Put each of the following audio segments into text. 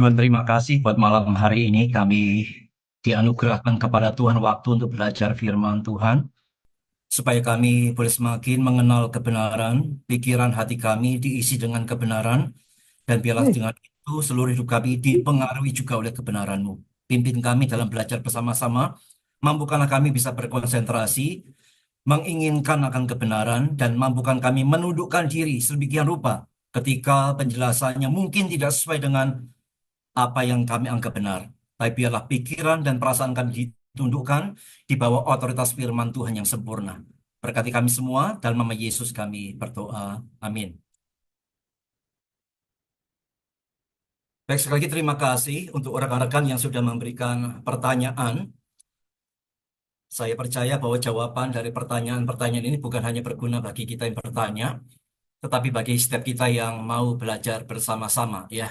Tuhan, terima kasih buat malam hari ini kami dianugerahkan kepada Tuhan waktu untuk belajar firman Tuhan, supaya kami boleh semakin mengenal kebenaran, pikiran hati kami diisi dengan kebenaran, dan biarlah dengan itu seluruh hidup kami dipengaruhi juga oleh kebenaran-Mu. Pimpin kami dalam belajar bersama-sama, mampukanlah kami bisa berkonsentrasi, menginginkan akan kebenaran, dan mampukan kami menundukkan diri sedemikian rupa ketika penjelasannya mungkin tidak sesuai dengan apa yang kami anggap benar. Tapi biarlah pikiran dan perasaan kami ditundukkan di bawah otoritas firman Tuhan yang sempurna. Berkati kami semua, dalam nama Yesus kami berdoa. Amin. Baik, sekali lagi terima kasih untuk rekan-rekan yang sudah memberikan pertanyaan. Saya percaya bahwa jawaban dari pertanyaan-pertanyaan ini bukan hanya berguna bagi kita yang bertanya, tetapi bagi setiap kita yang mau belajar bersama-sama, ya.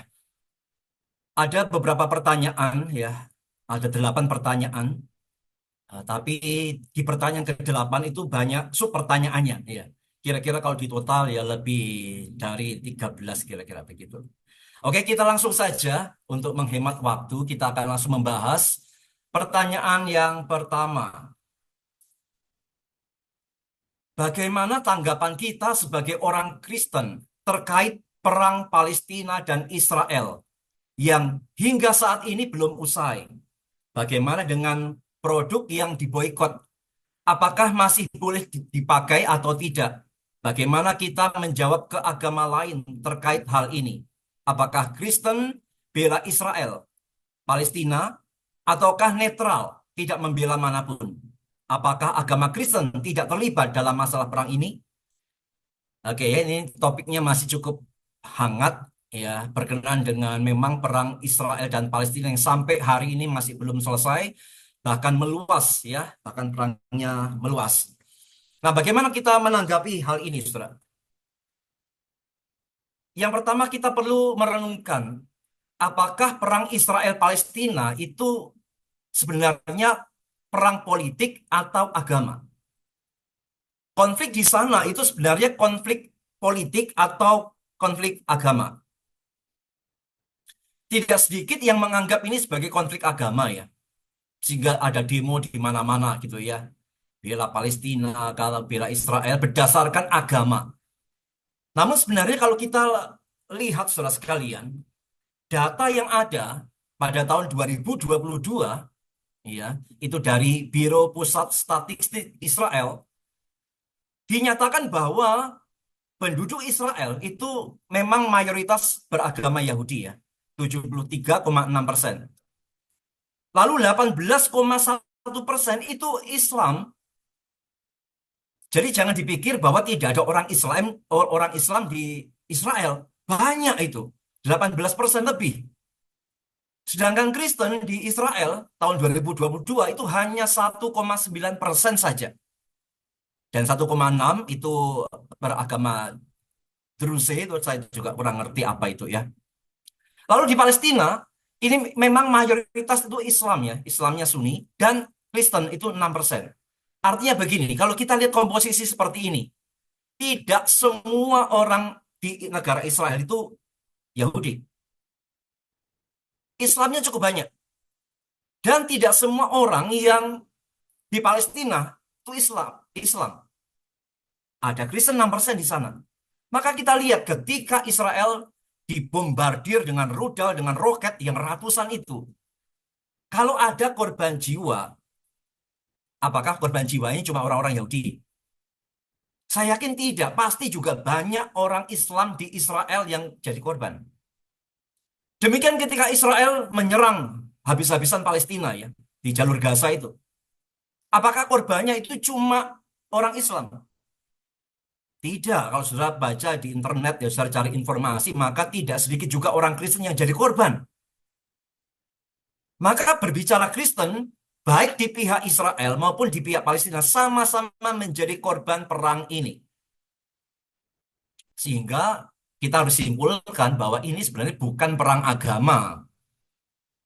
Ada beberapa pertanyaan, ya. Ada 8 pertanyaan. Tapi di pertanyaan ke-8 itu banyak sub pertanyaannya, ya. Kira-kira kalau di total ya lebih dari 13 kira-kira begitu. Oke, kita langsung saja untuk menghemat waktu, kita akan langsung membahas pertanyaan yang pertama. Bagaimana tanggapan kita sebagai orang Kristen terkait perang Palestina dan Israel yang hingga saat ini belum usai? Bagaimana dengan produk yang diboikot? Apakah masih boleh dipakai atau tidak? Bagaimana kita menjawab ke agama lain terkait hal ini? Apakah Kristen bela Israel, Palestina, ataukah netral, tidak membela manapun? Apakah agama Kristen tidak terlibat dalam masalah perang ini? Oke, ya, ini topiknya masih cukup hangat, ya, berkenaan dengan memang perang Israel dan Palestina yang sampai hari ini masih belum selesai, bahkan meluas, ya, bahkan perangnya meluas. Nah, bagaimana kita menanggapi hal ini, saudara? Yang pertama kita perlu merenungkan, apakah perang Israel-Palestina itu sebenarnya perang politik atau agama? Konflik di sana itu sebenarnya konflik politik atau konflik agama? Tidak sedikit yang menganggap ini sebagai konflik agama, ya. Sehingga ada demo di mana-mana gitu, ya. Bela Palestina, kalau bela Israel berdasarkan agama. Namun sebenarnya kalau kita lihat saudara sekalian, data yang ada pada tahun 2022, ya, itu dari Biro Pusat Statistik Israel, dinyatakan bahwa penduduk Israel itu memang mayoritas beragama Yahudi, ya, 73,6%. Lalu 18,1% itu Islam. Jadi jangan dipikir bahwa tidak ada orang Islam di Israel. Banyak itu, 18% lebih. Sedangkan Kristen di Israel tahun 2022 itu hanya 1,9% saja. Dan 1,6 itu beragama Druze, itu saya juga kurang ngerti apa itu, ya. Lalu di Palestina, ini memang mayoritas itu Islam, ya. Islamnya Sunni, dan Kristen itu 6%. Artinya begini, kalau kita lihat komposisi seperti ini, tidak semua orang di negara Israel itu Yahudi. Islamnya cukup banyak. Dan tidak semua orang yang di Palestina itu Islam. Islam. Ada Kristen 6% di sana. Maka kita lihat ketika Israel dibombardir dengan rudal, dengan roket yang ratusan itu. Kalau ada korban jiwa, apakah korban jiwanya cuma orang-orang Yahudi? Saya yakin tidak. Pasti juga banyak orang Islam di Israel yang jadi korban. Demikian ketika Israel menyerang habis-habisan Palestina, ya, di jalur Gaza itu. Apakah korbannya itu cuma orang Islam? Tidak. Kalau sudah baca di internet, ya, sudah cari informasi, maka tidak sedikit juga orang Kristen yang jadi korban. Maka berbicara Kristen, baik di pihak Israel maupun di pihak Palestina, sama-sama menjadi korban perang ini. Sehingga kita harus simpulkan bahwa ini sebenarnya bukan perang agama.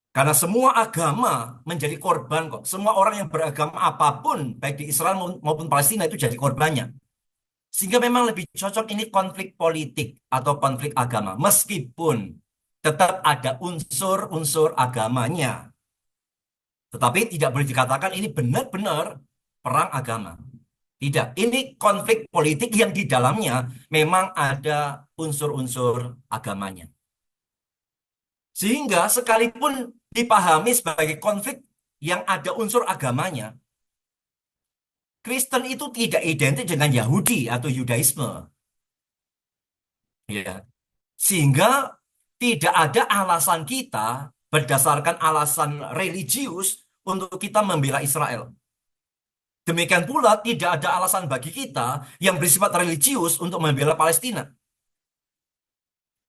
Karena semua agama menjadi korban kok. Semua orang yang beragama apapun, baik di Israel maupun Palestina, itu jadi korbannya. Sehingga memang lebih cocok ini konflik politik atau konflik agama. Meskipun tetap ada unsur-unsur agamanya. Tetapi tidak boleh dikatakan ini benar-benar perang agama. Tidak, ini konflik politik yang di dalamnya memang ada unsur-unsur agamanya. Sehingga sekalipun dipahami sebagai konflik yang ada unsur agamanya, Kristen itu tidak identik dengan Yahudi atau Yudaisme. Ya. Sehingga tidak ada alasan kita berdasarkan alasan religius untuk kita membela Israel. Demikian pula tidak ada alasan bagi kita yang bersifat religius untuk membela Palestina.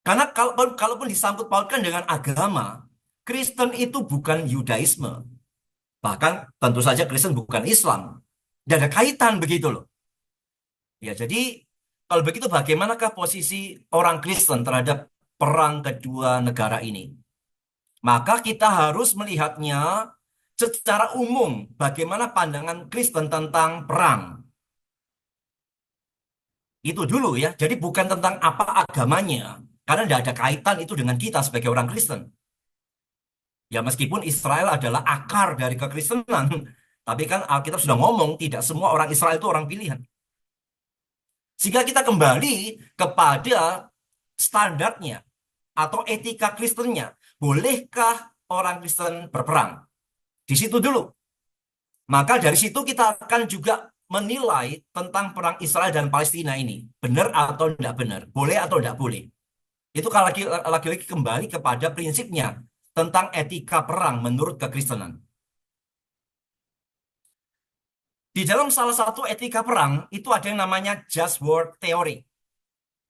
Karena kalaupun disangkut pautkan dengan agama, Kristen itu bukan Yudaisme. Bahkan tentu saja Kristen bukan Islam. Tidak ada kaitan begitu loh. Ya, jadi kalau begitu bagaimanakah posisi orang Kristen terhadap perang kedua negara ini? Maka kita harus melihatnya secara umum bagaimana pandangan Kristen tentang perang. Itu dulu ya. Jadi bukan tentang apa agamanya. Karena tidak ada kaitan itu dengan kita sebagai orang Kristen. Ya meskipun Israel adalah akar dari kekristenan. Tapi kan Alkitab sudah ngomong tidak semua orang Israel itu orang pilihan. Sehingga kita kembali kepada standarnya atau etika Kristennya. Bolehkah orang Kristen berperang? Di situ dulu. Maka dari situ kita akan juga menilai tentang perang Israel dan Palestina ini. Benar atau tidak benar. Boleh atau tidak boleh. Itu kalau lagi-lagi kembali kepada prinsipnya tentang etika perang menurut kekristenan. Di dalam salah satu etika perang itu ada yang namanya just war theory.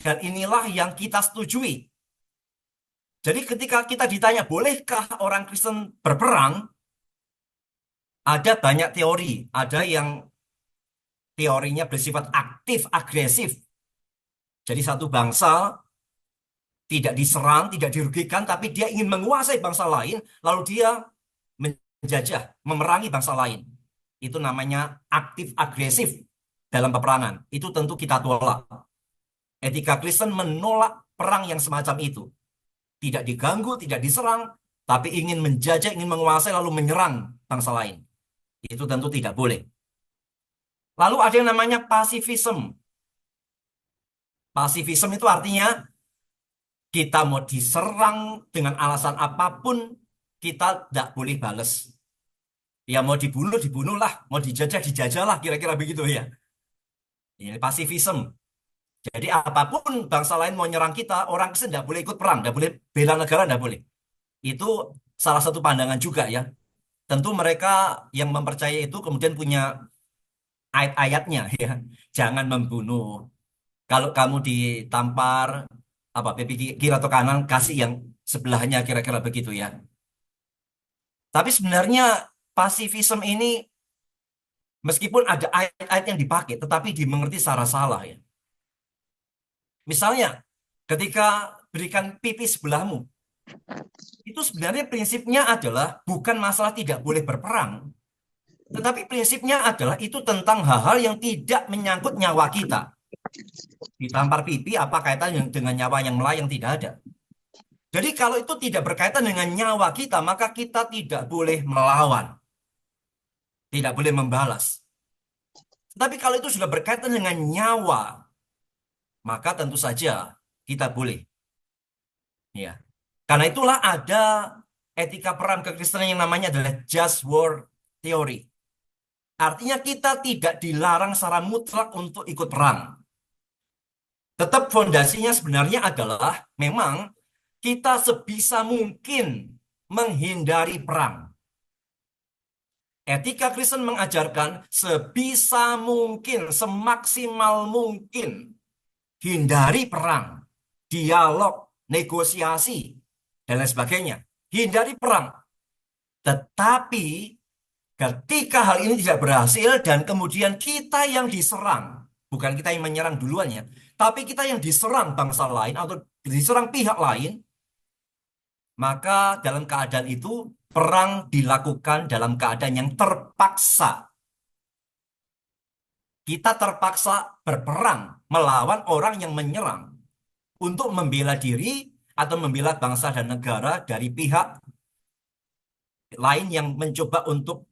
Dan inilah yang kita setujui. Jadi ketika kita ditanya, bolehkah orang Kristen berperang? Ada banyak teori. Ada yang teorinya bersifat aktif, agresif. Jadi satu bangsa tidak diserang, tidak dirugikan, tapi dia ingin menguasai bangsa lain, lalu dia menjajah, memerangi bangsa lain. Itu namanya aktif agresif dalam peperangan. Itu tentu kita tolak. Etika Kristen menolak perang yang semacam itu. Tidak diganggu, tidak diserang, tapi ingin menjajah, ingin menguasai, lalu menyerang bangsa lain. Itu tentu tidak boleh. Lalu ada yang namanya pasifisme. Pasifisme itu artinya kita mau diserang dengan alasan apapun, kita tidak boleh bales. Ya mau dibunuh, dibunuhlah. Mau dijajah, dijajahlah. Kira-kira begitu ya. Ini pasifisme. Jadi apapun bangsa lain mau nyerang kita, orang Kristen tidak boleh ikut perang, tidak boleh bela negara, tidak boleh. Itu salah satu pandangan juga ya. Tentu mereka yang mempercayai itu kemudian punya ayat-ayatnya ya. Jangan membunuh. Kalau kamu ditampar, apa pipi kiri atau kanan, kasih yang sebelahnya kira-kira begitu ya. Tapi sebenarnya pasifisme ini meskipun ada ayat-ayat yang dipakai, tetapi dimengerti secara salah ya. Misalnya, ketika berikan pipi sebelahmu, itu sebenarnya prinsipnya adalah bukan masalah tidak boleh berperang, tetapi prinsipnya adalah itu tentang hal-hal yang tidak menyangkut nyawa kita. Ditampar pipi, apa kaitannya dengan nyawa yang melayang? Tidak ada. Jadi kalau itu tidak berkaitan dengan nyawa kita, maka kita tidak boleh melawan, tidak boleh membalas. Tapi kalau itu sudah berkaitan dengan nyawa, maka tentu saja kita boleh. Ya. Karena itulah ada etika perang kekristenan yang namanya adalah just war theory. Artinya kita tidak dilarang secara mutlak untuk ikut perang. Tetap fondasinya sebenarnya adalah memang kita sebisa mungkin menghindari perang. Etika Kristen mengajarkan sebisa mungkin, semaksimal mungkin hindari perang, dialog, negosiasi, dan lain sebagainya. Hindari perang. Tetapi ketika hal ini tidak berhasil dan kemudian kita yang diserang, bukan kita yang menyerang duluannya, tapi kita yang diserang bangsa lain atau diserang pihak lain, maka dalam keadaan itu perang dilakukan dalam keadaan yang terpaksa. Kita terpaksa berperang melawan orang yang menyerang untuk membela diri atau membela bangsa dan negara dari pihak lain yang mencoba untuk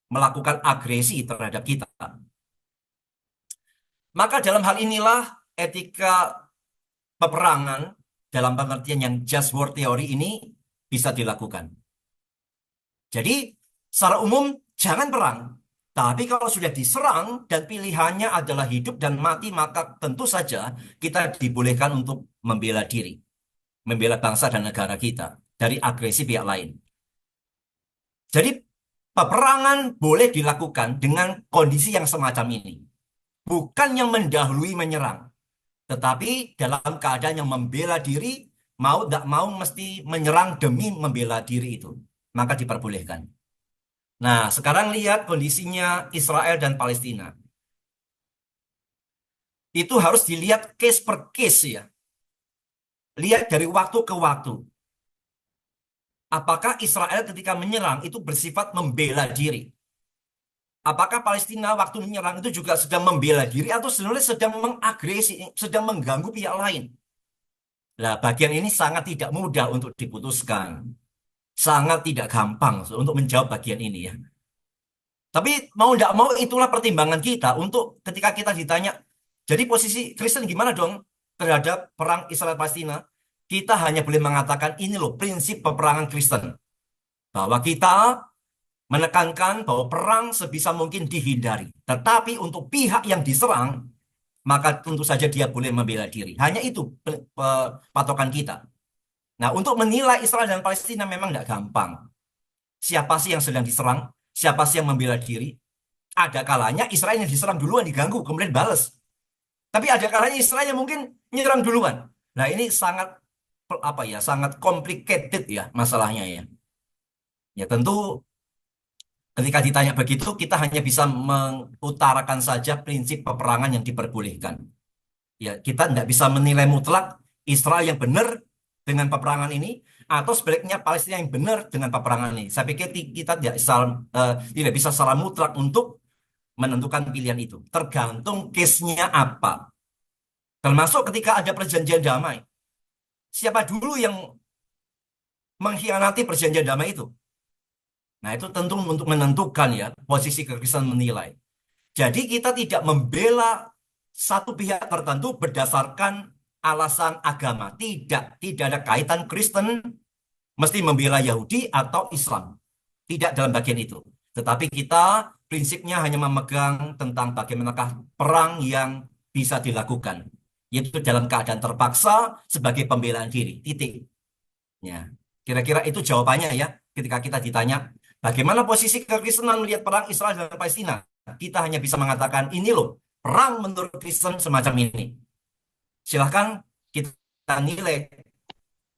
melakukan agresi terhadap kita. Maka dalam hal inilah etika peperangan dalam pengertian yang just war theory ini bisa dilakukan. Jadi secara umum jangan perang. Tapi kalau sudah diserang dan pilihannya adalah hidup dan mati, maka tentu saja kita dibolehkan untuk membela diri, membela bangsa dan negara kita dari agresi pihak lain. Jadi peperangan boleh dilakukan dengan kondisi yang semacam ini. Bukan yang mendahului menyerang, tetapi dalam keadaan yang membela diri, mau tidak mau mesti menyerang demi membela diri itu. Maka diperbolehkan. Nah, sekarang lihat kondisinya Israel dan Palestina. Itu harus dilihat case per case ya. Lihat dari waktu ke waktu. Apakah Israel ketika menyerang itu bersifat membela diri? Apakah Palestina waktu menyerang itu juga sedang membela diri atau sebenarnya sedang mengagresi, sedang mengganggu pihak lain? Nah, bagian ini sangat tidak mudah untuk diputuskan. Sangat tidak gampang untuk menjawab bagian ini ya. Tapi mau tidak mau itulah pertimbangan kita untuk ketika kita ditanya, jadi posisi Kristen gimana dong terhadap perang Israel Palestina? Kita hanya boleh mengatakan ini loh prinsip peperangan Kristen. Bahwa kita menekankan bahwa perang sebisa mungkin dihindari. Tetapi untuk pihak yang diserang, maka tentu saja dia boleh membela diri. Hanya itu patokan kita. Nah, untuk menilai Israel dan Palestina memang tidak gampang. Siapa sih yang sedang diserang? Siapa sih yang membela diri? Ada kalanya Israel yang diserang duluan diganggu, kemudian balas. Tapi ada kalanya Israel yang mungkin menyerang duluan. Nah, ini sangat apa ya, sangat complicated ya masalahnya ya. Ya tentu ketika ditanya begitu kita hanya bisa mengutarakan saja prinsip peperangan yang diperbolehkan. Ya, kita tidak bisa menilai mutlak Israel yang benar dengan peperangan ini atau sebaliknya Palestina yang benar dengan peperangan ini. Saya pikir kita tidak bisa secara mutlak untuk menentukan pilihan itu. Tergantung case-nya apa. Termasuk ketika ada perjanjian damai. Siapa dulu yang mengkhianati perjanjian damai itu? Nah, itu tentu untuk menentukan ya posisi kekristenan menilai. Jadi kita tidak membela satu pihak tertentu berdasarkan alasan agama. Tidak, tidak ada kaitan Kristen mesti membela Yahudi atau Islam. Tidak dalam bagian itu. Tetapi kita prinsipnya hanya memegang tentang bagaimanakah perang yang bisa dilakukan. Yaitu dalam keadaan terpaksa sebagai pembelaan diri. Titik. Ya. Kira-kira itu jawabannya ya. Ketika kita ditanya, bagaimana posisi kekristenan melihat perang Israel dan Palestina? Kita hanya bisa mengatakan, ini loh, perang menurut Kristen semacam ini. Silahkan kita nilai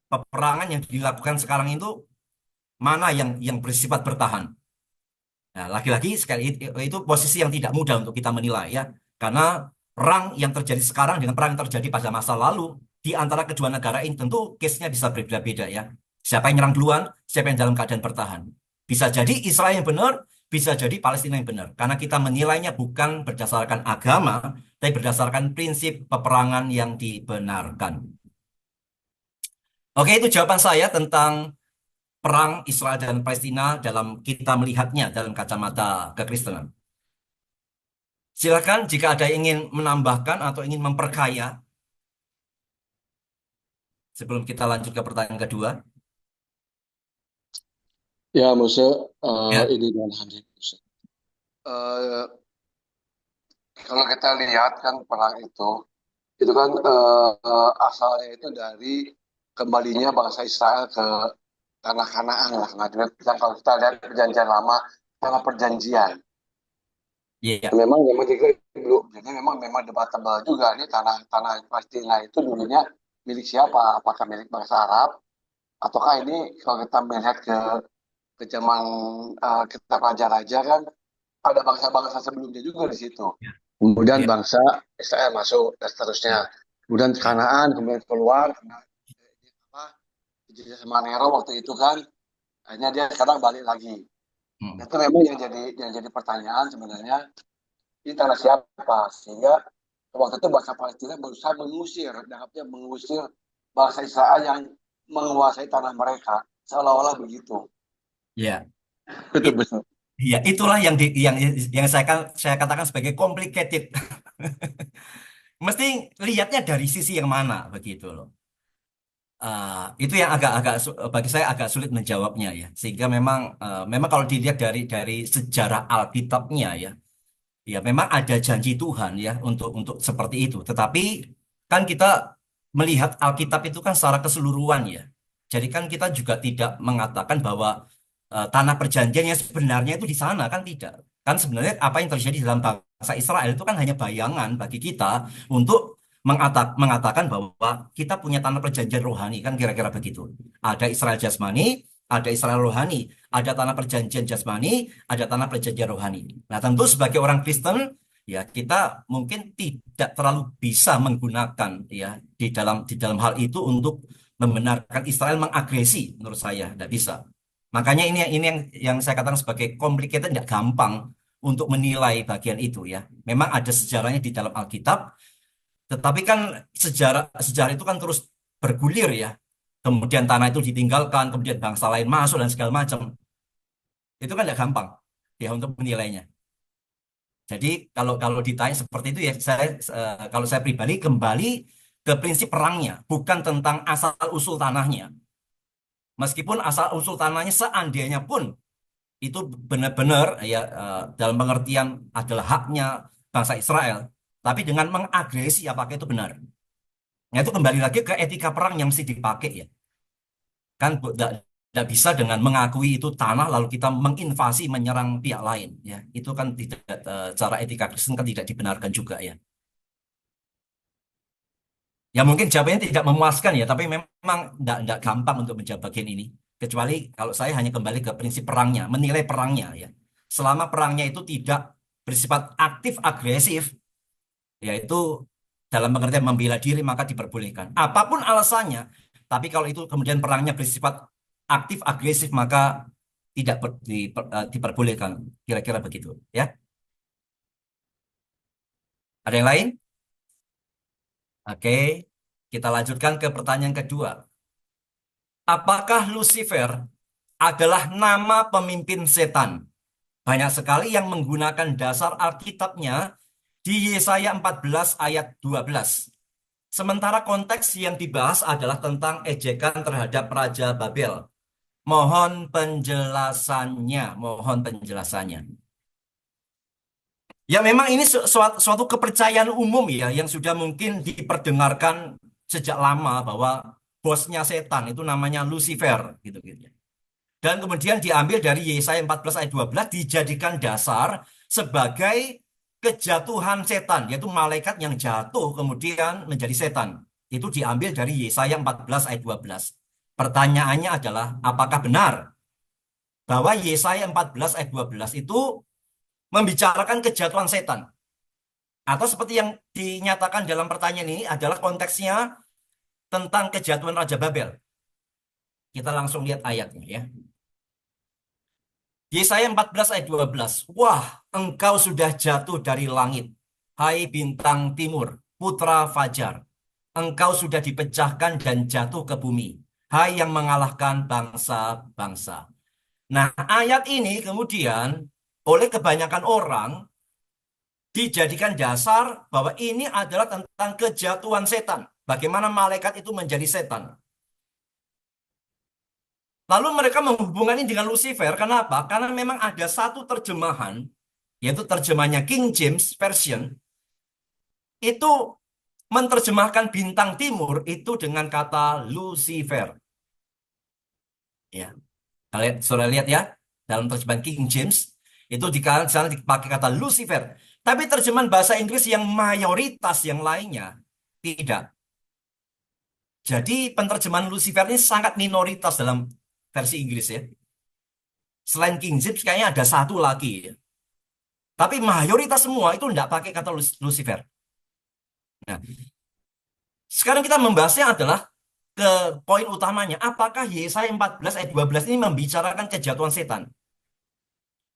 peperangan yang dilakukan sekarang itu mana yang bersifat bertahan. Nah, lagi-lagi sekali itu posisi yang tidak mudah untuk kita menilai ya. Karena perang yang terjadi sekarang dengan perang yang terjadi pada masa lalu di antara kedua negara ini tentu case-nya bisa berbeda-beda ya. Siapa yang nyerang duluan, siapa yang dalam keadaan bertahan. Bisa jadi Israel yang benar, bisa jadi Palestina yang benar. Karena kita menilainya bukan berdasarkan agama, tapi berdasarkan prinsip peperangan yang dibenarkan. Oke, itu jawaban saya tentang perang Israel dan Palestina dalam kita melihatnya dalam kacamata kekristenan. Silakan jika ada yang ingin menambahkan atau ingin memperkaya sebelum kita lanjut ke pertanyaan kedua. Ya, Muse, Ya, ini dengan hadir. Muse. Eh, Kalau kita lihat kan perang itu kan asalnya itu dari kembalinya bangsa Israel ke tanah Kanaan lah. Nah, kalau kita lihat perjanjian lama, tanah perjanjian. iya, Memang juga belum, jadi memang debatable juga nih tanah Palestina itu dulunya milik siapa? Apakah milik bangsa Arab? Ataukah ini kalau kita melihat ke zaman kita raja-raja kan ada bangsa-bangsa sebelumnya juga di situ. Kemudian iya, bangsa Israel masuk dan seterusnya. iya, Kemudian iya. Kanaan, kemudian keluar karena apa? Kejadian sama Nero waktu itu kan, akhirnya dia sekarang balik lagi. Hmm. Itu memang yang jadi pertanyaan sebenarnya ini tanah siapa sehingga waktu itu bangsa Palestina berusaha mengusir bangsa Israel yang menguasai tanah mereka, seolah-olah begitu. Ya, Betul it- betul. ya itulah yang saya katakan sebagai complicated. Mesti lihatnya dari sisi yang mana begitu loh. Itu yang bagi saya agak sulit menjawabnya ya. Sehingga memang kalau dilihat dari sejarah Alkitabnya ya, ya memang ada janji Tuhan ya untuk seperti itu. Tetapi kan kita melihat Alkitab itu kan secara keseluruhan ya. Jadi kan kita juga tidak mengatakan bahwa tanah perjanjian yang sebenarnya itu di sana kan tidak. Kan sebenarnya apa yang terjadi dalam bangsa Israel itu kan hanya bayangan bagi kita untuk mengatakan bahwa kita punya tanah perjanjian rohani kan kira-kira begitu. Ada Israel jasmani, ada Israel rohani, ada tanah perjanjian jasmani, ada tanah perjanjian rohani. Nah, tentu sebagai orang Kristen, ya kita mungkin tidak terlalu bisa menggunakan ya di dalam hal itu untuk membenarkan Israel mengagresi, menurut saya tidak bisa. Makanya ini yang saya katakan sebagai complicated, tidak gampang untuk menilai bagian itu ya. Memang ada sejarahnya di dalam Alkitab, tetapi kan sejarah sejarah itu kan terus bergulir ya. Kemudian tanah itu ditinggalkan, kemudian bangsa lain masuk dan segala macam. Itu kan tidak gampang ya untuk menilainya. Jadi kalau kalau ditanya seperti itu ya kalau saya pribadi kembali ke prinsip perangnya, bukan tentang asal usul tanahnya. Meskipun asal usul tanahnya seandainya pun itu benar-benar ya dalam pengertian adalah haknya bangsa Israel, tapi dengan mengagresi apakah itu benar? Nah itu kembali lagi ke etika perang yang mesti dipakai ya. Kan tidak bisa dengan mengakui itu tanah lalu kita menginvasi menyerang pihak lain ya. Itu kan tidak cara etika Kristen kan tidak dibenarkan juga ya. Ya mungkin jawabannya tidak memuaskan ya, tapi memang tidak gampang untuk menjawab bagian ini. Kecuali kalau saya hanya kembali ke prinsip perangnya, menilai perangnya ya. Selama perangnya itu tidak bersifat aktif agresif, yaitu dalam pengertian membela diri maka diperbolehkan. Apapun alasannya, tapi kalau itu kemudian perangnya bersifat aktif agresif maka tidak diperbolehkan. Kira-kira begitu ya. Ada yang lain? Oke, kita lanjutkan ke pertanyaan kedua. Apakah Lucifer adalah nama pemimpin setan? Banyak sekali yang menggunakan dasar Alkitabnya di Yesaya 14 ayat 12. Sementara konteks yang dibahas adalah tentang ejekan terhadap Raja Babel. Mohon penjelasannya, mohon penjelasannya. Ya memang ini suatu kepercayaan umum ya yang sudah mungkin diperdengarkan sejak lama bahwa bosnya setan itu namanya Lucifer gitu gitu. Dan kemudian diambil dari Yesaya 14 ayat 12 dijadikan dasar sebagai kejatuhan setan, yaitu malaikat yang jatuh kemudian menjadi setan. Itu diambil dari Yesaya 14 ayat 12. Pertanyaannya adalah, apakah benar bahwa Yesaya 14 ayat 12 itu membicarakan kejatuhan setan? Atau seperti yang dinyatakan dalam pertanyaan ini adalah konteksnya tentang kejatuhan Raja Babel. Kita langsung lihat ayatnya ya. Yesaya 14 ayat 12. Wah, engkau sudah jatuh dari langit, hai bintang timur, putra fajar. Engkau sudah dipecahkan dan jatuh ke bumi, hai yang mengalahkan bangsa-bangsa. Nah, ayat ini kemudian oleh kebanyakan orang dijadikan dasar bahwa ini adalah tentang kejatuhan setan. Bagaimana malaikat itu menjadi setan. Lalu mereka menghubungkan ini dengan Lucifer. Kenapa? Karena memang ada satu terjemahan, yaitu terjemahnya King James Version, itu menerjemahkan bintang timur itu dengan kata Lucifer. Ya, kalian sudah lihat ya, dalam terjemahan King James, itu di sana dipakai kata Lucifer. Tapi terjemahan bahasa Inggris yang mayoritas yang lainnya, tidak. Jadi penerjemahan Lucifer ini sangat minoritas dalam versi Inggris ya. Selain King James kayaknya ada satu lagi ya. Tapi mayoritas semua itu tidak pakai kata Lucifer. Nah, sekarang kita membahasnya adalah ke poin utamanya. Apakah Yesaya 14 ayat 12 ini membicarakan kejatuhan setan?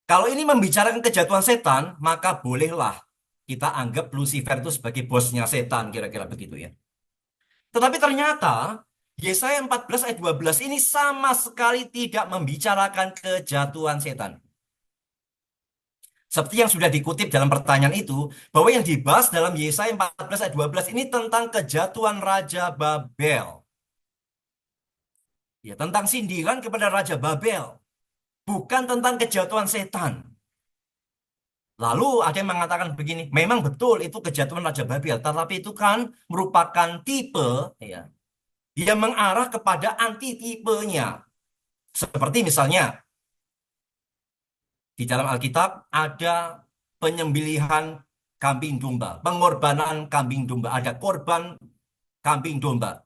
Kalau ini membicarakan kejatuhan setan, maka bolehlah kita anggap Lucifer itu sebagai bosnya setan, kira-kira begitu ya. Tetapi ternyata Yesaya 14 ayat 12 ini sama sekali tidak membicarakan kejatuhan setan. Seperti yang sudah dikutip dalam pertanyaan itu, bahwa yang dibahas dalam Yesaya 14 ayat 12 ini tentang kejatuhan Raja Babel. Ya, tentang sindiran kepada Raja Babel. Bukan tentang kejatuhan setan. Lalu ada yang mengatakan begini, memang betul itu kejatuhan Raja Babel, tetapi itu kan merupakan tipe ya, yang mengarah kepada antitipenya. Seperti misalnya di dalam Alkitab ada penyembelihan kambing domba, pengorbanan kambing domba, ada korban kambing domba.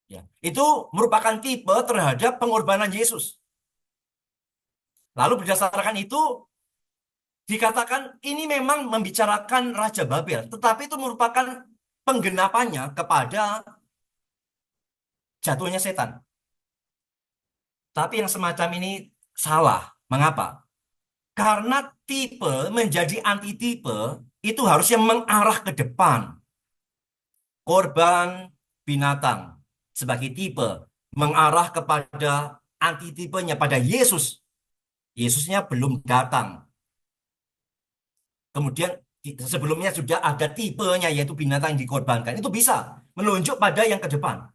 Ya, itu merupakan tipe terhadap pengorbanan Yesus. Lalu berdasarkan itu dikatakan ini memang membicarakan Raja Babel, tetapi itu merupakan penggenapannya kepada jatuhnya setan. Tapi yang semacam ini salah. Mengapa? Karena tipe menjadi antitipe itu harusnya mengarah ke depan. Korban binatang sebagai tipe mengarah kepada antitipenya pada Yesus. Yesusnya belum datang. Kemudian sebelumnya sudah ada tipenya yaitu binatang yang dikorbankan. Itu bisa menunjuk pada yang ke depan.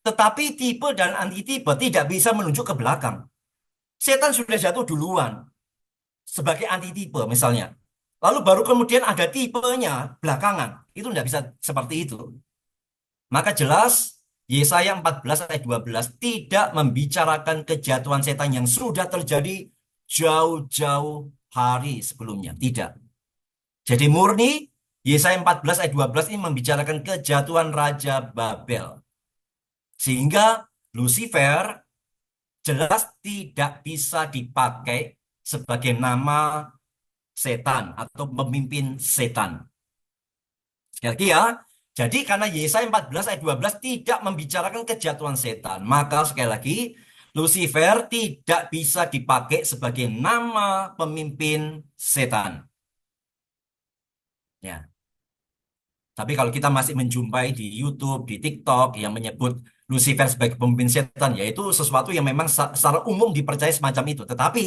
Tetapi tipe dan antitipe tidak bisa menunjuk ke belakang. Setan sudah jatuh duluan sebagai antitipe misalnya. Lalu baru kemudian ada tipenya belakangan. Itu tidak bisa seperti itu. Maka jelas Yesaya 14 ayat 12 tidak membicarakan kejatuhan setan yang sudah terjadi jauh-jauh hari sebelumnya. Tidak. Jadi murni Yesaya 14 ayat 12 ini membicarakan kejatuhan Raja Babel. Sehingga Lucifer jelas tidak bisa dipakai sebagai nama setan atau pemimpin setan. Sekali lagi ya, jadi karena Yesaya 14 ayat 12 tidak membicarakan kejatuhan setan, maka sekali lagi Lucifer tidak bisa dipakai sebagai nama pemimpin setan. Ya. Tapi kalau kita masih menjumpai di YouTube, di TikTok yang menyebut Lucifer sebagai pemimpin setan, yaitu sesuatu yang memang secara umum dipercaya semacam itu. Tetapi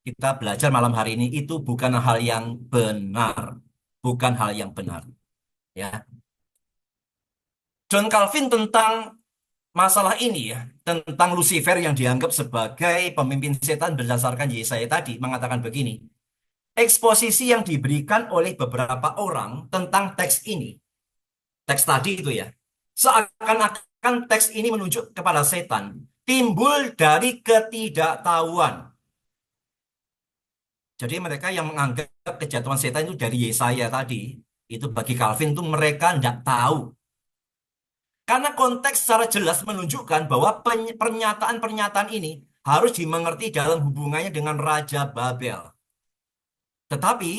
kita belajar malam hari ini itu bukan hal yang benar, bukan hal yang benar. Ya, John Calvin tentang masalah ini ya, tentang Lucifer yang dianggap sebagai pemimpin setan berdasarkan Yesaya tadi mengatakan begini. Eksposisi yang diberikan oleh beberapa orang tentang teks ini, teks tadi itu ya, seakan-akan teks ini menunjuk kepada setan, timbul dari ketidaktahuan. Jadi mereka yang menganggap kejatuhan setan itu dari Yesaya tadi, itu bagi Calvin itu mereka tidak tahu. Karena konteks secara jelas menunjukkan bahwa pernyataan-pernyataan ini harus dimengerti dalam hubungannya dengan Raja Babel. Tetapi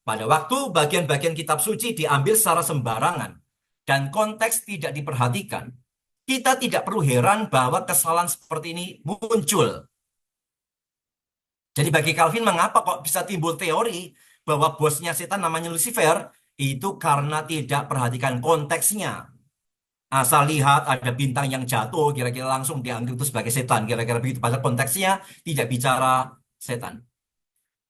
pada waktu bagian-bagian kitab suci diambil secara sembarangan dan konteks tidak diperhatikan, kita tidak perlu heran bahwa kesalahan seperti ini muncul. Jadi bagi Calvin mengapa kok bisa timbul teori bahwa bosnya setan namanya Lucifer? Itu karena tidak perhatikan konteksnya. Asal lihat ada bintang yang jatuh, kira-kira langsung dianggap itu sebagai setan. Kira-kira begitu. Padahal konteksnya tidak bicara setan.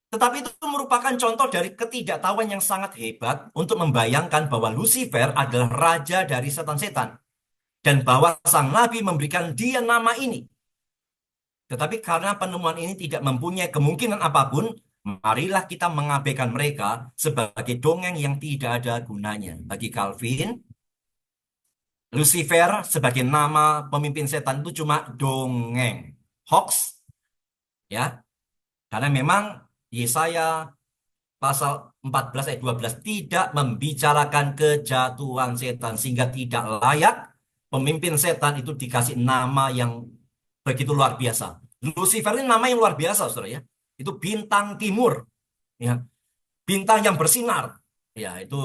Tetapi itu merupakan contoh dari ketidaktahuan yang sangat hebat untuk membayangkan bahwa Lucifer adalah raja dari setan-setan. Dan bahwa sang nabi memberikan dia nama ini. Tetapi karena penemuan ini tidak mempunyai kemungkinan apapun, marilah kita mengabaikan mereka sebagai dongeng yang tidak ada gunanya. Bagi Calvin, Lucifer sebagai nama pemimpin setan itu cuma dongeng, hoax, ya. Karena memang Yesaya pasal 14 ayat 12 tidak membicarakan kejatuhan setan sehingga tidak layak pemimpin setan itu dikasih nama yang begitu luar biasa. Lucifer ini nama yang luar biasa, saudara ya. Itu bintang timur, ya. Bintang yang bersinar. Ya, itu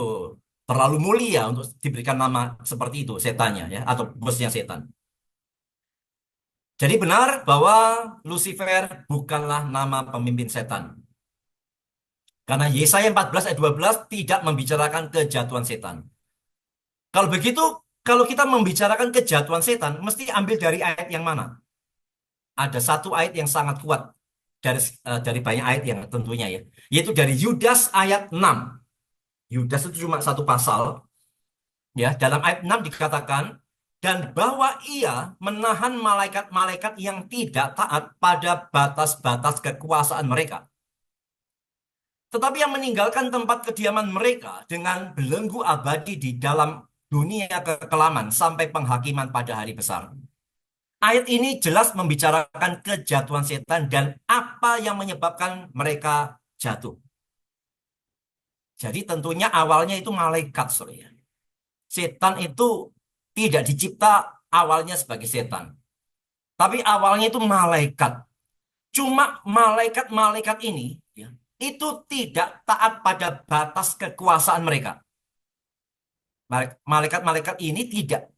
terlalu mulia untuk diberikan nama seperti itu setannya ya atau bosnya setan. Jadi benar bahwa Lucifer bukanlah nama pemimpin setan. Karena Yesaya 14 ayat 12 tidak membicarakan kejatuhan setan. Kalau begitu, Kalau kita membicarakan kejatuhan setan, mesti ambil dari ayat yang mana? Ada satu ayat yang sangat kuat dari banyak ayat yang tentunya ya, yaitu dari Yudas ayat 6. Yudas itu cuma satu pasal ya. Dalam ayat 6 dikatakan, dan bahwa ia menahan malaikat-malaikat yang tidak taat pada batas-batas kekuasaan mereka. Tetapi yang meninggalkan tempat kediaman mereka dengan belenggu abadi di dalam dunia kekelaman sampai penghakiman pada hari besar. Ayat ini jelas membicarakan kejatuhan setan dan apa yang menyebabkan mereka jatuh. Jadi tentunya awalnya itu malaikat, saudara. Setan itu tidak dicipta awalnya sebagai setan. Tapi awalnya itu malaikat. Cuma malaikat-malaikat ini ya, itu tidak taat pada batas kekuasaan mereka. Malaikat-malaikat ini tidak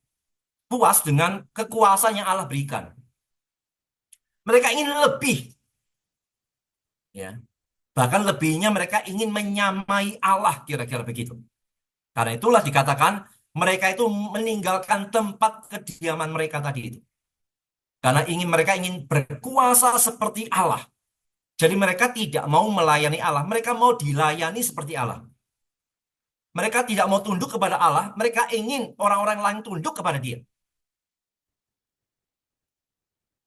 puas dengan kekuasaan yang Allah berikan. Mereka ingin lebih, ya. Bahkan lebihnya mereka ingin menyamai Allah, kira-kira begitu. Karena itulah dikatakan mereka itu meninggalkan tempat kediaman mereka tadi itu. Karena mereka ingin berkuasa seperti Allah. Jadi mereka tidak mau melayani Allah, mereka mau dilayani seperti Allah. Mereka tidak mau tunduk kepada Allah, mereka ingin orang-orang lain tunduk kepada Dia.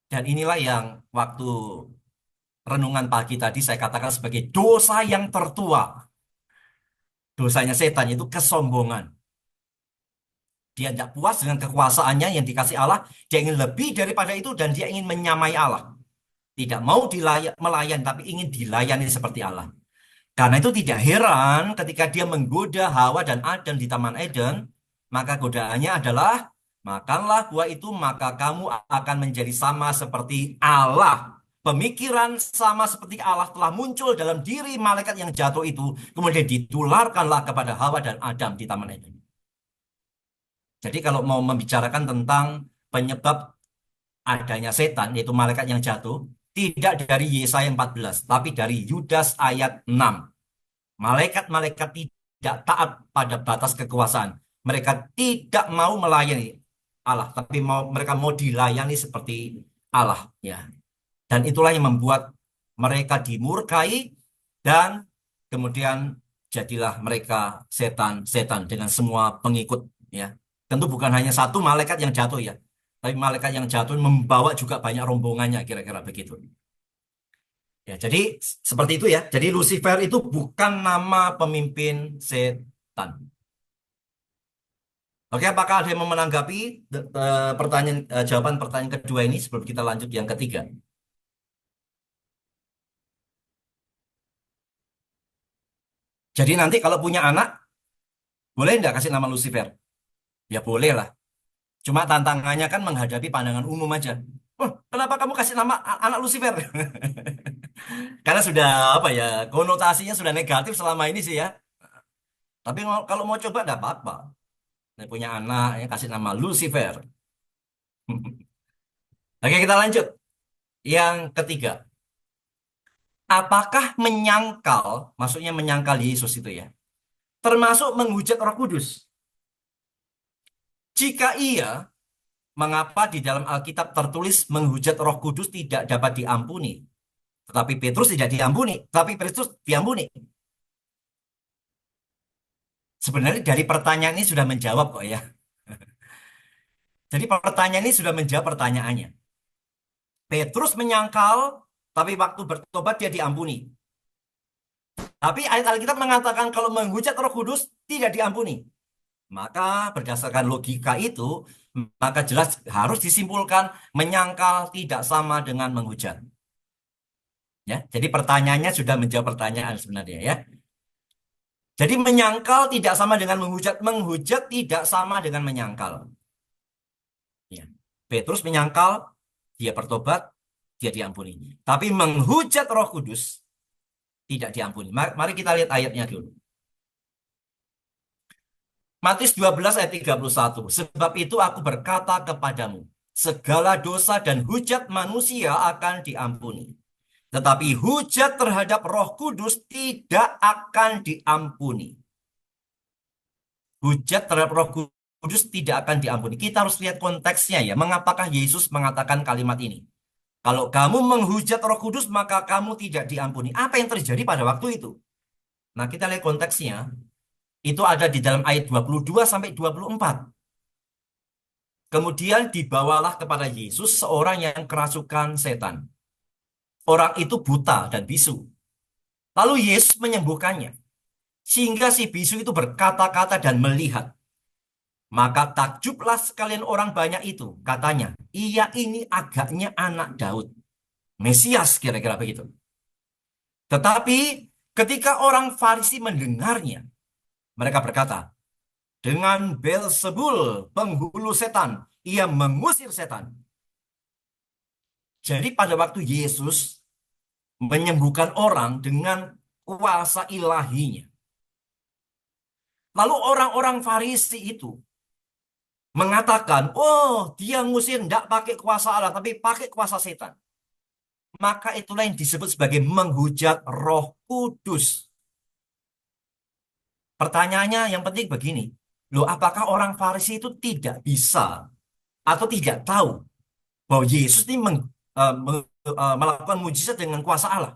Dan inilah yang waktu renungan pagi tadi saya katakan sebagai dosa yang tertua. Dosanya setan itu kesombongan. Dia tidak puas dengan kekuasaannya yang dikasih Allah. Dia ingin lebih daripada itu dan dia ingin menyamai Allah. Tidak mau melayani, tapi ingin dilayani seperti Allah. Karena itu tidak heran ketika dia menggoda Hawa dan Adam di Taman Eden. Maka godaannya adalah, makanlah buah itu, maka kamu akan menjadi sama seperti Allah. Pemikiran sama seperti Allah telah muncul dalam diri malaikat yang jatuh itu. Kemudian ditularkanlah kepada Hawa dan Adam di Taman Eden. Jadi kalau mau membicarakan tentang penyebab adanya setan, yaitu malaikat yang jatuh, tidak dari Yesaya 14, tapi dari Yudas ayat 6. Malaikat-malaikat tidak taat pada batas kekuasaan. Mereka tidak mau melayani Allah, tapi mereka mau dilayani seperti Allah, ya. Dan itulah yang membuat mereka dimurkai dan kemudian jadilah mereka setan-setan dengan semua pengikut, ya. Tentu bukan hanya satu malaikat yang jatuh ya, tapi malaikat yang jatuh membawa juga banyak rombongannya, kira-kira begitu. Ya, jadi seperti itu ya. Jadi Lucifer itu bukan nama pemimpin setan. Oke, apakah ada yang mau menanggapi jawaban pertanyaan kedua ini sebelum kita lanjut yang ketiga? Jadi nanti kalau punya anak, boleh nggak kasih nama Lucifer? Ya boleh lah. Cuma tantangannya kan menghadapi pandangan umum aja. Oh, kenapa kamu kasih nama anak Lucifer? Karena sudah apa ya, konotasinya sudah negatif selama ini sih ya. Tapi kalau mau coba enggak apa-apa. Saya punya anak ya kasih nama Lucifer. Oke, kita lanjut. Yang ketiga, apakah menyangkal, maksudnya menyangkal Yesus itu ya, termasuk menghujat Roh Kudus? Jika iya, mengapa di dalam Alkitab tertulis menghujat Roh Kudus tidak dapat diampuni? Tetapi Petrus tidak diampuni, tapi Petrus diampuni. Sebenarnya dari pertanyaan ini sudah menjawab kok ya. Jadi pertanyaan ini sudah menjawab pertanyaannya. Petrus menyangkal, tapi waktu bertobat dia diampuni. Tapi ayat Alkitab mengatakan kalau menghujat Roh Kudus tidak diampuni. Maka berdasarkan logika itu, maka jelas harus disimpulkan menyangkal tidak sama dengan menghujat. Ya, jadi pertanyaannya sudah menjawab pertanyaan sebenarnya ya. Jadi menyangkal tidak sama dengan menghujat, menghujat tidak sama dengan menyangkal. Ya. Petrus menyangkal, dia bertobat, dia diampuni. Tapi menghujat Roh Kudus tidak diampuni. Mari kita lihat ayatnya dulu. Matius 12 ayat 31. Sebab itu aku berkata kepadamu, segala dosa dan hujat manusia akan diampuni. Tetapi hujat terhadap Roh Kudus tidak akan diampuni. Hujat terhadap Roh Kudus Kudus tidak akan diampuni. Kita harus lihat konteksnya ya. Mengapakah Yesus mengatakan kalimat ini? Kalau kamu menghujat Roh Kudus, maka kamu tidak diampuni. Apa yang terjadi pada waktu itu? Nah, kita lihat konteksnya. Itu ada di dalam ayat 22 sampai 24. Kemudian dibawalah kepada Yesus seorang yang kerasukan setan. Orang itu buta dan bisu. Lalu Yesus menyembuhkannya. Sehingga si bisu itu berkata-kata dan melihat. Maka takjublah sekalian orang banyak itu. Katanya, ia ini agaknya anak Daud. Mesias kira-kira begitu. Tetapi ketika orang Farisi mendengarnya, mereka berkata, dengan Belzebul, penghulu setan, ia mengusir setan. Jadi pada waktu Yesus menyembuhkan orang dengan kuasa ilahinya. Lalu orang-orang Farisi itu mengatakan, oh dia ngusir tidak pakai kuasa Allah, tapi pakai kuasa setan. Maka itulah yang disebut sebagai menghujat Roh Kudus. Pertanyaannya yang penting begini, loh apakah orang Farisi itu tidak bisa atau tidak tahu bahwa Yesus ini melakukan mujizat dengan kuasa Allah?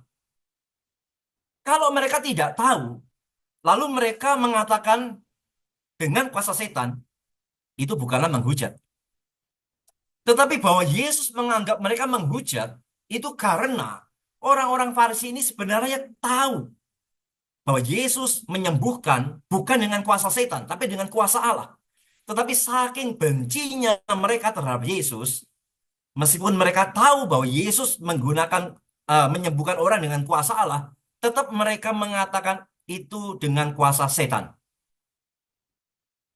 Kalau mereka tidak tahu, lalu mereka mengatakan dengan kuasa setan, itu bukanlah menghujat. Tetapi bahwa Yesus menganggap mereka menghujat, itu karena orang-orang Farisi ini sebenarnya tahu bahwa Yesus menyembuhkan bukan dengan kuasa setan, tapi dengan kuasa Allah. Tetapi saking bencinya mereka terhadap Yesus, meskipun mereka tahu bahwa Yesus menyembuhkan orang dengan kuasa Allah, tetap mereka mengatakan itu dengan kuasa setan.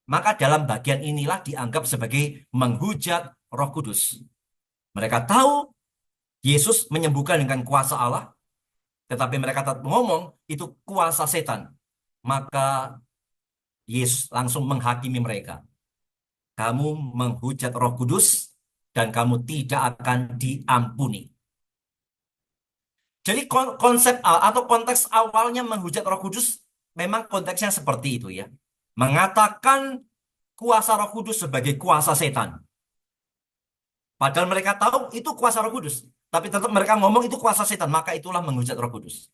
Maka dalam bagian inilah dianggap sebagai menghujat Roh Kudus. Mereka tahu Yesus menyembuhkan dengan kuasa Allah, tetapi mereka tetap ngomong itu kuasa setan. Maka Yesus langsung menghakimi mereka. Kamu menghujat Roh Kudus dan kamu tidak akan diampuni. Jadi konsep atau konteks awalnya menghujat Roh Kudus memang konteksnya seperti itu ya. Mengatakan kuasa Roh Kudus sebagai kuasa setan. Padahal mereka tahu itu kuasa Roh Kudus, tapi tetap mereka ngomong itu kuasa setan, maka itulah menghujat Roh Kudus.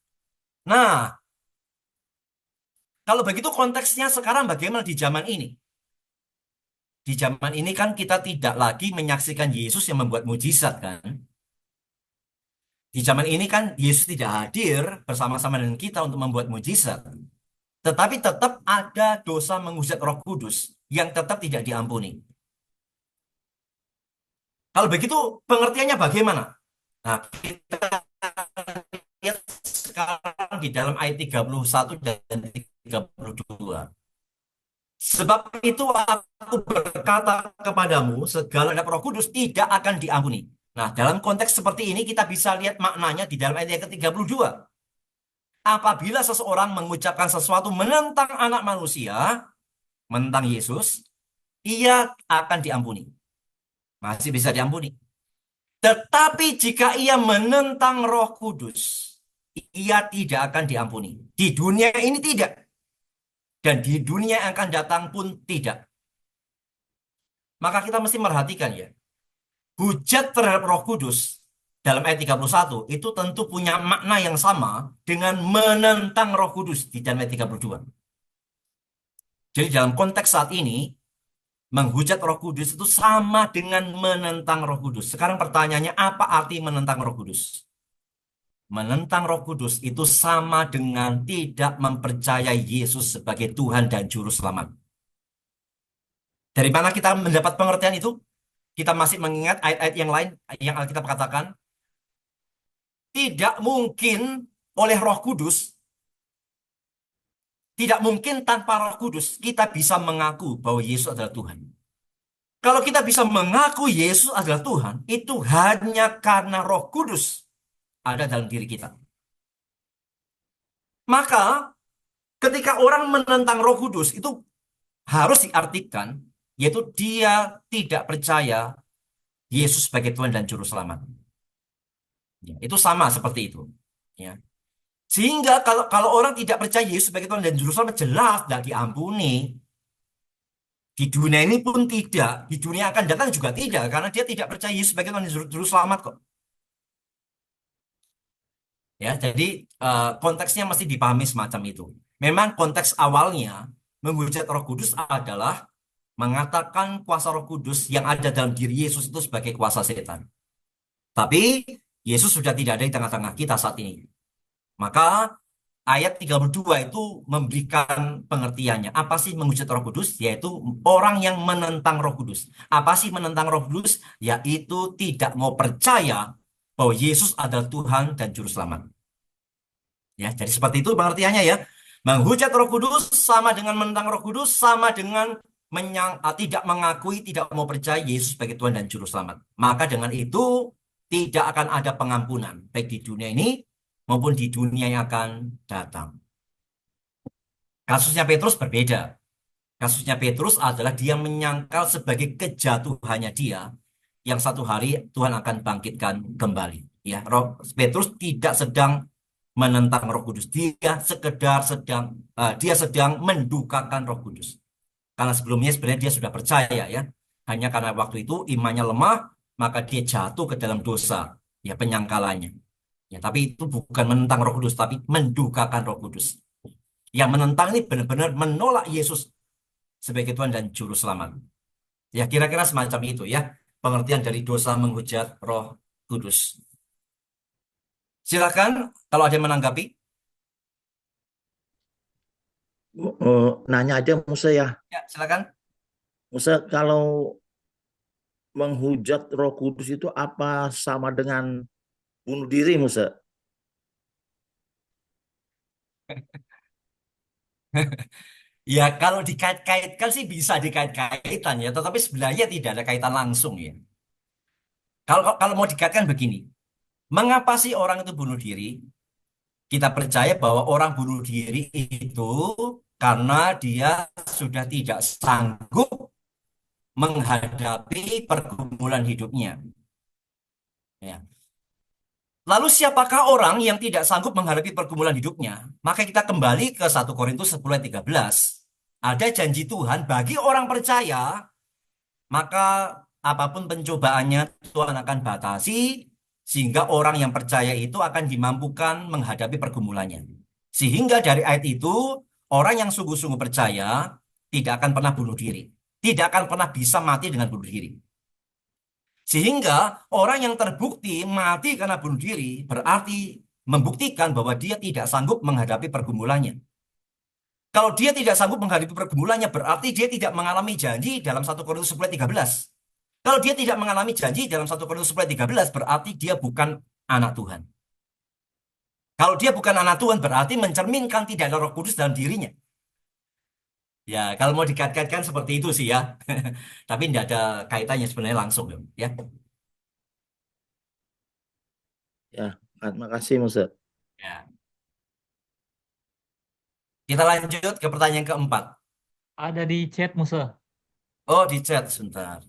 Nah, kalau begitu konteksnya sekarang bagaimana di zaman ini? Di zaman ini kan kita tidak lagi menyaksikan Yesus yang membuat mujizat kan? Di zaman ini kan Yesus tidak hadir bersama-sama dengan kita untuk membuat mujizat. Tetapi tetap ada dosa menghujat Roh Kudus yang tetap tidak diampuni. Kalau begitu pengertiannya bagaimana? Nah, kita lihat sekarang di dalam ayat 31 dan 32. Sebab itu aku berkata kepadamu, segala dap Roh Kudus tidak akan diampuni. Nah, dalam konteks seperti ini kita bisa lihat maknanya di dalam ayat yang ke-32. Apabila seseorang mengucapkan sesuatu menentang anak manusia, menentang Yesus, ia akan diampuni. Masih bisa diampuni. Tetapi jika ia menentang Roh Kudus, ia tidak akan diampuni. Di dunia ini tidak. Dan di dunia yang akan datang pun tidak. Maka kita mesti merhatikan ya. Hujat terhadap Roh Kudus dalam ayat 31 itu tentu punya makna yang sama dengan menentang Roh Kudus di dalam ayat 32. Jadi dalam konteks saat ini, menghujat Roh Kudus itu sama dengan menentang Roh Kudus. Sekarang pertanyaannya, apa arti menentang Roh Kudus? Menentang Roh Kudus itu sama dengan tidak mempercayai Yesus sebagai Tuhan dan Juru Selamat. Dari mana kita mendapat pengertian itu? Kita masih mengingat ayat-ayat yang lain yang Alkitab katakan, tidak mungkin oleh Roh Kudus, tidak mungkin tanpa Roh Kudus kita bisa mengaku bahwa Yesus adalah Tuhan. Kalau kita bisa mengaku Yesus adalah Tuhan, itu hanya karena Roh Kudus ada dalam diri kita. Maka ketika orang menentang Roh Kudus itu harus diartikan, yaitu dia tidak percaya Yesus sebagai Tuhan dan Juru Selamat. Ya, itu sama seperti itu. Ya. Sehingga kalau orang tidak percaya Yesus sebagai Tuhan dan Juru Selamat, jelas tidak diampuni. Di dunia ini pun tidak, di dunia akan datang juga tidak, karena dia tidak percaya Yesus sebagai Tuhan dan Juru Selamat kok. Ya, jadi konteksnya mesti dipahami semacam itu. Memang konteks awalnya menghujat Roh Kudus adalah mengatakan kuasa Roh Kudus yang ada dalam diri Yesus itu sebagai kuasa setan. Tapi Yesus sudah tidak ada di tengah-tengah kita saat ini. Maka ayat 32 itu memberikan pengertiannya. Apa sih menghujat Roh Kudus? Yaitu orang yang menentang Roh Kudus. Apa sih menentang Roh Kudus? Yaitu tidak mau percaya bahwa Yesus adalah Tuhan dan Juru Selamat. Ya, jadi seperti itu pengertiannya ya. Menghujat Roh Kudus sama dengan menentang Roh Kudus, sama dengan tidak mengakui, tidak mau percaya Yesus sebagai Tuhan dan Juru Selamat. Maka dengan itu tidak akan ada pengampunan, baik di dunia ini maupun di dunia yang akan datang. Kasusnya Petrus berbeda. Kasusnya Petrus adalah dia menyangkal sebagai kejatuhannya dia, yang satu hari Tuhan akan bangkitkan kembali. Ya, Petrus tidak sedang menentang Roh Kudus. Dia sedang mendukakan Roh Kudus. Karena sebelumnya sebenarnya dia sudah percaya ya. Hanya karena waktu itu imannya lemah, maka dia jatuh ke dalam dosa. Ya, penyangkalannya. Ya, tapi itu bukan menentang Roh Kudus, tapi mendukakan Roh Kudus. Yang menentang ini benar-benar menolak Yesus sebagai Tuhan dan Juru Selamat. Ya, kira-kira semacam itu ya. Pengertian dari dosa menghujat Roh Kudus. Silakan kalau ada yang menanggapi. Nanya aja Musa ya. Ya, silakan. Musa, kalau menghujat Roh Kudus itu apa sama dengan bunuh diri, Musa? Ya, kalau dikait-kaitkan sih bisa dikait-kaitan ya, tetapi sebenarnya tidak ada kaitan langsung ya. Kalau mau dikaitkan begini, mengapa sih orang itu bunuh diri? Kita percaya bahwa orang bunuh diri itu karena dia sudah tidak sanggup menghadapi pergumulan hidupnya. Ya. Lalu siapakah orang yang tidak sanggup menghadapi pergumulan hidupnya? Maka kita kembali ke 1 Korintus 10 ayat 13. Ada janji Tuhan bagi orang percaya, maka apapun pencobaannya Tuhan akan batasi, sehingga orang yang percaya itu akan dimampukan menghadapi pergumulannya. Sehingga dari ayat itu, orang yang sungguh-sungguh percaya tidak akan pernah bunuh diri. Tidak akan pernah bisa mati dengan bunuh diri. Sehingga orang yang terbukti mati karena bunuh diri berarti membuktikan bahwa dia tidak sanggup menghadapi pergumulannya. Kalau dia tidak sanggup menghadapi pergumulannya berarti dia tidak mengalami janji dalam 1 Korintus 10 ayat 13. Kalau dia tidak mengalami janji dalam 1 Korintus 10 ayat 13 berarti dia bukan anak Tuhan. Kalau dia bukan anak Tuhan berarti mencerminkan tidak ada Roh Kudus dalam dirinya. Ya, kalau mau dikait-kaitkan seperti itu sih ya. Tapi tidak ada kaitannya sebenarnya langsung ya. Ya, terima kasih, Musa. Ya. Kita lanjut ke pertanyaan keempat. Ada di chat Musa. Oh, di chat sebentar.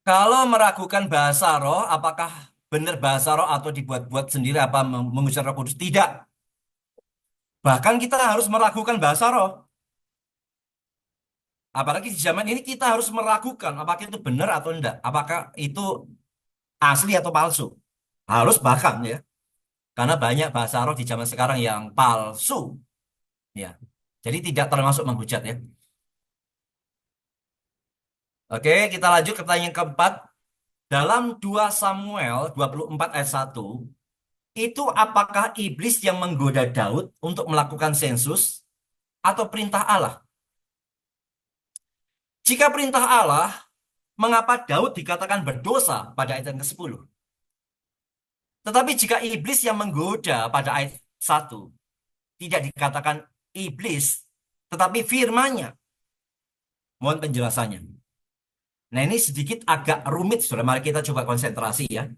Kalau meragukan bahasa roh, apakah benar bahasa roh atau dibuat-buat sendiri apa mengucap Roh Kudus? Tidak. Bahkan kita harus meragukan bahasa roh. Apalagi di zaman ini kita harus meragukan apakah itu benar atau tidak. Apakah itu asli atau palsu. Harus bahkan ya. Karena banyak bahasa roh di zaman sekarang yang palsu. Ya. Jadi tidak termasuk menghujat ya. Oke, kita lanjut ke pertanyaan keempat. Dalam 2 Samuel 24 ayat 1, itu apakah iblis yang menggoda Daud untuk melakukan sensus atau perintah Allah? Jika perintah Allah, mengapa Daud dikatakan berdosa pada ayat yang ke-10? Tetapi jika iblis yang menggoda pada ayat 1, tidak dikatakan iblis, tetapi firman-Nya. Mohon penjelasannya. Nah, ini sedikit agak rumit, saudara. Mari kita coba konsentrasi ya.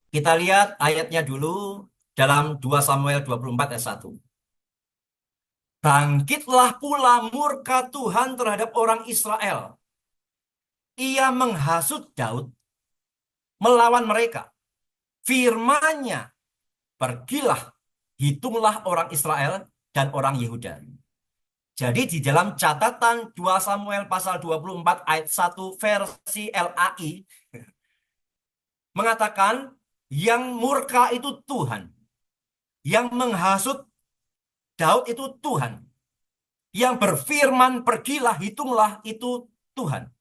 Kita lihat ayatnya dulu dalam 2 Samuel 24 ayat 1. Bangkitlah pula murka Tuhan terhadap orang Israel. Ia menghasut Daud melawan mereka. Firman-Nya pergilah, hitunglah orang Israel dan orang Yehuda. Jadi di dalam catatan 2 Samuel pasal 24 ayat 1 versi LAI mengatakan yang murka itu Tuhan, yang menghasut Daud itu Tuhan, yang berfirman pergilah, hitunglah itu Tuhan.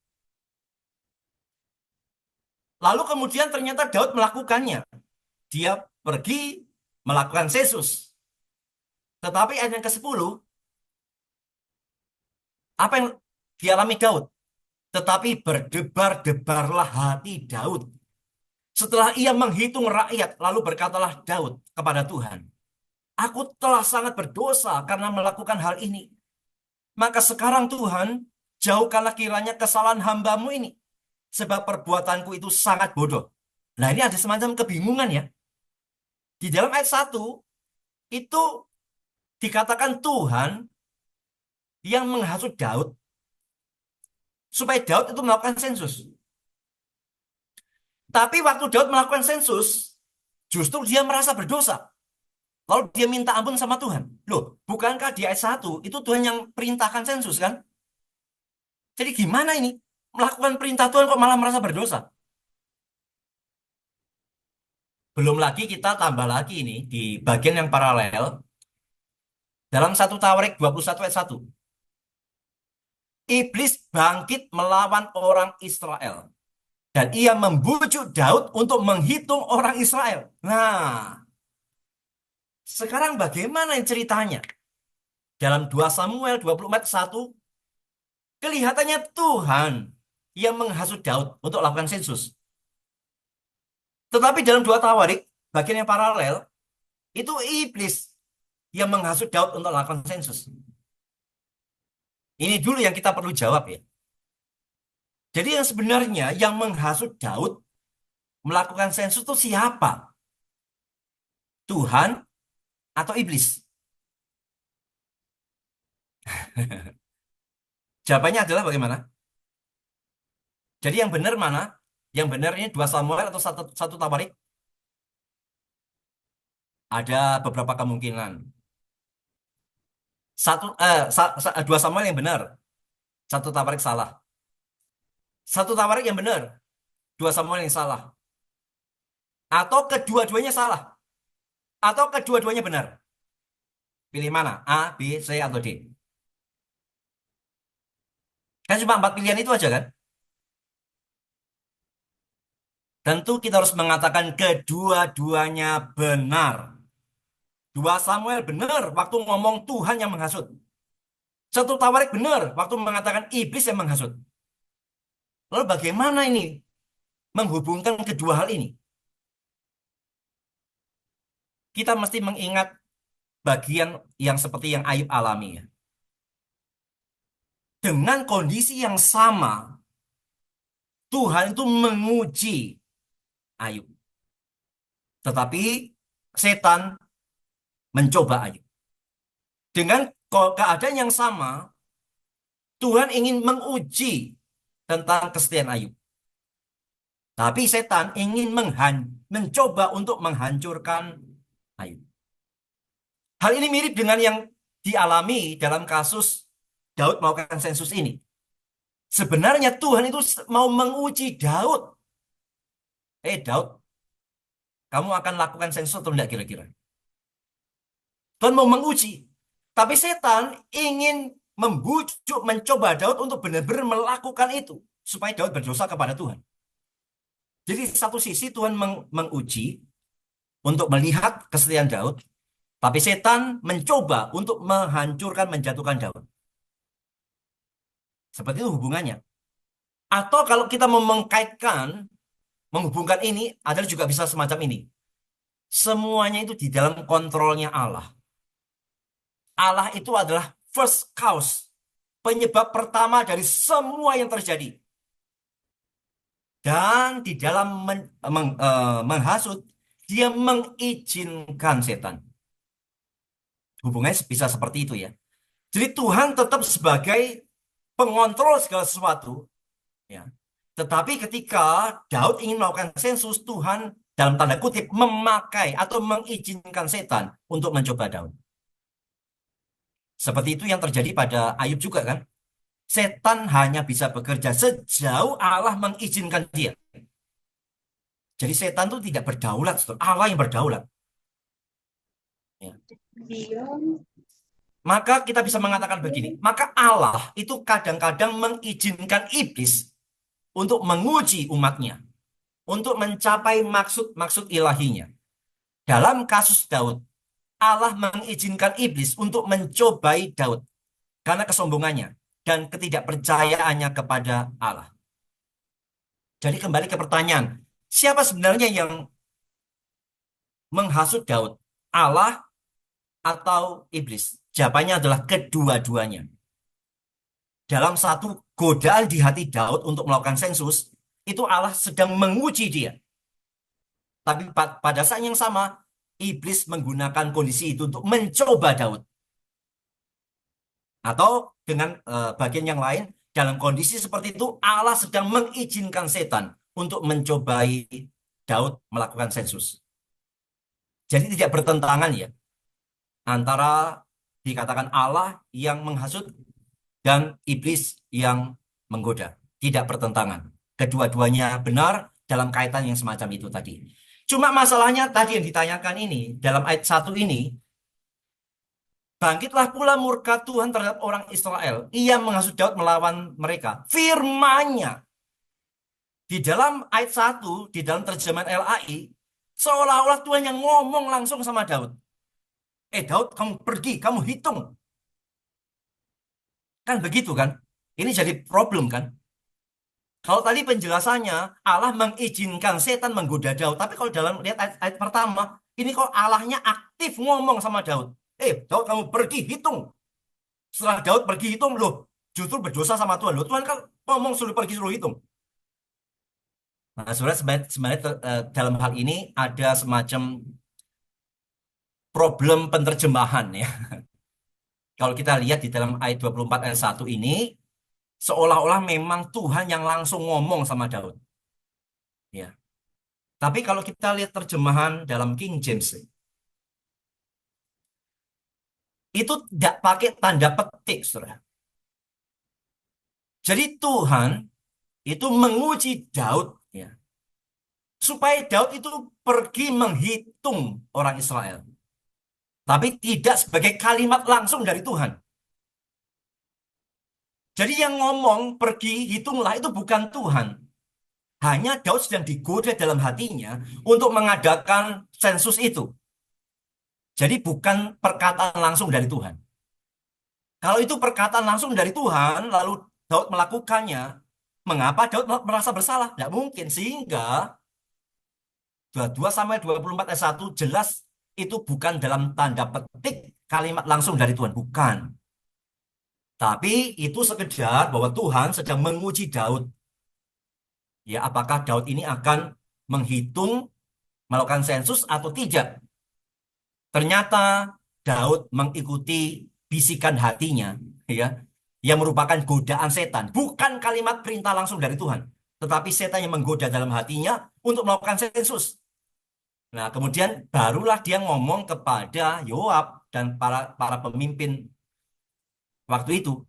Lalu kemudian ternyata Daud melakukannya. Dia pergi melakukan sensus. Tetapi ayat yang ke-10, apa yang dialami Daud? Tetapi berdebar-debarlah hati Daud. Setelah ia menghitung rakyat, lalu berkatalah Daud kepada Tuhan, aku telah sangat berdosa karena melakukan hal ini. Maka sekarang Tuhan, jauhkanlah kiranya kesalahan hamba-Mu ini. Sebab perbuatanku itu sangat bodoh. Nah, ini ada semacam kebingungan ya. Di dalam ayat 1, itu dikatakan Tuhan yang menghasut Daud supaya Daud itu melakukan sensus. Tapi waktu Daud melakukan sensus, justru dia merasa berdosa. Lalu dia minta ampun sama Tuhan. Loh, bukankah di ayat 1 itu Tuhan yang perintahkan sensus kan? Jadi gimana ini? Melakukan perintah Tuhan kok malah merasa berdosa? Belum lagi kita tambah lagi ini di bagian yang paralel. Dalam 1 Tawarik 21 ayat 1. Iblis bangkit melawan orang Israel. Dan ia membujuk Daud untuk menghitung orang Israel. Nah, sekarang bagaimana ceritanya? Dalam 2 Samuel 24 ayat 1, kelihatannya Tuhan yang menghasut Daud untuk lakukan sensus. Tetapi dalam 2 Tawarik, bagian yang paralel, itu iblis yang menghasut Daud untuk lakukan sensus. Ini dulu yang kita perlu jawab ya. Jadi yang sebenarnya yang menghasut Daud melakukan sensus itu siapa? Tuhan atau iblis? Jawabannya adalah bagaimana? Jadi yang benar mana? Yang benar ini 2 Samuel atau 1 Tawarik? Ada beberapa kemungkinan. 2 Samuel yang benar. 1 Tawarik salah. 1 Tawarik yang benar. 2 Samuel yang salah. Atau kedua-duanya salah. Atau kedua-duanya benar. Pilih mana? A, B, C, atau D. Kan cuma 4 pilihan itu aja kan? Tentu kita harus mengatakan kedua-duanya benar. 2 Samuel benar waktu ngomong Tuhan yang menghasut. 1 Tawarik benar waktu mengatakan iblis yang menghasut. Lalu bagaimana ini menghubungkan kedua hal ini? Kita mesti mengingat bagian yang seperti yang Ayub alami ya. Dengan kondisi yang sama, Tuhan itu menguji Ayub. Tetapi setan mencoba Ayub. Dengan keadaan yang sama, Tuhan ingin menguji tentang kesetiaan Ayub. Tapi setan ingin mencoba untuk menghancurkan Ayub. Hal ini mirip dengan yang dialami dalam kasus Daud melakukan sensus ini. Sebenarnya Tuhan itu mau menguji Daud. Daud, kamu akan lakukan sensus atau tidak kira-kira? Tuhan mau menguji. Tapi setan ingin membujuk, mencoba Daud untuk benar-benar melakukan itu. Supaya Daud berdosa kepada Tuhan. Jadi satu sisi Tuhan menguji untuk melihat kesetiaan Daud. Tapi setan mencoba untuk menghancurkan, menjatuhkan Daud. Seperti itu hubungannya. Atau kalau kita mau mengkaitkan, menghubungkan ini, adalah juga bisa semacam ini. Semuanya itu di dalam kontrolnya Allah. Allah itu adalah first cause, penyebab pertama dari semua yang terjadi. Dan di dalam menghasut, dia mengizinkan setan. Hubungannya bisa seperti itu ya. Jadi Tuhan tetap sebagai pengontrol segala sesuatu. Ya. Tetapi ketika Daud ingin melakukan sensus, Tuhan dalam tanda kutip memakai atau mengizinkan setan untuk mencoba Daud. Seperti itu yang terjadi pada Ayub juga kan. Setan hanya bisa bekerja sejauh Allah mengizinkan dia. Jadi setan itu tidak berdaulat, saudara. Allah yang berdaulat. Ya. Maka kita bisa mengatakan begini, maka Allah itu kadang-kadang mengizinkan iblis untuk menguji umatnya, untuk mencapai maksud-maksud ilahinya. Dalam kasus Daud, Allah mengizinkan iblis untuk mencobai Daud karena kesombongannya dan ketidakpercayaannya kepada Allah. Jadi kembali ke pertanyaan, siapa sebenarnya yang menghasut Daud? Allah atau iblis? Jawabannya adalah kedua-duanya. Dalam satu godaan di hati Daud untuk melakukan sensus, itu Allah sedang menguji dia. Tapi pada saat yang sama, iblis menggunakan kondisi itu untuk mencoba Daud. Atau dengan bagian yang lain, dalam kondisi seperti itu, Allah sedang mengizinkan setan untuk mencobai Daud melakukan sensus. Jadi tidak bertentangan ya, antara dikatakan Allah yang menghasut dan iblis yang menggoda. Tidak bertentangan. Kedua-duanya benar dalam kaitan yang semacam itu tadi. Cuma masalahnya tadi yang ditanyakan ini, dalam ayat 1 ini, bangkitlah pula murka Tuhan terhadap orang Israel. Ia menghasut Daud melawan mereka. Firman-Nya. Di dalam ayat 1, di dalam terjemahan LAI, seolah-olah Tuhan yang ngomong langsung sama Daud. Daud, kamu pergi, kamu hitung. Kan begitu kan? Ini jadi problem kan? Kalau tadi penjelasannya Allah mengizinkan setan menggoda Daud, tapi kalau dalam lihat ayat pertama, ini kok Allahnya aktif ngomong sama Daud. Daud kamu pergi hitung. Setelah Daud pergi hitung, loh justru berdosa sama Tuhan. Loh Tuhan kan ngomong suruh pergi suruh hitung. Nah sebenarnya dalam hal ini ada semacam problem penerjemahan ya. Kalau kita lihat di dalam ayat 24 ayat 1 ini, seolah-olah memang Tuhan yang langsung ngomong sama Daud. Ya. Tapi kalau kita lihat terjemahan dalam King James, itu tidak pakai tanda petik, saudara. Jadi Tuhan itu menguji Daud, ya, supaya Daud itu pergi menghitung orang Israel. Tapi tidak sebagai kalimat langsung dari Tuhan. Jadi yang ngomong pergi hitunglah itu bukan Tuhan. Hanya Daud sedang digoda dalam hatinya untuk mengadakan sensus itu. Jadi bukan perkataan langsung dari Tuhan. Kalau itu perkataan langsung dari Tuhan, lalu Daud melakukannya, mengapa Daud merasa bersalah? Tidak mungkin. Sehingga 22-24 ayat 1 jelas itu bukan dalam tanda petik kalimat langsung dari Tuhan. Bukan. Tapi itu sekedar bahwa Tuhan sedang menguji Daud. Ya, apakah Daud ini akan menghitung, melakukan sensus atau tidak? Ternyata Daud mengikuti bisikan hatinya, ya, yang merupakan godaan setan, bukan kalimat perintah langsung dari Tuhan, tetapi setan yang menggoda dalam hatinya untuk melakukan sensus. Nah, kemudian barulah dia ngomong kepada Yoab dan para pemimpin waktu itu.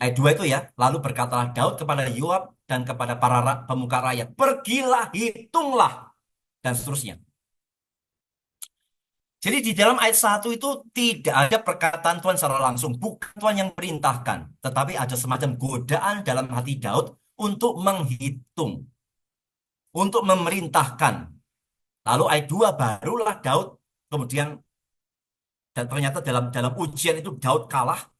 Ayat 2 itu ya, lalu berkatalah Daud kepada Yoab dan kepada para pemuka rakyat, pergilah, hitunglah, dan seterusnya. Jadi di dalam ayat 1 itu tidak ada perkataan Tuhan secara langsung. Bukan Tuhan yang perintahkan. Tetapi ada semacam godaan dalam hati Daud untuk menghitung. Untuk memerintahkan. Lalu ayat 2 barulah Daud kemudian, dan ternyata dalam ujian itu Daud kalah.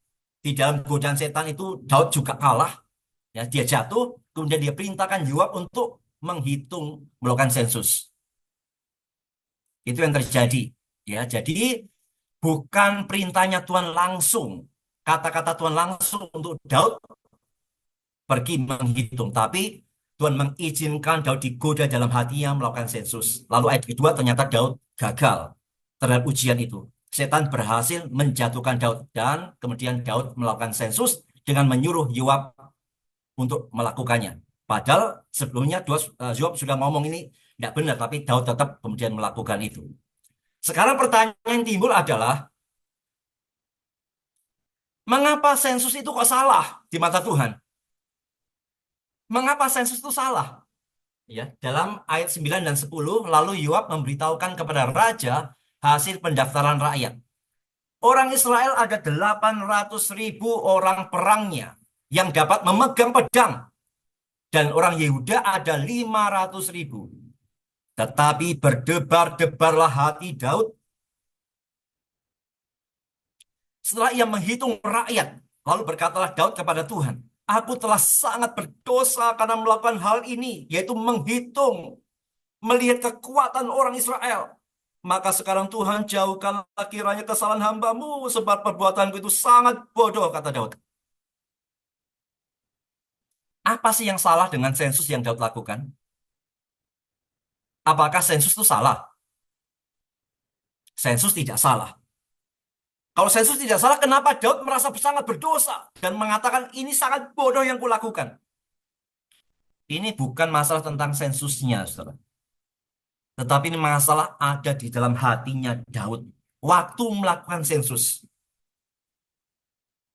Di dalam godaan setan itu Daud juga kalah. Ya, dia jatuh, kemudian dia perintahkan Yoab untuk menghitung, melakukan sensus. Itu yang terjadi. Ya, jadi bukan perintahnya Tuhan langsung, kata-kata Tuhan langsung untuk Daud pergi menghitung, tapi Tuhan mengizinkan Daud digoda dalam hatinya melakukan sensus. Lalu ayat kedua ternyata Daud gagal terhadap ujian itu. Setan berhasil menjatuhkan Daud dan kemudian Daud melakukan sensus dengan menyuruh Yoab untuk melakukannya. Padahal sebelumnya Yoab sudah ngomong ini, Tidak benar, tapi Daud tetap kemudian melakukan itu. Sekarang pertanyaan yang timbul adalah, mengapa sensus itu kok salah di mata Tuhan? Mengapa sensus itu salah? Ya, dalam ayat 9 dan 10, lalu Yoab memberitahukan kepada raja hasil pendaftaran rakyat. Orang Israel ada 800.000 orang perangnya yang dapat memegang pedang. Dan orang Yehuda ada 500.000. Tetapi berdebar-debarlah hati Daud setelah ia menghitung rakyat. Lalu berkatalah Daud kepada Tuhan, aku telah sangat berdosa karena melakukan hal ini, yaitu menghitung, melihat kekuatan orang Israel. Maka sekarang Tuhan, jauhkanlah kiranya kesalahan hamba-Mu, sebab perbuatanku itu sangat bodoh, kata Daud. Apa sih yang salah dengan sensus yang Daud lakukan? Apakah sensus itu salah? Sensus tidak salah. Kalau sensus tidak salah, kenapa Daud merasa sangat berdosa dan mengatakan ini sangat bodoh yang kulakukan? Ini bukan masalah tentang sensusnya, saudara. Tetapi ini masalah ada di dalam hatinya Daud waktu melakukan sensus.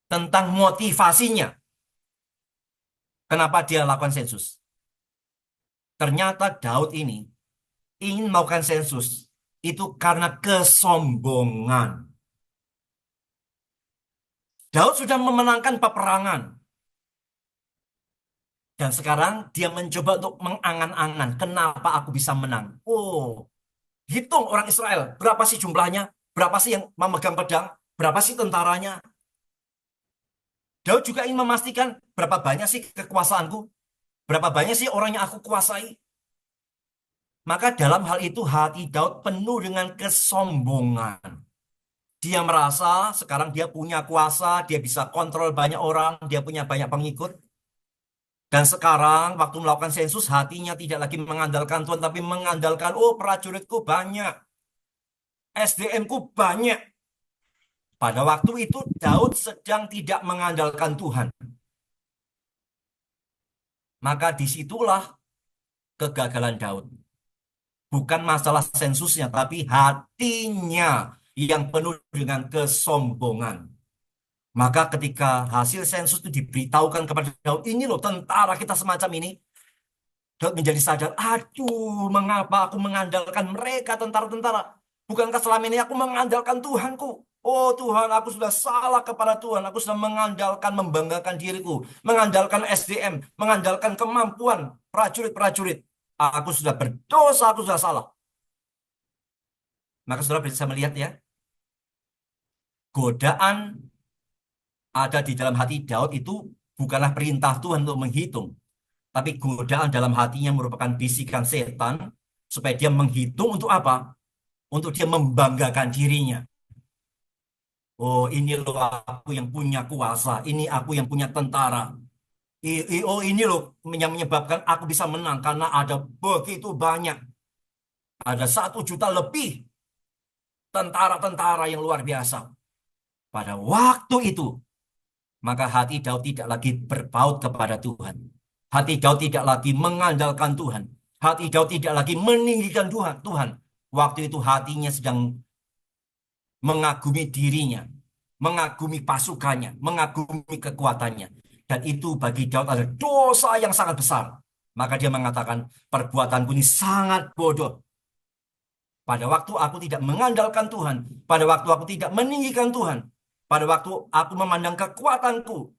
Tentang motivasinya. Kenapa dia lakukan sensus? Ternyata Daud ini ingin melakukan sensus itu karena kesombongan. Daud sudah memenangkan peperangan. Dan sekarang dia mencoba untuk mengangan-angan. Kenapa aku bisa menang? Oh, hitung orang Israel. Berapa sih jumlahnya? Berapa sih yang memegang pedang? Berapa sih tentaranya? Daud juga ingin memastikan berapa banyak sih kekuasaanku? Berapa banyak sih orang yang aku kuasai? Maka dalam hal itu hati Daud penuh dengan kesombongan. Dia merasa sekarang dia punya kuasa, dia bisa kontrol banyak orang, dia punya banyak pengikut. Dan sekarang waktu melakukan sensus hatinya tidak lagi mengandalkan Tuhan, tapi mengandalkan, oh prajuritku banyak, SDM-ku banyak. Pada waktu itu Daud sedang tidak mengandalkan Tuhan. Maka disitulah kegagalan Daud. Bukan masalah sensusnya, tapi hatinya yang penuh dengan kesombongan. Maka ketika hasil sensus itu diberitahukan kepada Daud, ini loh tentara kita semacam ini. Daud menjadi sadar, aduh mengapa aku mengandalkan mereka tentara-tentara. Bukankah selama ini aku mengandalkan Tuhanku? Oh Tuhan, aku sudah salah kepada Tuhan. Aku sudah mengandalkan, membanggakan diriku. Mengandalkan SDM, mengandalkan kemampuan prajurit-prajurit. Aku sudah berdosa, aku sudah salah. Maka saudara bisa melihat ya, godaan ada di dalam hati Daud itu bukanlah perintah Tuhan untuk menghitung. Tapi godaan dalam hatinya merupakan bisikan setan supaya dia menghitung untuk apa? Untuk dia membanggakan dirinya. Oh ini loh aku yang punya kuasa, ini aku yang punya tentara. Oh ini loh yang menyebabkan aku bisa menang karena ada begitu banyak. Ada 1 juta lebih tentara-tentara yang luar biasa. Pada waktu itu, maka hati Daud tidak lagi berpaut kepada Tuhan. Hati Daud tidak lagi mengandalkan Tuhan. Hati Daud tidak lagi meninggikan Tuhan. Waktu itu hatinya sedang mengagumi dirinya, mengagumi pasukannya, mengagumi kekuatannya. Dan itu bagi Daud adalah dosa yang sangat besar. Maka dia mengatakan, perbuatanku ini sangat bodoh. Pada waktu aku tidak mengandalkan Tuhan, pada waktu aku tidak meninggikan Tuhan, pada waktu aku memandang kekuatanku,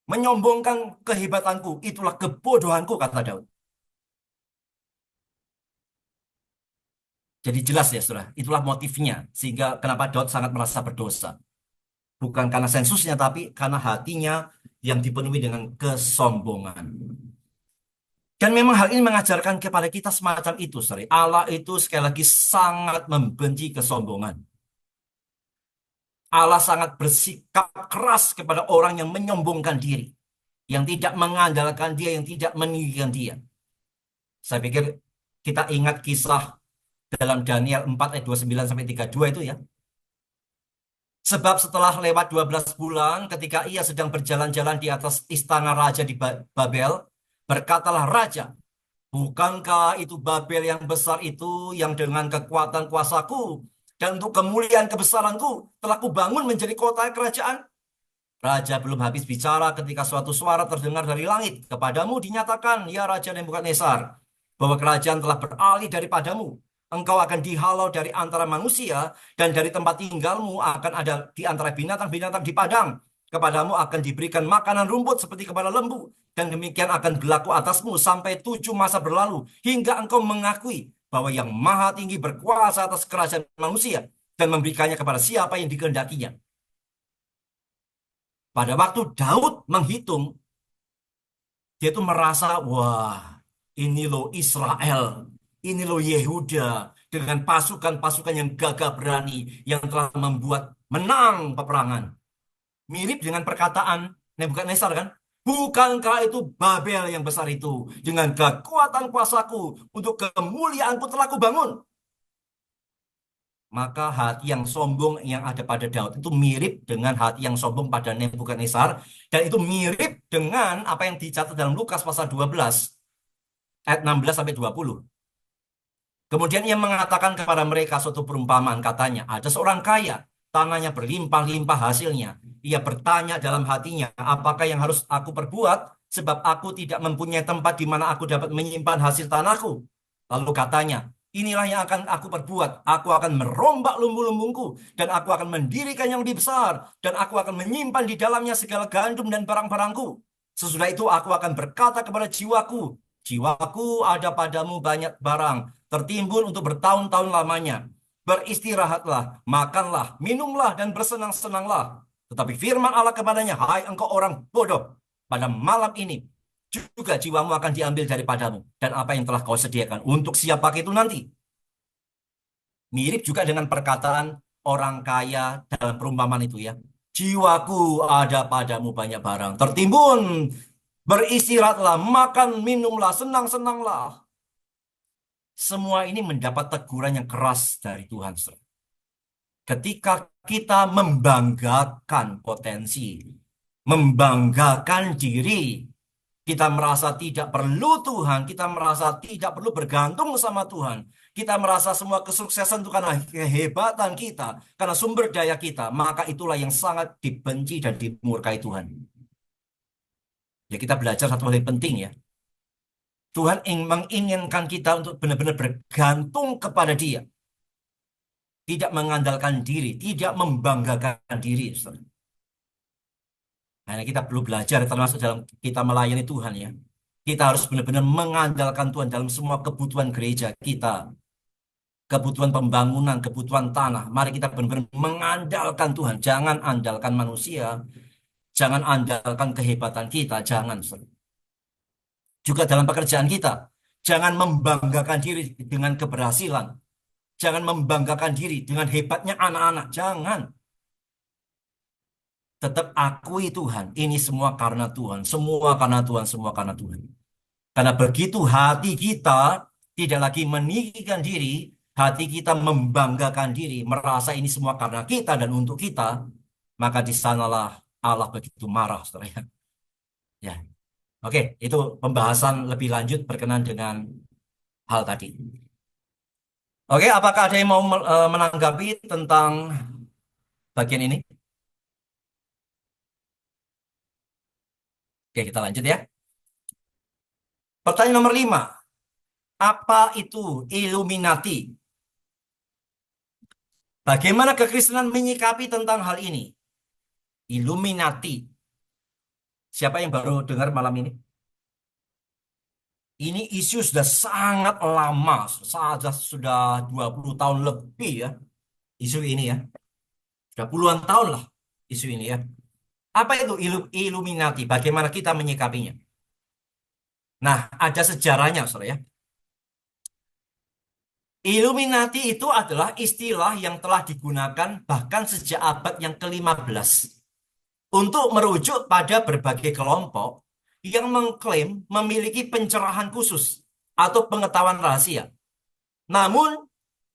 menyombongkan kehebatanku, itulah kebodohanku, kata Daud. Jadi jelas ya, saudara, itulah motifnya, sehingga kenapa Daud sangat merasa berdosa. Bukan karena sensusnya, tapi karena hatinya yang dipenuhi dengan kesombongan. Dan memang hal ini mengajarkan kepada kita semacam itu, saudara. Allah itu sekali lagi sangat membenci kesombongan. Allah sangat bersikap keras kepada orang yang menyombongkan diri, yang tidak mengandalkan dia, yang tidak meninggikan dia. Saya pikir kita ingat kisah dalam Daniel 4 ayat 29 sampai 32 itu ya. Sebab setelah lewat 12 bulan ketika ia sedang berjalan-jalan di atas istana raja di Babel, berkatalah raja, Bukankah itu Babel yang besar itu yang dengan kekuatan kuasaku dan untuk kemuliaan kebesaranku telah kubangun menjadi kota kerajaan? Raja belum habis bicara ketika suatu suara terdengar dari langit. Kepadamu dinyatakan, ya Raja Nebukadnezar, bahwa kerajaan telah beralih daripadamu. Engkau akan dihalau dari antara manusia, dan dari tempat tinggalmu akan ada di antara binatang-binatang di padang. Kepadamu akan diberikan makanan rumput seperti kepada lembu, dan demikian akan berlaku atasmu sampai 7 masa berlalu, hingga engkau mengakui bahwa yang maha tinggi berkuasa atas kerajaan manusia, dan memberikannya kepada siapa yang dikehendakinya. Pada waktu Daud menghitung, dia tuh merasa, wah, ini loh Israel, ini loh Yehuda, dengan pasukan-pasukan yang gagah berani, yang telah membuat menang peperangan. Mirip dengan perkataan Nebukadnezar kan? Bukankah itu Babel yang besar itu, dengan kekuatan kuasaku, untuk kemuliaanku telah kubangun. Maka hati yang sombong yang ada pada Daud itu mirip dengan hati yang sombong pada Nebukadnezar. Dan itu mirip dengan apa yang dicatat dalam Lukas pasal 12, ayat 16 sampai 20. Kemudian ia mengatakan kepada mereka suatu perumpamaan, katanya, ada seorang kaya, tanahnya berlimpah-limpah hasilnya. Ia bertanya dalam hatinya, apakah yang harus aku perbuat, sebab aku tidak mempunyai tempat di mana aku dapat menyimpan hasil tanahku. Lalu katanya, inilah yang akan aku perbuat. Aku akan merombak lumbu-lumbungku, dan aku akan mendirikan yang lebih besar, dan aku akan menyimpan di dalamnya segala gandum dan barang-barangku. Sesudah itu aku akan berkata kepada jiwaku, jiwaku, ada padamu banyak barang, tertimbun untuk bertahun-tahun lamanya. Beristirahatlah, makanlah, minumlah, dan bersenang-senanglah. Tetapi firman Allah kepadanya, hai engkau orang bodoh, pada malam ini juga jiwamu akan diambil daripadamu. Dan apa yang telah kau sediakan untuk siapa itu nanti? Mirip juga dengan perkataan orang kaya dalam perumpamaan itu ya. Jiwaku ada padamu banyak barang, tertimbun, beristirahatlah, makan, minumlah, senang-senanglah. Semua ini mendapat teguran yang keras dari Tuhan. Ketika kita membanggakan potensi, membanggakan diri, kita merasa tidak perlu Tuhan, kita merasa tidak perlu bergantung sama Tuhan, kita merasa semua kesuksesan itu karena kehebatan kita, karena sumber daya kita, maka itulah yang sangat dibenci dan dimurkai Tuhan. Ya, kita belajar satu hal yang penting ya. Tuhan menginginkan kita untuk benar-benar bergantung kepada Dia. Tidak mengandalkan diri, tidak membanggakan diri. Nah, kita perlu belajar termasuk dalam kita melayani Tuhan ya. Kita harus benar-benar mengandalkan Tuhan dalam semua kebutuhan gereja kita. Kebutuhan pembangunan, kebutuhan tanah. Mari kita benar-benar mengandalkan Tuhan. Jangan andalkan manusia. Jangan andalkan kehebatan kita. Jangan. Juga dalam pekerjaan kita. Jangan membanggakan diri dengan keberhasilan. Jangan membanggakan diri dengan hebatnya anak-anak. Jangan. Tetap akui Tuhan. Ini semua karena Tuhan. Semua karena Tuhan. Semua karena Tuhan. Karena begitu hati kita tidak lagi meninggikan diri, hati kita membanggakan diri, merasa ini semua karena kita dan untuk kita, maka di sanalah Allah begitu marah, saudara. Ya. Oke, itu pembahasan lebih lanjut berkenaan dengan hal tadi. Oke, apakah ada yang mau menanggapi tentang bagian ini? Oke, kita lanjut ya. Pertanyaan nomor 5. Apa itu Illuminati? Bagaimana kekristenan menyikapi tentang hal ini? Illuminati. Siapa yang baru dengar malam ini? Ini isu sudah sangat lama, sudah 20 tahun lebih ya. Isu ini ya. Sudah puluhan tahun lah isu ini ya. Apa itu Illuminati? Bagaimana kita menyikapinya? Nah, ada sejarahnya, saudara ya. Illuminati itu adalah istilah yang telah digunakan bahkan sejak abad yang ke-15 untuk merujuk pada berbagai kelompok yang mengklaim memiliki pencerahan khusus atau pengetahuan rahasia. Namun,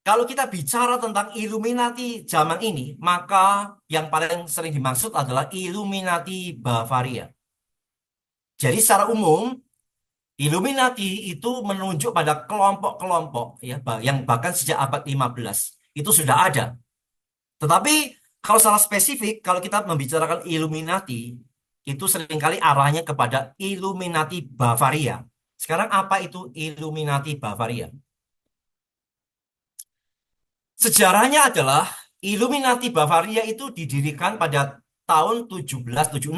kalau kita bicara tentang Illuminati zaman ini, maka yang paling sering dimaksud adalah Illuminati Bavaria. Jadi secara umum, Illuminati itu menunjuk pada kelompok-kelompok ya yang bahkan sejak abad 15 itu sudah ada. Tetapi kalau salah spesifik, kalau kita membicarakan Illuminati, itu seringkali arahnya kepada Illuminati Bavaria. Sekarang apa itu Illuminati Bavaria? Sejarahnya adalah Illuminati Bavaria itu didirikan pada tahun 1776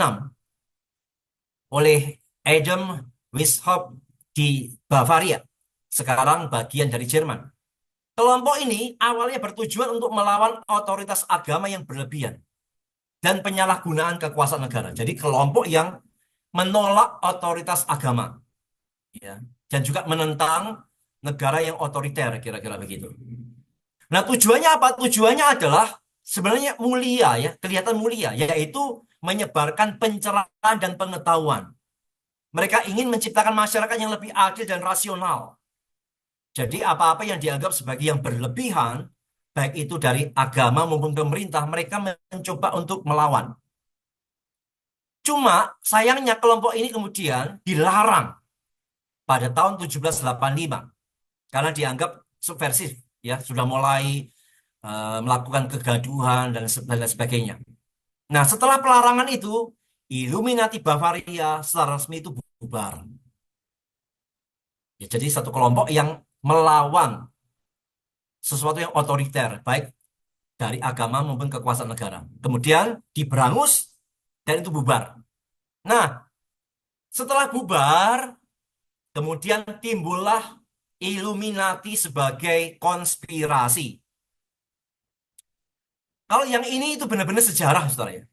oleh Adam Weishaupt di Bavaria, sekarang bagian dari Jerman. Kelompok ini awalnya bertujuan untuk melawan otoritas agama yang berlebihan dan penyalahgunaan kekuasaan negara. Jadi kelompok yang menolak otoritas agama, ya, dan juga menentang negara yang otoriter, kira-kira begitu. Nah, tujuannya apa? Tujuannya adalah sebenarnya mulia, ya, kelihatan mulia, yaitu menyebarkan pencerahan dan pengetahuan. Mereka ingin menciptakan masyarakat yang lebih adil dan rasional. Jadi apa-apa yang dianggap sebagai yang berlebihan, baik itu dari agama maupun pemerintah, mereka mencoba untuk melawan. Cuma sayangnya kelompok ini kemudian dilarang pada tahun 1785 karena dianggap subversif, ya, sudah mulai melakukan kegaduhan dan lain sebagainya. Nah, setelah pelarangan itu, Illuminati Bavaria secara resmi itu bubar. Ya, jadi satu kelompok yang melawan sesuatu yang otoriter, baik dari agama maupun kekuasaan negara. Kemudian diberangus dan itu bubar. Nah, setelah bubar, kemudian timbullah Illuminati sebagai konspirasi. Kalau yang ini itu benar-benar sejarah, saudara ya.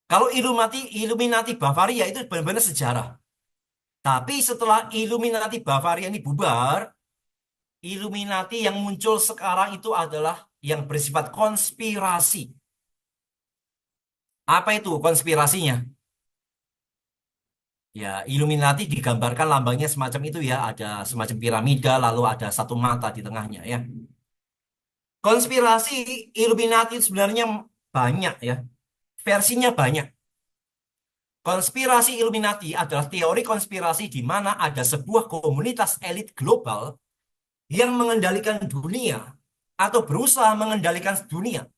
Kalau Illuminati Bavaria itu benar-benar sejarah. Tapi setelah Illuminati Bavaria ini bubar, Illuminati yang muncul sekarang itu adalah yang bersifat konspirasi. Apa itu konspirasinya? Ya, Illuminati digambarkan lambangnya semacam itu ya, ada semacam piramida, lalu ada satu mata di tengahnya ya. Konspirasi Illuminati itu sebenarnya banyak ya, versinya banyak. Konspirasi Illuminati adalah teori konspirasi di mana ada sebuah komunitas elit global yang mengendalikan dunia atau berusaha mengendalikan dunia.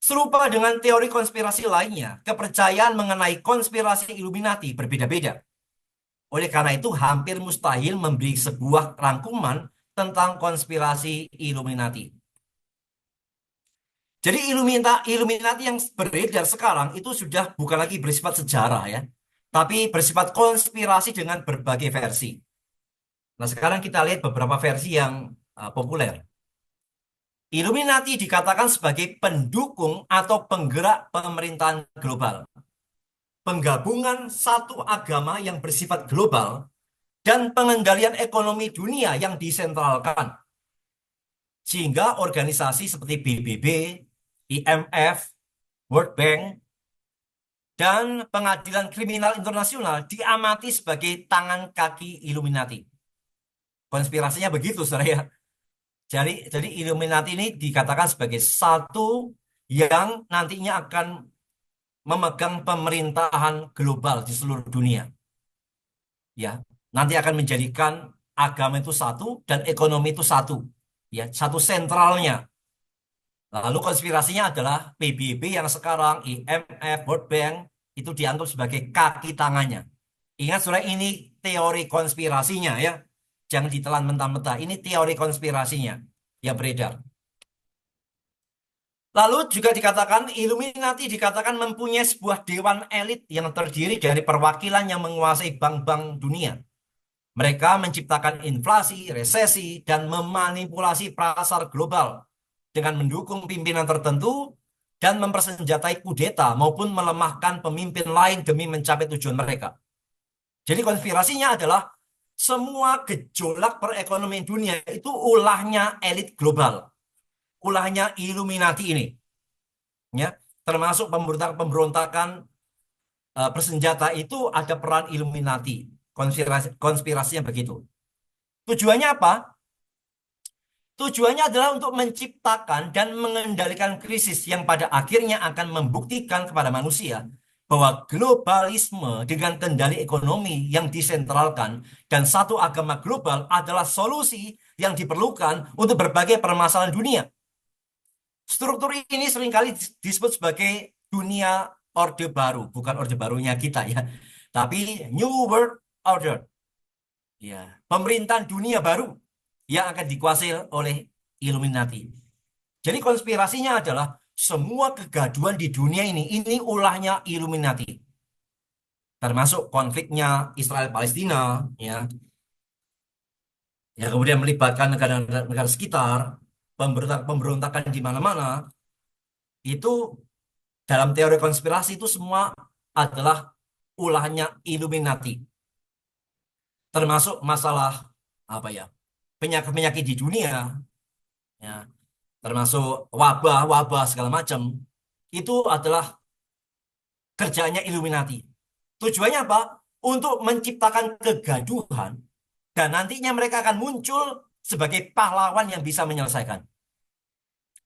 Serupa dengan teori konspirasi lainnya, kepercayaan mengenai konspirasi Illuminati berbeda-beda. Oleh karena itu, hampir mustahil memberi sebuah rangkuman tentang konspirasi Illuminati. Jadi Illuminati yang beredar sekarang itu sudah bukan lagi bersifat sejarah ya, tapi bersifat konspirasi dengan berbagai versi. Nah, sekarang kita lihat beberapa versi yang populer. Illuminati dikatakan sebagai pendukung atau penggerak pemerintahan global. Penggabungan satu agama yang bersifat global dan pengendalian ekonomi dunia yang disentralkan. Sehingga organisasi seperti PBB, IMF, World Bank, dan Pengadilan Kriminal Internasional diamati sebagai tangan kaki Illuminati. Konspirasinya begitu, saudara ya. Jadi Illuminati ini dikatakan sebagai satu yang nantinya akan memegang pemerintahan global di seluruh dunia. Ya, nanti akan menjadikan agama itu satu dan ekonomi itu satu. Ya, satu sentralnya. Lalu konspirasinya adalah PBB yang sekarang IMF, World Bank itu dianggap sebagai kaki tangannya. Ingat saudara, ini teori konspirasinya ya. Jangan ditelan mentah-mentah. Ini teori konspirasinya yang beredar. Lalu juga dikatakan Illuminati dikatakan mempunyai sebuah dewan elit yang terdiri dari perwakilan yang menguasai bank-bank dunia. Mereka menciptakan inflasi, resesi, dan memanipulasi pasar global dengan mendukung pimpinan tertentu dan mempersenjatai kudeta maupun melemahkan pemimpin lain demi mencapai tujuan mereka. Jadi konspirasinya adalah semua gejolak perekonomian dunia itu ulahnya elit global, ulahnya Illuminati ini, ya, termasuk pemberontakan bersenjata itu ada peran Illuminati. Konspirasinya begitu. Tujuannya apa? Tujuannya adalah untuk menciptakan dan mengendalikan krisis yang pada akhirnya akan membuktikan kepada manusia bahwa globalisme dengan kendali ekonomi yang disentralkan dan satu agama global adalah solusi yang diperlukan untuk berbagai permasalahan dunia. Struktur ini seringkali disebut sebagai dunia orde baru, bukan orde barunya kita ya, tapi New World Order. Ya, pemerintahan dunia baru yang akan dikuasai oleh Illuminati. Jadi konspirasinya adalah semua kegaduhan di dunia ini ulahnya Illuminati. Termasuk konfliknya Israel Palestina, ya, yang kemudian melibatkan negara-negara sekitar, pemberontakan di mana-mana. Itu dalam teori konspirasi itu semua adalah ulahnya Illuminati. Termasuk masalah apa ya? Penyakit-penyakit di dunia, ya, termasuk wabah-wabah segala macam. Itu adalah kerjanya Illuminati. Tujuannya apa? Untuk menciptakan kegaduhan dan nantinya mereka akan muncul sebagai pahlawan yang bisa menyelesaikan.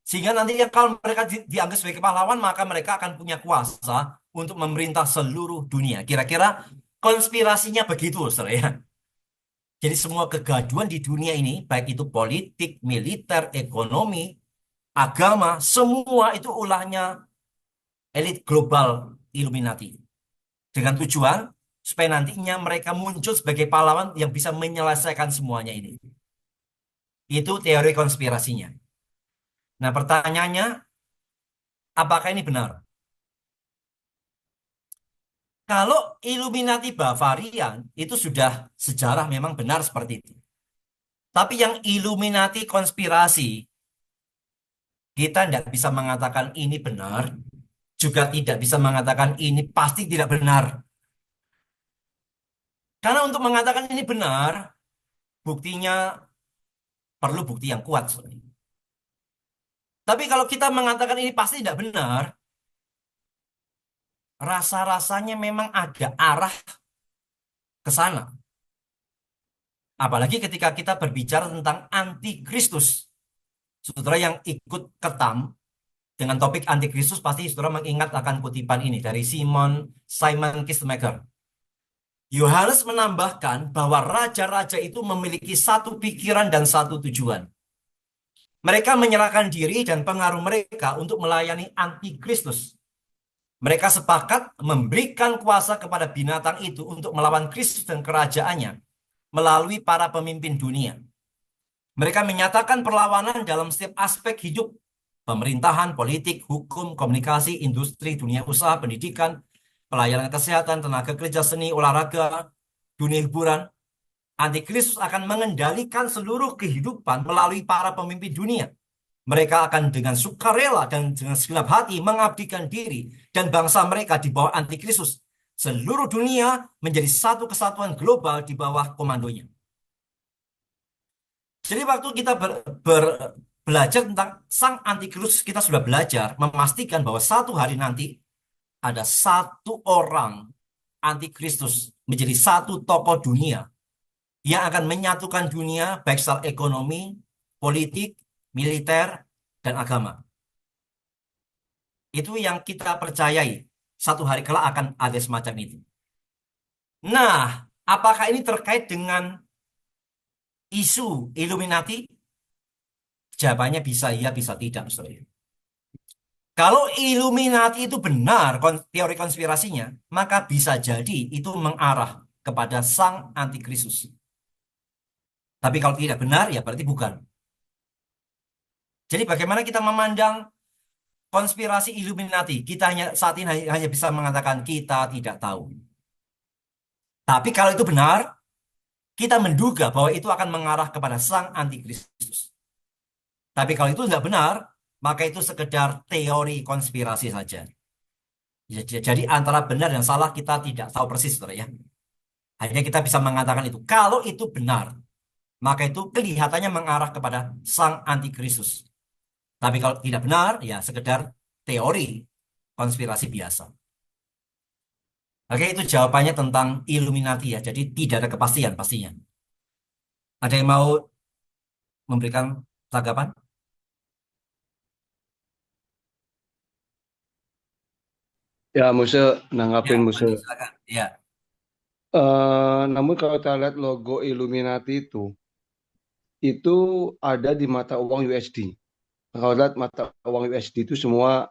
Sehingga nantinya kalau mereka dianggap sebagai pahlawan, maka mereka akan punya kuasa untuk memerintah seluruh dunia. Kira-kira konspirasinya begitu, saudara ya. Jadi semua kegaduhan di dunia ini, baik itu politik, militer, ekonomi, agama, semua itu ulahnya elit global Illuminati. Dengan tujuan supaya nantinya mereka muncul sebagai pahlawan yang bisa menyelesaikan semuanya ini. Itu teori konspirasinya. Nah, pertanyaannya, apakah ini benar? Kalau Illuminati Bavarian itu sudah sejarah memang benar seperti itu. Tapi yang Illuminati konspirasi, kita tidak bisa mengatakan ini benar, juga tidak bisa mengatakan ini pasti tidak benar. Karena untuk mengatakan ini benar, buktinya perlu bukti yang kuat. Tapi kalau kita mengatakan ini pasti tidak benar, rasa-rasanya memang ada arah ke sana. Apalagi ketika kita berbicara tentang antikristus. Saudara yang ikut ketam dengan topik antikristus pasti saudara mengingat akan kutipan ini dari Simon Kistemaker. Yohanes menambahkan bahwa raja-raja itu memiliki satu pikiran dan satu tujuan. Mereka menyerahkan diri dan pengaruh mereka untuk melayani antikristus. Mereka sepakat memberikan kuasa kepada binatang itu untuk melawan Kristus dan kerajaannya melalui para pemimpin dunia. Mereka menyatakan perlawanan dalam setiap aspek hidup, pemerintahan, politik, hukum, komunikasi, industri, dunia usaha, pendidikan, pelayanan kesehatan, tenaga kerja, seni, olahraga, dunia hiburan. Antikristus akan mengendalikan seluruh kehidupan melalui para pemimpin dunia. Mereka akan dengan sukarela dan dengan segenap hati mengabdikan diri dan bangsa mereka di bawah antikristus. Seluruh dunia menjadi satu kesatuan global di bawah komandonya. Jadi waktu kita belajar tentang sang antikristus, kita sudah belajar memastikan bahwa satu hari nanti ada satu orang antikristus menjadi satu tokoh dunia yang akan menyatukan dunia baik secara ekonomi, politik, militer, dan agama. Itu yang kita percayai. Satu hari kelak akan ada semacam itu. Nah, apakah ini terkait dengan isu Illuminati? Jawabannya bisa iya, bisa tidak, saudara. Kalau Illuminati itu benar teori konspirasinya, maka bisa jadi itu mengarah kepada sang antikristus. Tapi kalau tidak benar, ya berarti bukan. Jadi bagaimana kita memandang konspirasi Illuminati? Kita saat ini hanya bisa mengatakan kita tidak tahu. Tapi kalau itu benar, kita menduga bahwa itu akan mengarah kepada sang antikristus. Tapi kalau itu tidak benar, maka itu sekedar teori konspirasi saja. Jadi antara benar dan salah kita tidak tahu persis, saudara ya. Hanya kita bisa mengatakan itu. Kalau itu benar, maka itu kelihatannya mengarah kepada sang antikristus. Tapi kalau tidak benar, ya sekedar teori konspirasi biasa. Oke, itu jawabannya tentang Illuminati ya. Jadi tidak ada kepastian pastinya. Ada yang mau memberikan tanggapan? Ya, Muse, Ya, nanggapin Muse. Fandi, silakan. Ya, Namun kalau kita lihat logo Illuminati itu ada di mata uang USD. Kalau lihat mata uang USD itu semua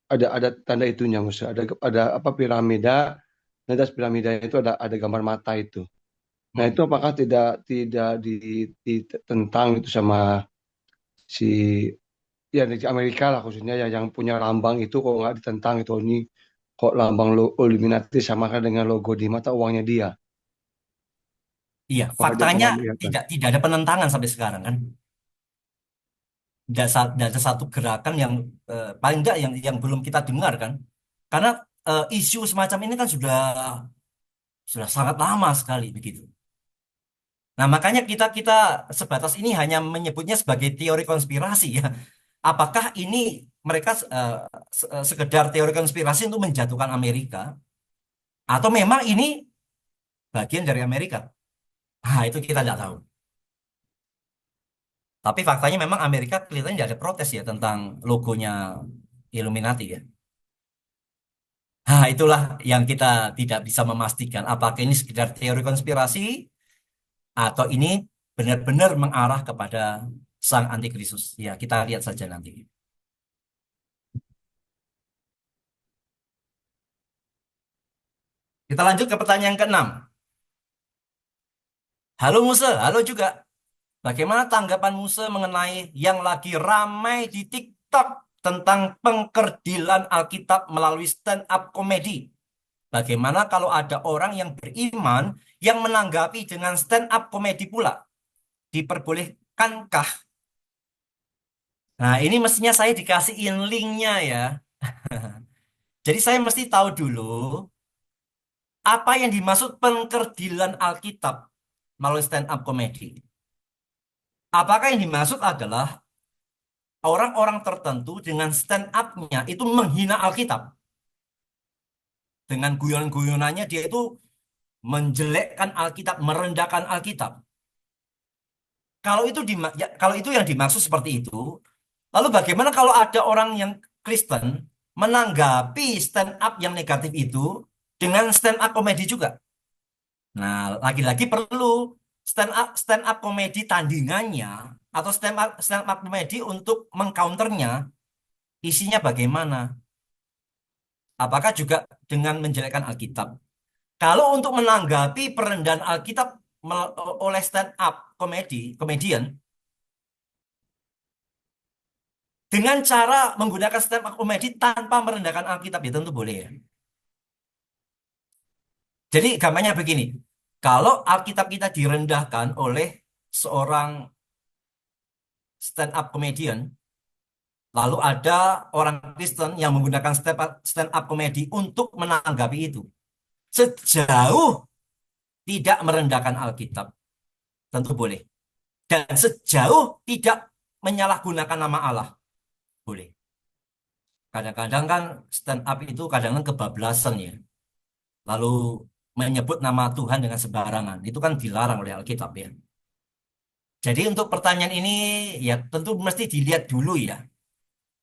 ada tanda itunya, Muse. Ada apa piramida, dan atas piramida itu ada gambar mata itu. Nah, itu hmm. apakah tidak ditentang itu sama si ya di Amerika lah khususnya ya yang punya lambang itu kok nggak ditentang itu ini kok lambang Illuminati samakan dengan logo di mata uangnya dia. Iya, Apakah dia faktanya pernah melihatnya? tidak ada penentangan sampai sekarang kan. Tidak ada satu gerakan yang paling enggak yang belum kita dengar kan. Karena isu semacam ini kan sudah sangat lama sekali begitu. Nah, makanya kita kita sebatas ini hanya menyebutnya sebagai teori konspirasi ya. Apakah ini mereka sekedar teori konspirasi untuk menjatuhkan Amerika atau memang ini bagian dari Amerika? Nah, itu kita tidak tahu. Tapi faktanya memang Amerika kelihatannya tidak ada protes ya tentang logonya Illuminati ya. Nah, itulah yang kita tidak bisa memastikan apakah ini sekedar teori konspirasi atau ini benar-benar mengarah kepada sang antikristus. Ya, kita lihat saja nanti. Kita lanjut ke pertanyaan ke-6. Halo Muse, halo juga. Bagaimana tanggapan Muse mengenai yang lagi ramai di TikTok tentang pengkerdilan Alkitab melalui stand up komedi? Bagaimana kalau ada orang yang beriman yang menanggapi dengan stand up komedi pula? Diperbolehkankah? Nah, ini mestinya saya dikasihin linknya ya. Jadi saya mesti tahu dulu apa yang dimaksud pengkerdilan Alkitab melalui stand up komedi. Apakah yang dimaksud adalah orang-orang tertentu dengan stand up-nya itu menghina Alkitab. Dengan guyon-guyonannya dia itu menjelekkan Alkitab, merendahkan Alkitab. Kalau itu yang dimaksud seperti itu, lalu bagaimana kalau ada orang yang Kristen menanggapi stand up yang negatif itu dengan stand up komedi juga? Nah, lagi-lagi perlu stand up komedi tandingannya atau stand up komedi untuk mengcounternya isinya bagaimana? Apakah juga dengan menjelekkan Alkitab? Kalau untuk menanggapi perendahan Alkitab oleh stand up komedian dengan cara menggunakan stand up komedi tanpa merendahkan Alkitab ya tentu boleh ya. Jadi gambarnya begini, kalau Alkitab kita direndahkan oleh seorang stand up komedian, lalu ada orang Kristen yang menggunakan stand up komedi untuk menanggapi itu. Sejauh tidak merendahkan Alkitab, tentu boleh. Dan sejauh tidak menyalahgunakan nama Allah, boleh. Kadang-kadang kan stand up itu kadang-kadang kebablasan ya. Lalu menyebut nama Tuhan dengan sembarangan. Itu kan dilarang oleh Alkitab ya. Jadi untuk pertanyaan ini ya tentu mesti dilihat dulu ya.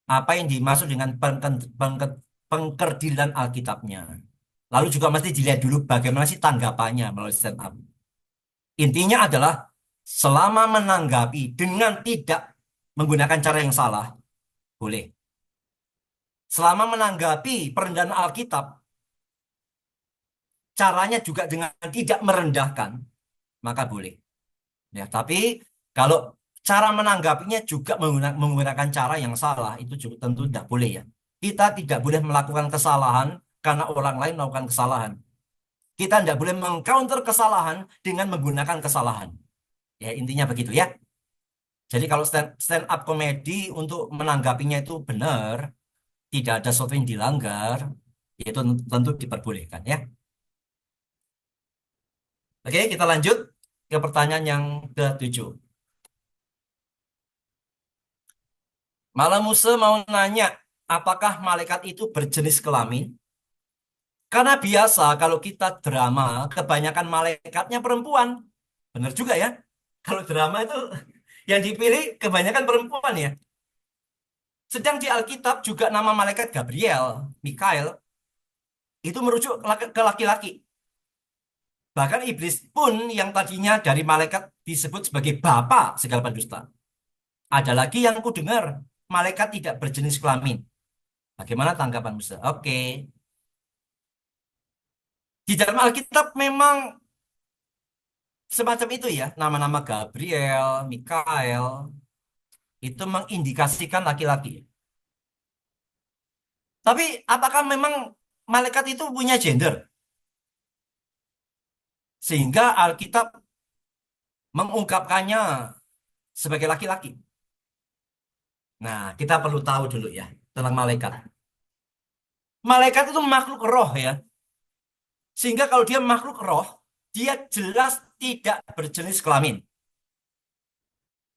Apa yang dimaksud dengan pengkerdilan Alkitabnya. Lalu juga mesti dilihat dulu bagaimana sih tanggapannya melalui stand up. Intinya adalah selama menanggapi dengan tidak menggunakan cara yang salah, boleh. Selama menanggapi perendahan Alkitab, caranya juga dengan tidak merendahkan, maka boleh. Ya, tapi kalau cara menanggapinya juga menggunakan cara yang salah, itu juga tentu tidak boleh ya. Kita tidak boleh melakukan kesalahan karena orang lain melakukan kesalahan. Kita tidak boleh mengcounter kesalahan dengan menggunakan kesalahan. Ya, intinya begitu ya. Jadi kalau stand up komedi untuk menanggapinya itu benar, tidak ada sesuatu yang dilanggar, ya itu tentu diperbolehkan ya. Oke, kita lanjut ke pertanyaan yang ke-7. Malam Musa mau nanya, apakah malaikat itu berjenis kelamin? Karena biasa kalau kita drama, kebanyakan malaikatnya perempuan. Benar juga ya. Kalau drama itu yang dipilih kebanyakan perempuan ya. Sedang di Alkitab juga nama malaikat Gabriel, Mikael. itu merujuk ke laki-laki. Bahkan iblis pun yang tadinya dari malaikat disebut sebagai bapa segala pendusta. Ada lagi yang ku dengar, malaikat tidak berjenis kelamin. Bagaimana tanggapan Ustaz? Oke. Di dalam Alkitab memang semacam itu ya, nama-nama Gabriel, Mikael, itu mengindikasikan laki-laki. Tapi apakah memang malaikat itu punya gender? Sehingga Alkitab mengungkapkannya sebagai laki-laki. Nah, kita perlu tahu dulu ya tentang malaikat. Malaikat itu makhluk roh ya. Sehingga kalau dia makhluk roh, dia jelas tidak berjenis kelamin.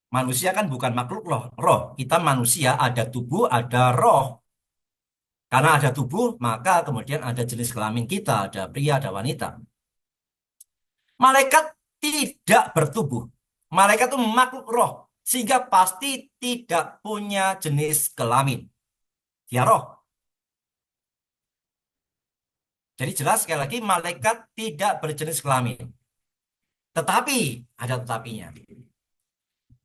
Manusia kan bukan makhluk roh. Kita manusia ada tubuh, ada roh. Karena ada tubuh, maka kemudian ada jenis kelamin kita, ada pria, ada wanita. Malaikat tidak bertubuh. Malaikat itu makhluk roh, sehingga pasti tidak punya jenis kelamin. Dia roh. Jadi jelas sekali lagi malaikat tidak berjenis kelamin. Tetapi, ada tetapinya.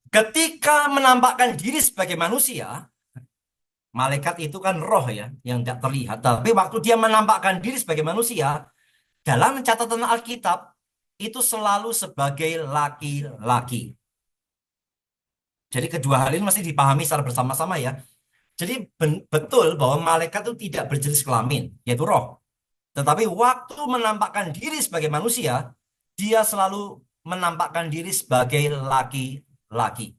Ketika menampakkan diri sebagai manusia, malaikat itu kan roh ya, yang tidak terlihat. Tapi waktu dia menampakkan diri sebagai manusia, dalam catatan Alkitab, itu selalu sebagai laki-laki. Jadi kedua hal ini mesti dipahami secara bersama-sama ya. Jadi betul bahwa malaikat itu tidak berjenis kelamin, yaitu roh. Tetapi waktu menampakkan diri sebagai manusia, dia selalu menampakkan diri sebagai laki-laki.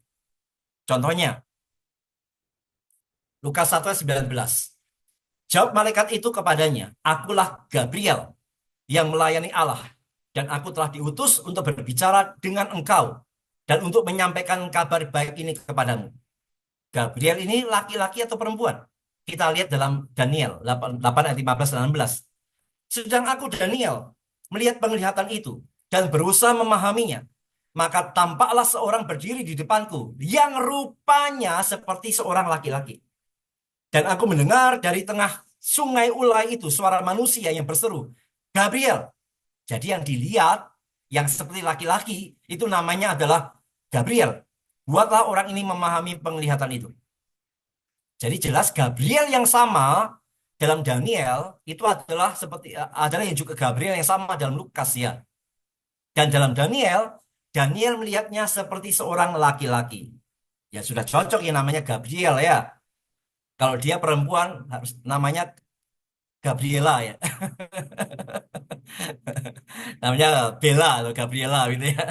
Contohnya, Lukas 1 ayat 19. Jawab malaikat itu kepadanya, akulah Gabriel yang melayani Allah, dan aku telah diutus untuk berbicara dengan engkau dan untuk menyampaikan kabar baik ini kepadamu. Gabriel ini laki-laki atau perempuan? Kita lihat dalam Daniel 8 ayat 15 dan 16. Sedang aku Daniel melihat penglihatan itu dan berusaha memahaminya, maka tampaklah seorang berdiri di depanku yang rupanya seperti seorang laki-laki. Dan aku mendengar dari tengah sungai Ulai itu suara manusia yang berseru, Gabriel. Jadi yang dilihat, yang seperti laki-laki, itu namanya adalah Gabriel. Buatlah orang ini memahami penglihatan itu. Jadi jelas Gabriel yang sama dalam Daniel itu adalah yang juga Gabriel yang sama dalam Lukas ya. Dan dalam Daniel, Daniel melihatnya seperti seorang laki-laki. Ya sudah cocok ya namanya Gabriel ya. Kalau dia perempuan harus namanya Gabriela ya. Namanya Bella atau Gabriela gitu ya.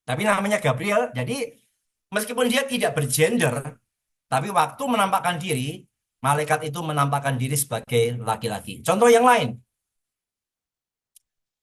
Tapi namanya Gabriel. Jadi meskipun dia tidak bergender, tapi waktu menampakkan diri, malaikat itu menampakkan diri sebagai laki-laki. Contoh yang lain.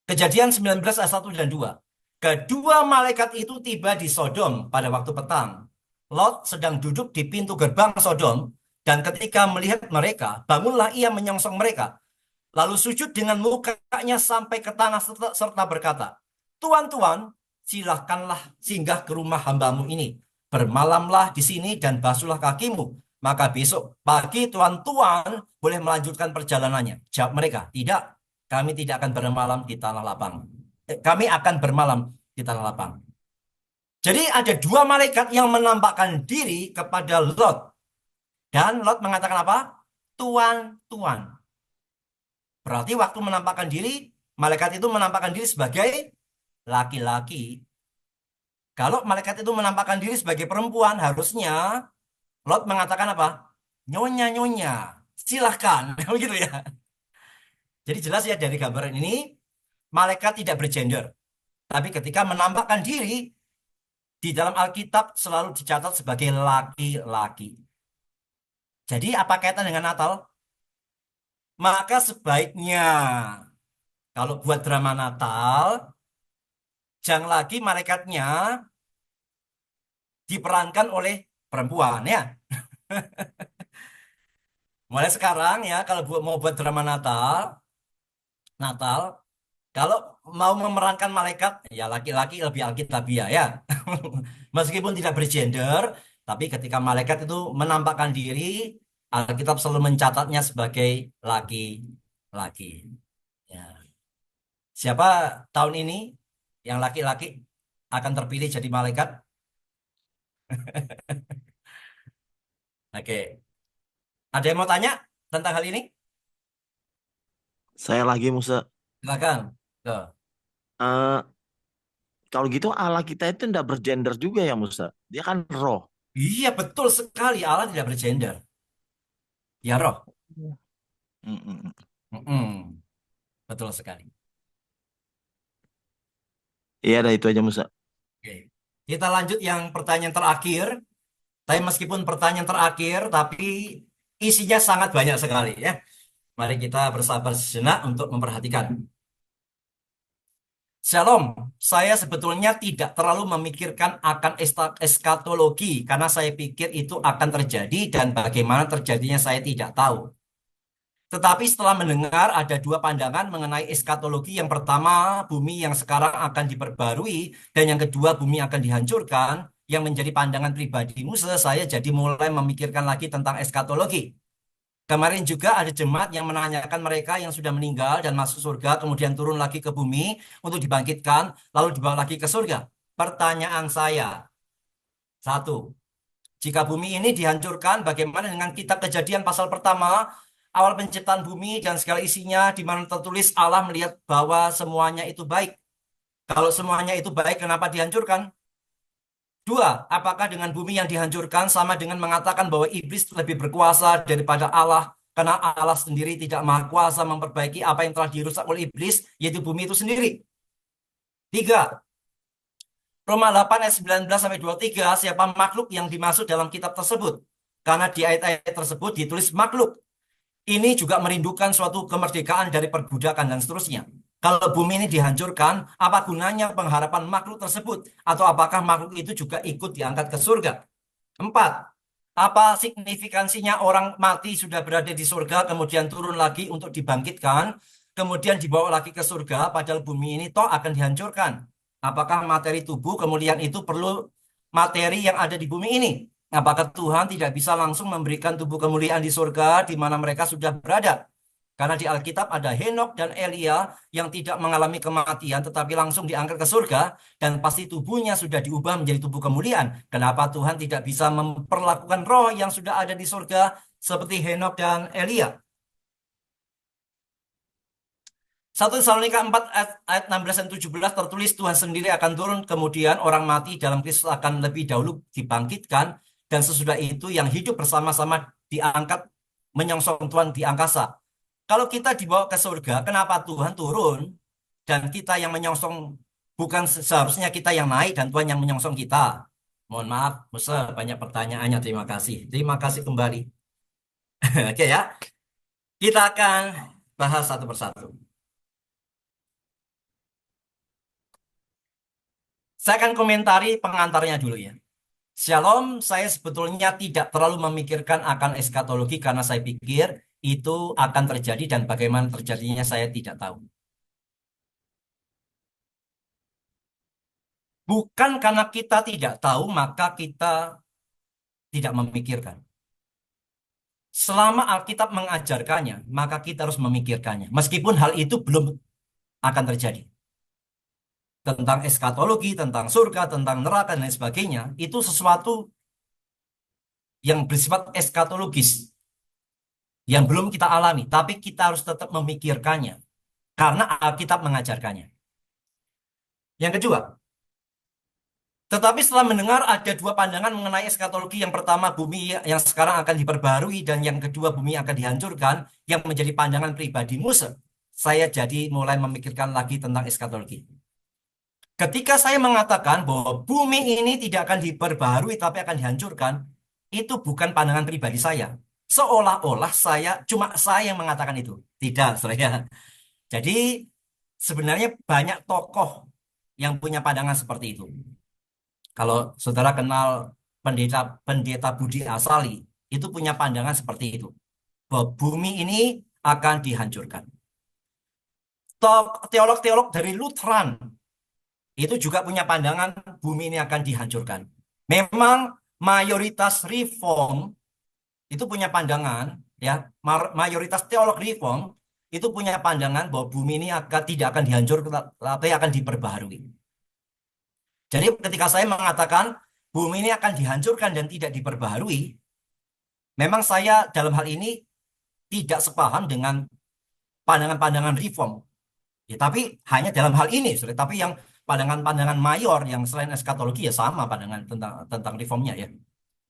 Kejadian 19 ayat 1 dan 2. Kedua malaikat itu tiba di Sodom pada waktu petang. Lot sedang duduk di pintu gerbang Sodom, dan ketika melihat mereka, bangunlah ia menyongsong mereka. Lalu sujud dengan mukanya sampai ke tanah serta berkata, Tuan-tuan, silahkanlah singgah ke rumah hambamu ini. Bermalamlah di sini dan basuhlah kakimu. Maka besok pagi tuan-tuan boleh melanjutkan perjalanannya. Jawab mereka, tidak, kami tidak akan bermalam di tanah lapang. Kami akan bermalam di tanah lapang. Jadi ada dua malaikat yang menampakkan diri kepada Lot. Dan Lot mengatakan apa? Tuan-tuan. Berarti waktu menampakkan diri, malaikat itu menampakkan diri sebagai laki-laki. Kalau malaikat itu menampakkan diri sebagai perempuan, harusnya Lot mengatakan apa? Nyonya-nyonya, silahkan. Begitu ya. Jadi jelas ya dari gambaran ini, malaikat tidak bergender. Tapi ketika menampakkan diri, di dalam Alkitab selalu dicatat sebagai laki-laki. Jadi apa kaitan dengan Natal? Maka sebaiknya kalau buat drama Natal, jangan lagi malaikatnya diperankan oleh perempuan ya. Mulai sekarang ya kalau mau buat drama Natal, kalau mau memerankan malaikat ya laki-laki lebih alkitabiah ya. Meskipun tidak bergender, tapi ketika malaikat itu menampakkan diri, Alkitab selalu mencatatnya sebagai laki-laki. laki. Ya. Siapa tahun ini yang laki-laki akan terpilih jadi malaikat? Oke. Ada yang mau tanya tentang hal ini? Saya lagi Musa. Silakan. Tuh. Eh, Kalau gitu Allah kita itu tidak bergender juga ya Musa. Dia kan roh. Iya, betul sekali. Allah tidak bergender. Ya, roh. Mm-mm. Mm-mm. Betul sekali. Iya, ada itu aja Musa. Oke. Kita lanjut yang pertanyaan terakhir. Tapi meskipun pertanyaan terakhir, tapi isinya sangat banyak sekali ya. Mari kita bersabar sejenak untuk memperhatikan. Shalom, saya sebetulnya tidak terlalu memikirkan akan eskatologi karena saya pikir itu akan terjadi dan bagaimana terjadinya saya tidak tahu. Tetapi setelah mendengar ada dua pandangan mengenai eskatologi, yang pertama bumi yang sekarang akan diperbarui dan yang kedua bumi akan dihancurkan, yang menjadi pandangan pribadi Musa, saya jadi mulai memikirkan lagi tentang eskatologi. Kemarin juga ada jemaat yang menanyakan mereka yang sudah meninggal dan masuk surga, kemudian turun lagi ke bumi untuk dibangkitkan, lalu dibawa lagi ke surga. Pertanyaan saya, satu, jika bumi ini dihancurkan, bagaimana dengan kitab Kejadian pasal pertama, awal penciptaan bumi dan segala isinya, di mana tertulis Allah melihat bahwa semuanya itu baik. Kalau semuanya itu baik, kenapa dihancurkan? Dua, apakah dengan bumi yang dihancurkan sama dengan mengatakan bahwa iblis lebih berkuasa daripada Allah karena Allah sendiri tidak maha kuasa memperbaiki apa yang telah dirusak oleh iblis, yaitu bumi itu sendiri? Tiga, Roma 8 ayat 19 sampai 23, siapa makhluk yang dimaksud dalam kitab tersebut? Karena di ayat-ayat tersebut ditulis makhluk. Ini juga merindukan suatu kemerdekaan dari perbudakan dan seterusnya. Kalau bumi ini dihancurkan, apa gunanya pengharapan makhluk tersebut? Atau apakah makhluk itu juga ikut diangkat ke surga? Empat, apa signifikansinya orang mati sudah berada di surga, kemudian turun lagi untuk dibangkitkan, kemudian dibawa lagi ke surga, padahal bumi ini toh akan dihancurkan. Apakah materi tubuh kemudian itu perlu materi yang ada di bumi ini? Apakah Tuhan tidak bisa langsung memberikan tubuh kemuliaan di surga di mana mereka sudah berada? Karena di Alkitab ada Henok dan Elia yang tidak mengalami kematian tetapi langsung diangkat ke surga dan pasti tubuhnya sudah diubah menjadi tubuh kemuliaan. Kenapa Tuhan tidak bisa memperlakukan roh yang sudah ada di surga seperti Henok dan Elia? 1 Tesalonika 4 ayat 16 dan 17 tertulis Tuhan sendiri akan turun, kemudian orang mati dalam Kristus akan lebih dahulu dibangkitkan, dan sesudah itu yang hidup bersama-sama diangkat menyongsong Tuhan di angkasa. Kalau kita dibawa ke surga, kenapa Tuhan turun dan kita yang menyongsong, bukan seharusnya kita yang naik dan Tuhan yang menyongsong kita? Mohon maaf, Musa, banyak pertanyaannya. Terima kasih. Terima kasih kembali. Oke ya, kita akan bahas satu persatu. Saya akan komentari pengantarnya dulu ya. Shalom, saya sebetulnya tidak terlalu memikirkan akan eskatologi karena saya pikir itu akan terjadi dan bagaimana terjadinya saya tidak tahu. Bukan karena kita tidak tahu, maka kita tidak memikirkan. Selama Alkitab mengajarkannya, maka kita harus memikirkannya. Meskipun hal itu belum akan terjadi. Tentang eskatologi, tentang surga, tentang neraka, dan lain sebagainya, itu sesuatu yang bersifat eskatologis, yang belum kita alami. Tapi kita harus tetap memikirkannya. Karena Alkitab mengajarkannya. Yang kedua, tetapi setelah mendengar ada dua pandangan mengenai eskatologi, yang pertama bumi yang sekarang akan diperbarui dan yang kedua bumi akan dihancurkan, yang menjadi pandangan pribadi Musa, saya jadi mulai memikirkan lagi tentang eskatologi. Ketika saya mengatakan bahwa bumi ini tidak akan diperbarui tapi akan dihancurkan, itu bukan pandangan pribadi saya. Seolah-olah cuma saya yang mengatakan itu. Tidak, saudara. Jadi sebenarnya banyak tokoh yang punya pandangan seperti itu. Kalau saudara kenal pendeta pendeta Budi Asali, itu punya pandangan seperti itu, bahwa bumi ini akan dihancurkan. Teolog-teolog dari Lutheran itu juga punya pandangan bumi ini akan dihancurkan. Memang mayoritas reform itu punya pandangan, ya, mayoritas teolog reform itu punya pandangan bahwa bumi ini tidak akan dihancurkan, tapi akan diperbaharui. Jadi ketika saya mengatakan bumi ini akan dihancurkan dan tidak diperbaharui, memang saya dalam hal ini tidak sepaham dengan pandangan-pandangan reform. Ya, tapi hanya dalam hal ini, saudara. Tapi yang pandangan-pandangan mayor yang selain eskatologi ya sama pandangan tentang reformnya ya.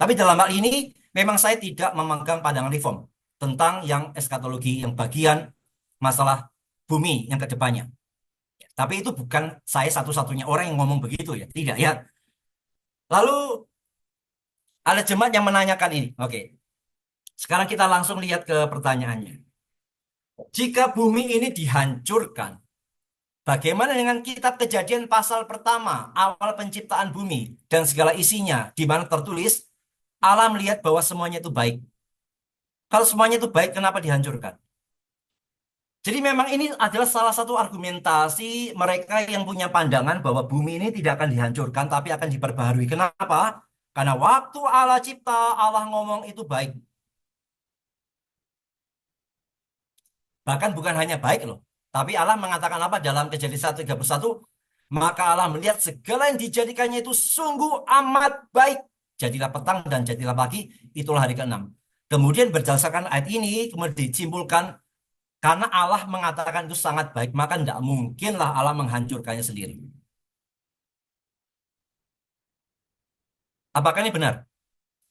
Tapi dalam hal ini memang saya tidak memegang pandangan reform tentang yang eskatologi, yang bagian masalah bumi yang ke depannya. Tapi itu bukan saya satu-satunya orang yang ngomong begitu ya, tidak ya. Lalu ada jemaat yang menanyakan ini. Oke, sekarang kita langsung lihat ke pertanyaannya. Jika bumi ini dihancurkan, bagaimana dengan kitab Kejadian pasal pertama, awal penciptaan bumi dan segala isinya, di mana tertulis Allah melihat bahwa semuanya itu baik. Kalau semuanya itu baik, kenapa dihancurkan? Jadi memang ini adalah salah satu argumentasi mereka yang punya pandangan bahwa bumi ini tidak akan dihancurkan, tapi akan diperbaharui. Kenapa? Karena waktu Allah cipta, Allah ngomong itu baik. Bahkan bukan hanya baik loh. Tapi Allah mengatakan apa dalam Kejadian 1:31? Maka Allah melihat segala yang dijadikannya itu sungguh amat baik. Jadilah petang dan jadilah pagi, itulah hari ke-6. Kemudian berdasarkan ayat ini, kemudian disimpulkan, karena Allah mengatakan itu sangat baik, maka tidak mungkinlah Allah menghancurkannya sendiri. Apakah ini benar?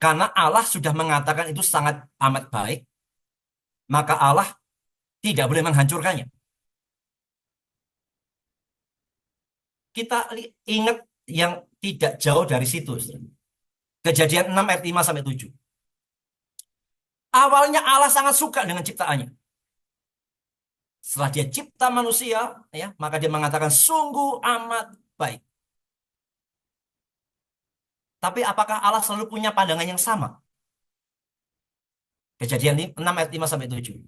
Karena Allah sudah mengatakan itu sangat amat baik, maka Allah tidak boleh menghancurkannya. Kita ingat yang tidak jauh dari situ. Kejadian 6 ayat 5-7. Awalnya Allah sangat suka dengan ciptaannya. Setelah dia cipta manusia, ya, maka dia mengatakan sungguh amat baik. Tapi apakah Allah selalu punya pandangan yang sama? Kejadian 6 ayat 5-7.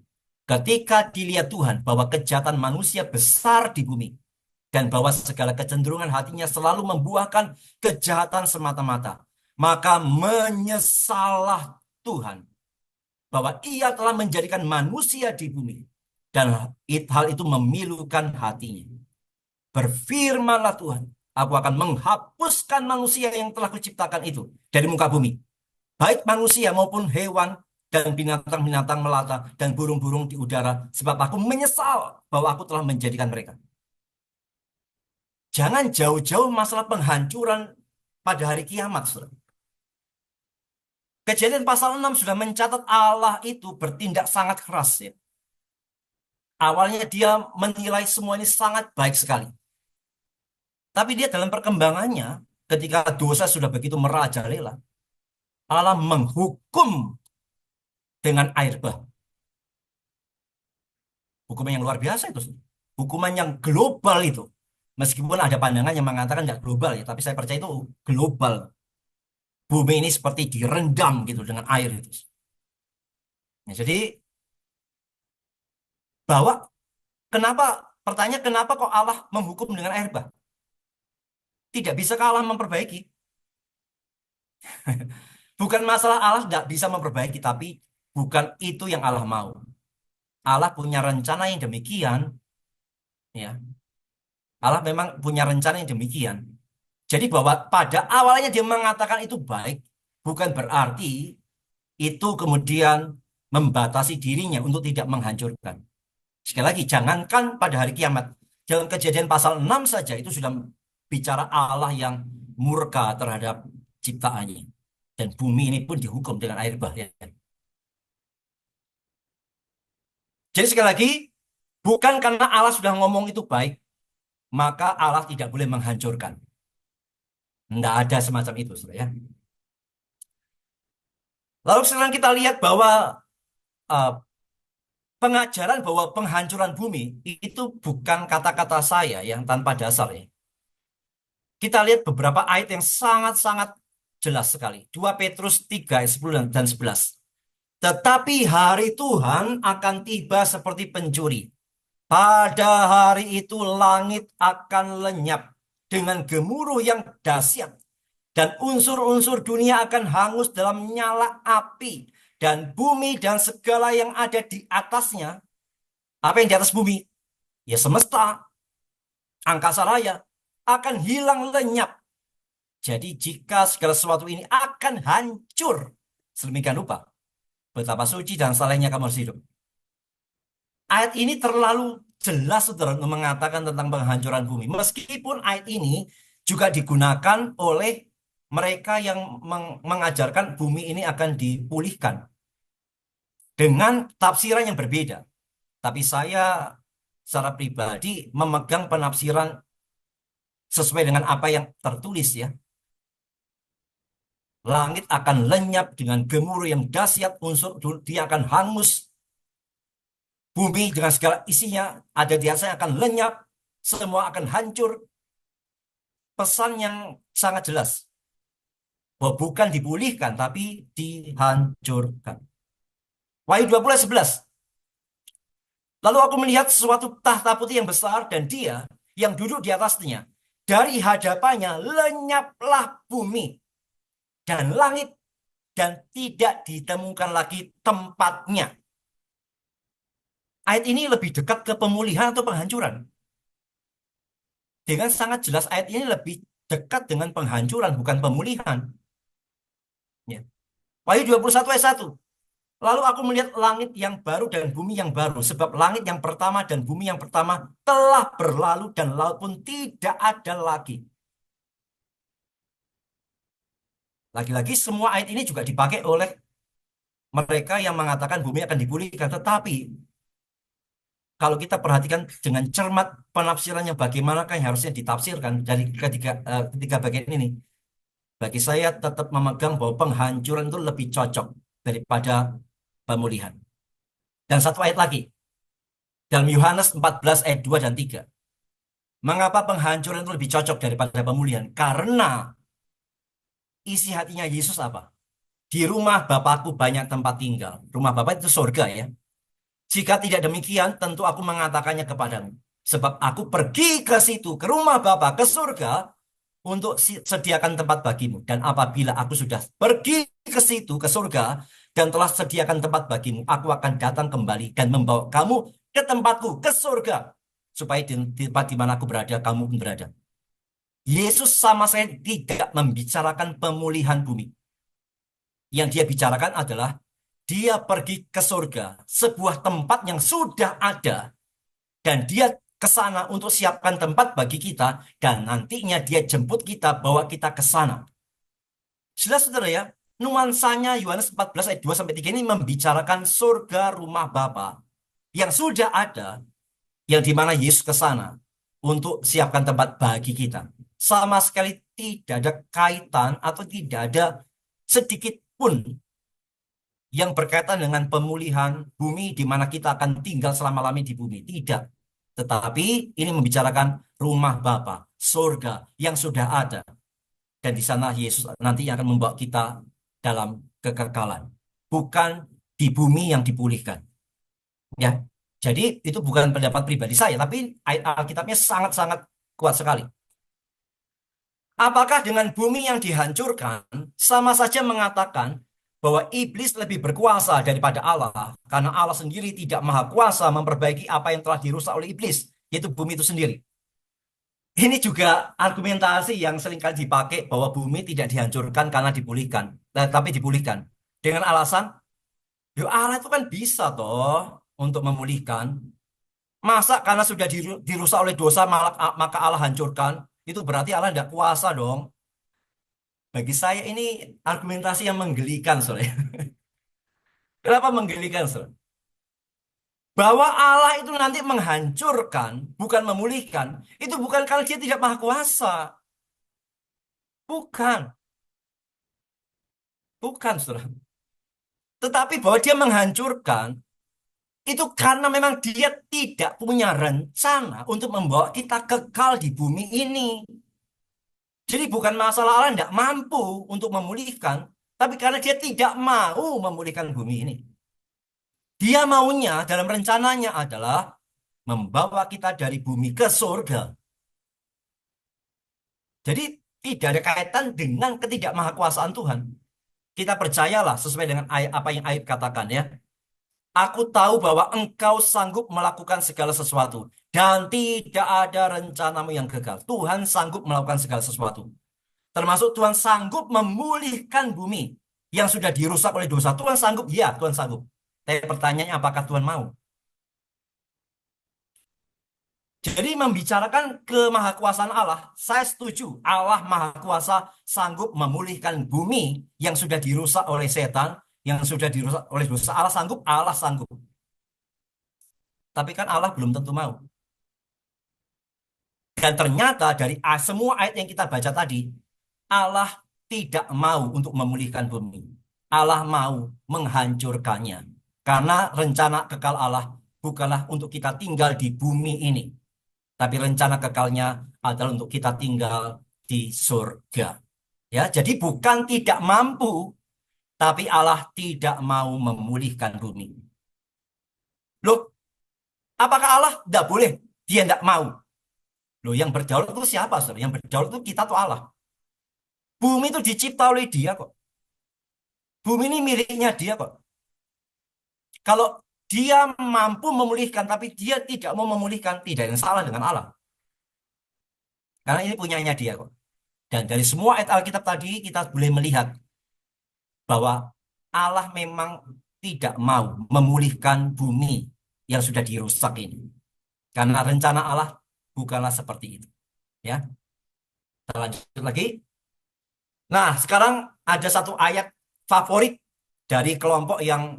Ketika dilihat Tuhan bahwa kejahatan manusia besar di bumi, dan bahwa segala kecenderungan hatinya selalu membuahkan kejahatan semata-mata, maka menyesallah Tuhan bahwa ia telah menjadikan manusia di bumi, dan hal itu memilukan hatinya. Berfirmanlah Tuhan, aku akan menghapuskan manusia yang telah kuciptakan itu dari muka bumi, baik manusia maupun hewan dan binatang-binatang melata dan burung-burung di udara, sebab aku menyesal bahwa aku telah menjadikan mereka. Jangan jauh-jauh masalah penghancuran pada hari kiamat, saudara. Kejadian pasal 6 sudah mencatat Allah itu bertindak sangat keras ya. Awalnya dia menilai semua ini sangat baik sekali. Tapi dia dalam perkembangannya, ketika dosa sudah begitu merajalela, Allah menghukum dengan air bah. Hukuman yang luar biasa itu. Hukuman yang global itu. Meskipun ada pandangan yang mengatakan tidak global ya, tapi saya percaya itu global. Bumi ini seperti direndam gitu dengan air itu. Nah, jadi bahwa pertanyaan kenapa kok Allah menghukum dengan air bah? Tidak bisa Allah memperbaiki. Bukan masalah Allah tidak bisa memperbaiki, tapi bukan itu yang Allah mau. Allah punya rencana yang demikian, ya. Allah memang punya rencana yang demikian. Jadi bahwa pada awalnya dia mengatakan itu baik, bukan berarti itu kemudian membatasi dirinya untuk tidak menghancurkan. Sekali lagi, jangankan pada hari kiamat. Dalam Kejadian pasal 6 saja itu sudah bicara Allah yang murka terhadap ciptaannya. Dan bumi ini pun dihukum dengan air bah. Ya. Jadi sekali lagi, bukan karena Allah sudah ngomong itu baik, maka Allah tidak boleh menghancurkan. Tidak ada semacam itu, saudara, ya. Lalu sekarang kita lihat bahwa uh, pengajaran bahwa penghancuran bumi itu bukan kata-kata saya yang tanpa dasar ya. Kita lihat beberapa ayat yang sangat-sangat jelas sekali. 2 Petrus 3 ayat 10 dan 11. Tetapi hari Tuhan akan tiba seperti pencuri. Pada hari itu langit akan lenyap dengan gemuruh yang dahsyat. Dan unsur-unsur dunia akan hangus dalam nyala api. Dan bumi dan segala yang ada di atasnya Apa yang di atas bumi? Ya semesta, angkasa raya akan hilang lenyap. Jadi jika segala sesuatu ini akan hancur, sedemikian rupa betapa suci dan salehnya kamu harus hidup. Ayat ini terlalu jelas, saudara, untuk mengatakan tentang penghancuran bumi. Meskipun ayat ini juga digunakan oleh mereka yang mengajarkan bumi ini akan dipulihkan dengan tafsiran yang berbeda. Tapi saya secara pribadi memegang penafsiran sesuai dengan apa yang tertulis ya. Langit akan lenyap dengan gemuruh yang dahsyat, unsur dia akan hangus. Bumi dengan segala isinya ada di atasnya akan lenyap, semua akan hancur. Pesan yang sangat jelas bahwa bukan dipulihkan tapi dihancurkan. Wahyu 20 ayat 11. Lalu aku melihat sesuatu tahta putih yang besar dan dia yang duduk di atasnya. Dari hadapannya lenyaplah bumi dan langit dan tidak ditemukan lagi tempatnya. Ayat ini lebih dekat ke pemulihan atau penghancuran. Dengan sangat jelas ayat ini lebih dekat dengan penghancuran, bukan pemulihan. Ya. Wahyu 21 ayat 1. Lalu aku melihat langit yang baru dan bumi yang baru. Sebab langit yang pertama dan bumi yang pertama telah berlalu dan laut pun tidak ada lagi. Lagi-lagi semua ayat ini juga dipakai oleh mereka yang mengatakan bumi akan dipulihkan. Tetapi kalau kita perhatikan dengan cermat penafsirannya bagaimanakah yang harusnya ditafsirkan dari ketiga bagian ini. Bagi saya tetap memegang bahwa penghancuran itu lebih cocok daripada pemulihan. Dan satu ayat lagi. Dalam Yohanes 14 ayat 2 dan 3. Mengapa penghancuran itu lebih cocok daripada pemulihan? Karena isi hatinya Yesus apa? Di rumah Bapakku banyak tempat tinggal. Rumah Bapak itu surga ya. Jika tidak demikian, tentu aku mengatakannya kepadamu. Sebab aku pergi ke situ, ke rumah Bapa, ke surga, untuk sediakan tempat bagimu. Dan apabila aku sudah pergi ke situ, ke surga, dan telah sediakan tempat bagimu, aku akan datang kembali dan membawa kamu ke tempatku, ke surga. Supaya di tempat di mana aku berada, kamu pun berada. Yesus sama sekali tidak membicarakan pemulihan bumi. Yang dia bicarakan adalah dia pergi ke surga, sebuah tempat yang sudah ada. Dan dia ke sana untuk siapkan tempat bagi kita. Dan nantinya dia jemput kita, bawa kita ke sana. Jelas saudara ya, nuansanya Yohanes 14 ayat 2-3 ini membicarakan surga rumah Bapa yang sudah ada, yang dimana Yesus ke sana untuk siapkan tempat bagi kita. Sama sekali tidak ada kaitan atau tidak ada sedikit pun yang berkaitan dengan pemulihan bumi di mana kita akan tinggal selama-lamanya di bumi. Tidak. Tetapi ini membicarakan rumah Bapa, surga yang sudah ada. Dan di sana Yesus nanti akan membawa kita dalam kekekalan. Bukan di bumi yang dipulihkan. Ya. Jadi itu bukan pendapat pribadi saya, tapi ayat Alkitabnya sangat-sangat kuat sekali. Apakah dengan bumi yang dihancurkan sama saja mengatakan bahwa iblis lebih berkuasa daripada Allah, karena Allah sendiri tidak maha kuasa memperbaiki apa yang telah dirusak oleh iblis, yaitu bumi itu sendiri. Ini juga argumentasi yang seringkali dipakai bahwa bumi tidak dihancurkan karena dipulihkan, tapi dipulihkan dengan alasan, yo Allah itu kan bisa toh untuk memulihkan. Masa karena sudah dirusak oleh dosa maka Allah hancurkan? Itu berarti Allah tidak kuasa dong. Bagi saya ini argumentasi yang menggelikan, soalnya. Kenapa menggelikan, soalnya? Bahwa Allah itu nanti menghancurkan, bukan memulihkan, itu bukan karena dia tidak maha kuasa. Bukan. Bukan, saudara. Tetapi bahwa dia menghancurkan, itu karena memang dia tidak punya rencana untuk membawa kita kekal di bumi ini. Jadi bukan masalah Allah tidak mampu untuk memulihkan, tapi karena dia tidak mau memulihkan bumi ini. Dia maunya dalam rencananya adalah membawa kita dari bumi ke surga. Jadi tidak ada kaitan dengan ketidakmahakuasaan Tuhan. Kita percayalah sesuai dengan apa yang Ayub katakan ya. Aku tahu bahwa engkau sanggup melakukan segala sesuatu. Dan tidak ada rencanamu yang gagal. Tuhan sanggup melakukan segala sesuatu. Termasuk Tuhan sanggup memulihkan bumi yang sudah dirusak oleh dosa. Tuhan sanggup? Ya, Tuhan sanggup. Tapi pertanyaannya apakah Tuhan mau? Jadi membicarakan kemahakuasaan Allah, saya setuju. Allah Maha Kuasa sanggup memulihkan bumi yang sudah dirusak oleh setan, yang sudah dirusak oleh dosa. Allah sanggup, Allah sanggup. Tapi kan Allah belum tentu mau. Dan ternyata dari semua ayat yang kita baca tadi, Allah tidak mau untuk memulihkan bumi. Allah mau menghancurkannya. Karena rencana kekal Allah bukanlah untuk kita tinggal di bumi ini. Tapi rencana kekalnya adalah untuk kita tinggal di surga. Ya, jadi bukan tidak mampu, tapi Allah tidak mau memulihkan bumi. Loh, apakah Allah tidak boleh? Dia tidak mau. Loh, yang berdaulat itu siapa, saudara? Yang berdaulat itu kita atau Allah? Bumi itu dicipta oleh dia kok. Bumi ini miliknya dia kok. Kalau dia mampu memulihkan, tapi dia tidak mau memulihkan, tidak ada yang salah dengan Allah. Karena ini punyanya dia kok. Dan dari semua ayat Alkitab tadi, kita boleh melihat bahwa Allah memang tidak mau memulihkan bumi yang sudah dirusak ini. Karena rencana Allah bukanlah seperti itu. Ya, kita lanjut lagi. Nah, sekarang ada satu ayat favorit dari kelompok yang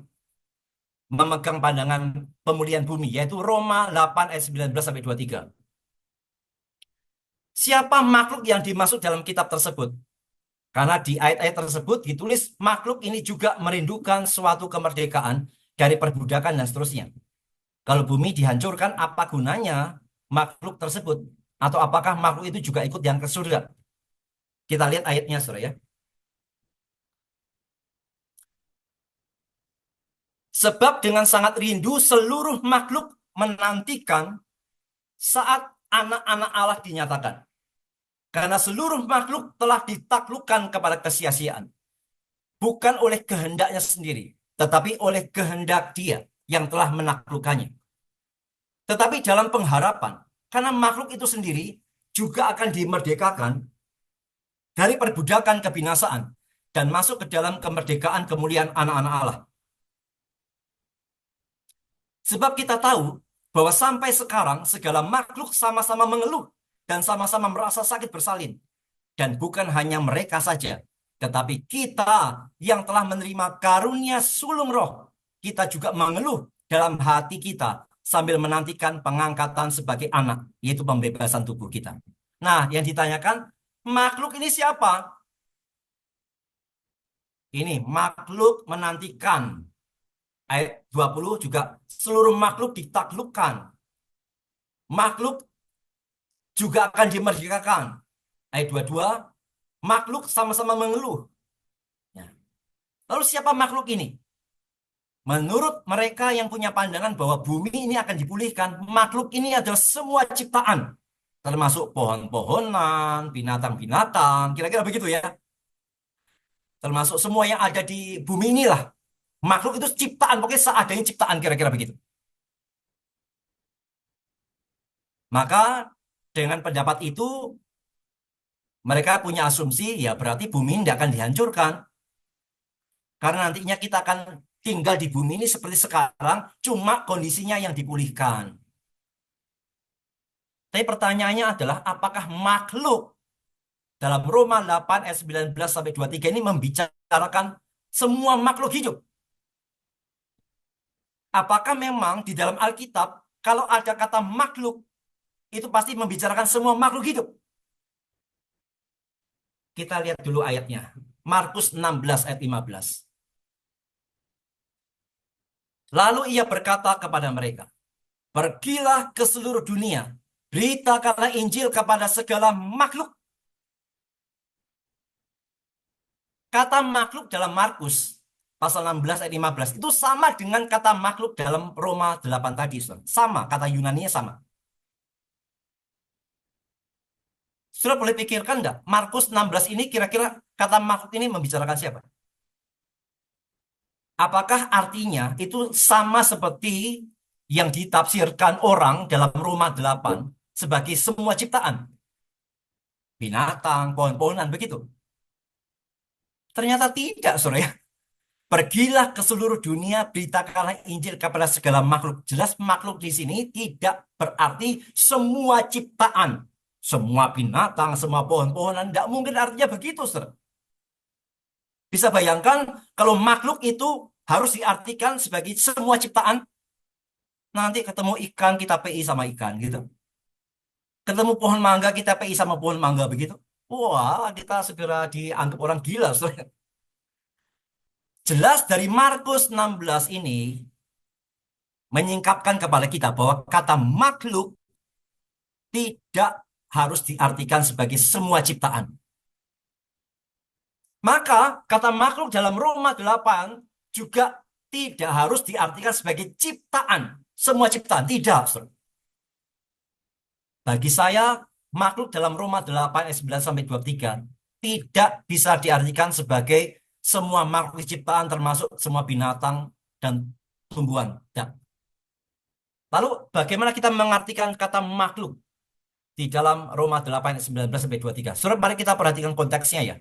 memegang pandangan pemulihan bumi, yaitu Roma 8 ayat 19 sampai 23. Siapa makhluk yang dimaksud dalam kitab tersebut? Karena di ayat-ayat tersebut ditulis makhluk ini juga merindukan suatu kemerdekaan dari perbudakan dan seterusnya. Kalau bumi dihancurkan, apa gunanya makhluk tersebut? Atau apakah makhluk itu juga ikut yang ke surga? Kita lihat ayatnya, saudara ya. Sebab dengan sangat rindu seluruh makhluk menantikan saat anak-anak Allah dinyatakan. Karena seluruh makhluk telah ditaklukkan kepada kesia-siaan. Bukan oleh kehendaknya sendiri, tetapi oleh kehendak Dia yang telah menaklukkannya. Tetapi dalam pengharapan, karena makhluk itu sendiri juga akan dimerdekakan dari perbudakan kebinasaan dan masuk ke dalam kemerdekaan kemuliaan anak-anak Allah. Sebab kita tahu bahwa sampai sekarang segala makhluk sama-sama mengeluh dan sama-sama merasa sakit bersalin. Dan bukan hanya mereka saja, tetapi kita yang telah menerima karunia sulung roh, kita juga mengeluh dalam hati kita sambil menantikan pengangkatan sebagai anak, yaitu pembebasan tubuh kita. Nah, yang ditanyakan, makhluk ini siapa? Ini makhluk menantikan. Ayat 20 juga seluruh makhluk ditaklukkan. Makhluk juga akan dimerdekakan. Ayat 22, makhluk sama-sama mengeluh. Ya. Lalu siapa makhluk ini? Menurut mereka yang punya pandangan bahwa bumi ini akan dipulihkan, makhluk ini adalah semua ciptaan. Termasuk pohon-pohonan, binatang-binatang, kira-kira begitu ya. Termasuk semua yang ada di bumi inilah. Makhluk itu ciptaan, pokoknya seadanya ciptaan, kira-kira begitu. Maka dengan pendapat itu, mereka punya asumsi, ya berarti bumi ini tidak akan dihancurkan. Karena nantinya kita akan tinggal di bumi ini seperti sekarang, cuma kondisinya yang dipulihkan. Tapi pertanyaannya adalah, apakah makhluk dalam Roma 8 ayat 19 sampai 23 ini membicarakan semua makhluk hidup? Apakah memang di dalam Alkitab, kalau ada kata makhluk, itu pasti membicarakan semua makhluk hidup? Kita lihat dulu ayatnya. Markus 16 ayat 15. Lalu ia berkata kepada mereka, pergilah ke seluruh dunia, beritakanlah Injil kepada segala makhluk. Kata makhluk dalam Markus pasal 16 ayat 15 itu sama dengan kata makhluk dalam Roma 8 tadi. Sama, kata Yunaninya sama. Sudah boleh pikirkan enggak? Markus 16 ini kira-kira kata makhluk ini membicarakan siapa? Apakah artinya itu sama seperti yang ditafsirkan orang dalam Roma 8 sebagai semua ciptaan? Binatang, pohon-pohonan, begitu? Ternyata tidak, saudara ya. Pergilah ke seluruh dunia, beritakanlah Injil kepada segala makhluk. Jelas makhluk di sini tidak berarti semua ciptaan. Semua binatang, semua pohon-pohonan. Tidak mungkin artinya begitu, saudara. Bisa bayangkan kalau makhluk itu harus diartikan sebagai semua ciptaan. Nanti ketemu ikan, kita PI sama ikan, gitu. Ketemu pohon mangga, kita PI sama pohon mangga, begitu. Wah, kita segera dianggap orang gila, saudara. Jelas dari Markus 16 ini menyingkapkan kepada kita bahwa kata makhluk tidak harus diartikan sebagai semua ciptaan. Maka kata makhluk dalam Roma 8 juga tidak harus diartikan sebagai ciptaan. Semua ciptaan, tidak. Saudara. Bagi saya, makhluk dalam Roma 8 ayat 9 sampai 23 tidak bisa diartikan sebagai semua makhluk ciptaan termasuk semua binatang dan tumbuhan. Tidak. Lalu bagaimana kita mengartikan kata makhluk di dalam Roma 8 ayat 19 sampai 23? Saudara, mari kita perhatikan konteksnya ya.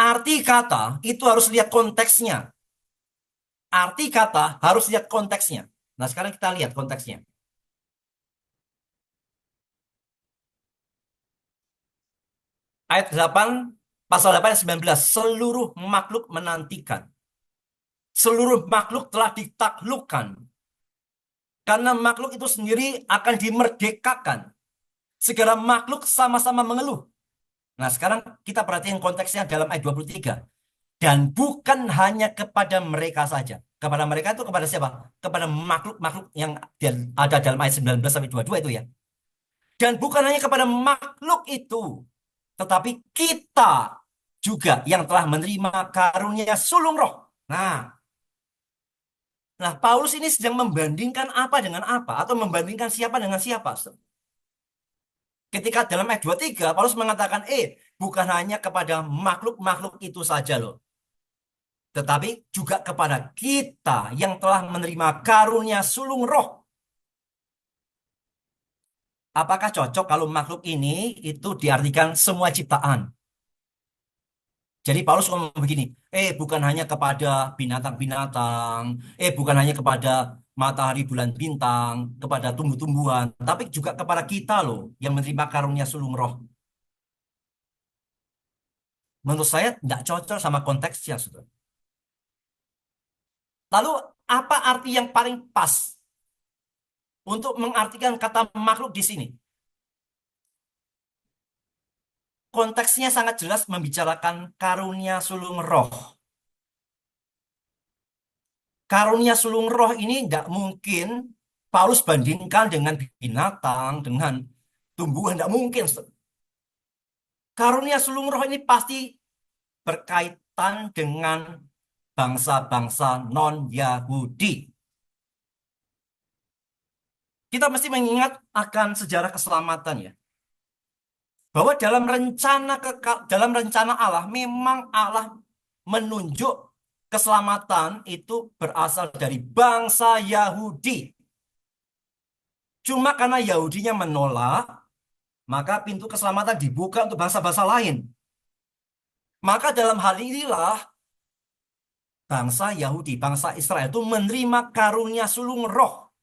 Arti kata itu harus lihat konteksnya. Arti kata harus lihat konteksnya. Nah, sekarang kita lihat konteksnya. Ayat 8, pasal 8 ayat 19. Seluruh makhluk menantikan. Seluruh makhluk telah ditaklukkan. Karena makhluk itu sendiri akan dimerdekakan. Segala makhluk sama-sama mengeluh. Nah, sekarang kita perhatikan konteksnya dalam ayat 23. Dan bukan hanya kepada mereka saja. Kepada mereka itu kepada siapa? Kepada makhluk-makhluk yang ada dalam ayat 19 sampai 22 itu ya. Dan bukan hanya kepada makhluk itu, tetapi kita juga yang telah menerima karunia sulung roh. Nah, Paulus ini sedang membandingkan apa dengan apa? Atau membandingkan siapa dengan siapa? Ketika dalam ayat 23, Paulus mengatakan, bukan hanya kepada makhluk-makhluk itu saja loh. Tetapi juga kepada kita yang telah menerima karunia sulung roh. Apakah cocok kalau makhluk ini itu diartikan semua ciptaan? Jadi Paulus ngomong begini, bukan hanya kepada binatang-binatang, bukan hanya kepada matahari, bulan, bintang, kepada tumbuh-tumbuhan, tapi juga kepada kita loh yang menerima karunia sulung roh. Menurut saya tidak cocok sama konteksnya, saudara. Lalu apa arti yang paling pas untuk mengartikan kata makhluk di sini? Konteksnya sangat jelas membicarakan karunia sulung roh. Karunia sulung roh ini tidak mungkin Paulus bandingkan dengan binatang, dengan tumbuhan, tidak mungkin. Karunia sulung roh ini pasti berkaitan dengan bangsa-bangsa non-Yahudi. Kita mesti mengingat akan sejarah keselamatan ya. Bahwa dalam rencana Allah, memang Allah menunjuk keselamatan itu berasal dari bangsa Yahudi. Cuma karena Yahudinya menolak, maka pintu keselamatan dibuka untuk bangsa-bangsa lain. Maka dalam hal inilah bangsa Yahudi, bangsa Israel itu menerima karunia sulung roh.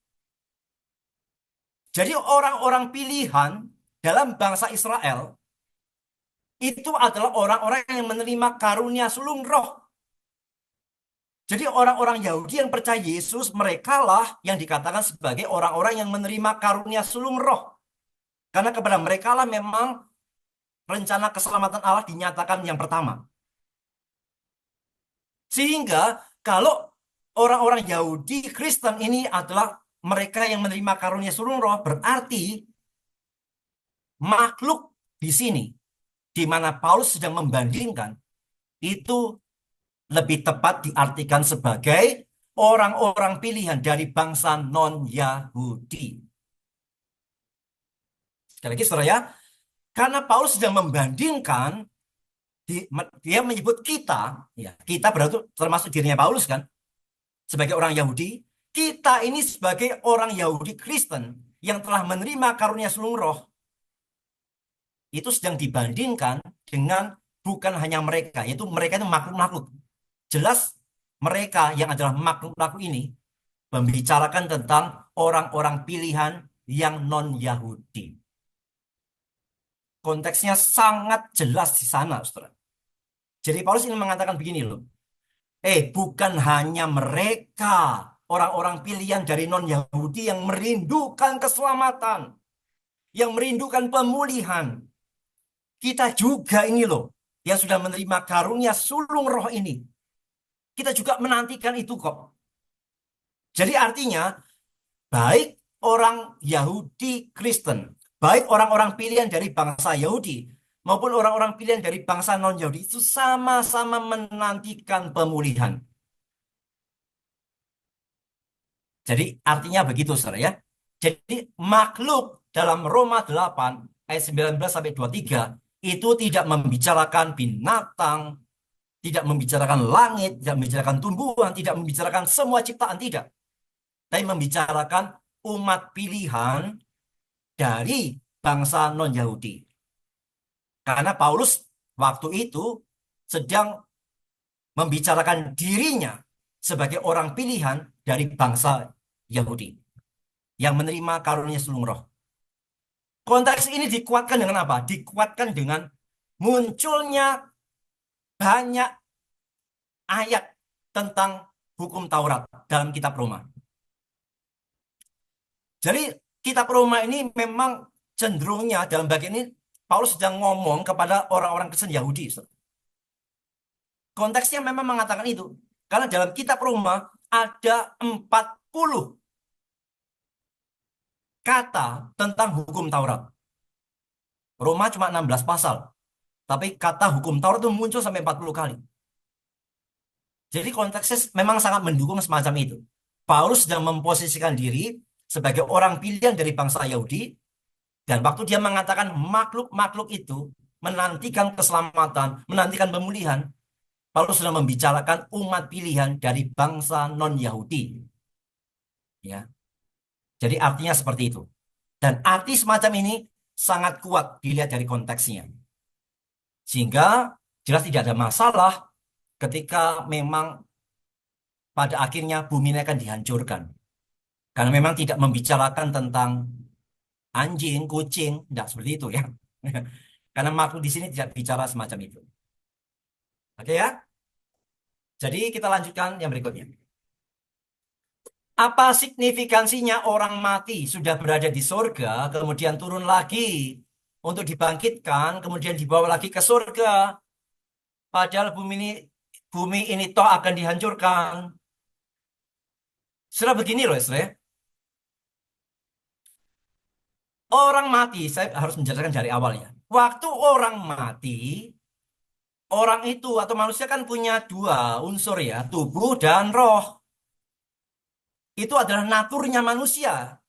Jadi orang-orang pilihan dalam bangsa Israel itu adalah orang-orang yang menerima karunia sulung roh. Jadi orang-orang Yahudi yang percaya Yesus, merekalah yang dikatakan sebagai orang-orang yang menerima karunia sulung roh. Karena kepada merekalah memang rencana keselamatan Allah dinyatakan yang pertama. Sehingga kalau orang-orang Yahudi Kristen ini adalah mereka yang menerima karunia sulung roh, berarti makhluk di sini, di mana Paulus sedang membandingkan, itu lebih tepat diartikan sebagai orang-orang pilihan dari bangsa non-Yahudi. Sekali lagi saudara ya, karena Paulus sedang membandingkan Dia menyebut kita, ya kita berarti termasuk dirinya Paulus kan, sebagai orang Yahudi. Kita ini sebagai orang Yahudi Kristen yang telah menerima karunia sulung roh, itu sedang dibandingkan dengan bukan hanya mereka, yaitu mereka itu makhluk-makhluk. Jelas mereka yang adalah makhluk-makhluk ini membicarakan tentang orang-orang pilihan yang non-Yahudi. Konteksnya sangat jelas di sana, saudara. Jadi Paulus ingin mengatakan begini loh. Bukan hanya mereka, orang-orang pilihan dari non-Yahudi yang merindukan keselamatan, yang merindukan pemulihan. Kita juga ini loh, yang sudah menerima karunia sulung roh ini. Kita juga menantikan itu kok. Jadi artinya, baik orang Yahudi Kristen, baik orang-orang pilihan dari bangsa Yahudi, maupun orang-orang pilihan dari bangsa non-Yahudi, itu sama-sama menantikan pemulihan. Jadi artinya begitu, saudara ya. Jadi makhluk dalam Roma 8 ayat 19 sampai 23 itu tidak membicarakan binatang, tidak membicarakan langit, tidak membicarakan tumbuhan, tidak membicarakan semua ciptaan, tidak. Tapi membicarakan umat pilihan dari bangsa non-Yahudi. Karena Paulus waktu itu sedang membicarakan dirinya sebagai orang pilihan dari bangsa Yahudi yang menerima karunia sulung roh. Konteks ini dikuatkan dengan apa? Dikuatkan dengan munculnya banyak ayat tentang hukum Taurat dalam kitab Roma. Jadi kitab Roma ini memang cenderungnya dalam bagian ini Paulus sedang ngomong kepada orang-orang Kristen Yahudi. Konteksnya memang mengatakan itu. Karena dalam kitab Roma ada 40 kata tentang hukum Taurat. Roma cuma 16 pasal. Tapi kata hukum Taurat itu muncul sampai 40 kali. Jadi konteksnya memang sangat mendukung semacam itu. Paulus sedang memposisikan diri sebagai orang pilihan dari bangsa Yahudi. Dan waktu dia mengatakan makhluk-makhluk itu menantikan keselamatan, menantikan pemulihan, Paulus sedang membicarakan umat pilihan dari bangsa non-Yahudi. Ya. Jadi artinya seperti itu. Dan arti semacam ini sangat kuat dilihat dari konteksnya. Sehingga jelas tidak ada masalah ketika memang pada akhirnya bumi ini akan dihancurkan. Karena memang tidak membicarakan tentang anjing, kucing, tidak seperti itu ya. Karena makhluk di sini tidak bicara semacam itu. Oke ya? Jadi kita lanjutkan yang berikutnya. Apa signifikansinya orang mati sudah berada di surga, kemudian turun lagi untuk dibangkitkan, kemudian dibawa lagi ke surga. Padahal bumi ini toh akan dihancurkan. Sudah begini loh, saudara. Orang mati, saya harus menjelaskan dari awalnya. Waktu orang mati, orang itu atau manusia kan punya dua unsur ya, tubuh dan roh. Itu adalah naturnya manusia.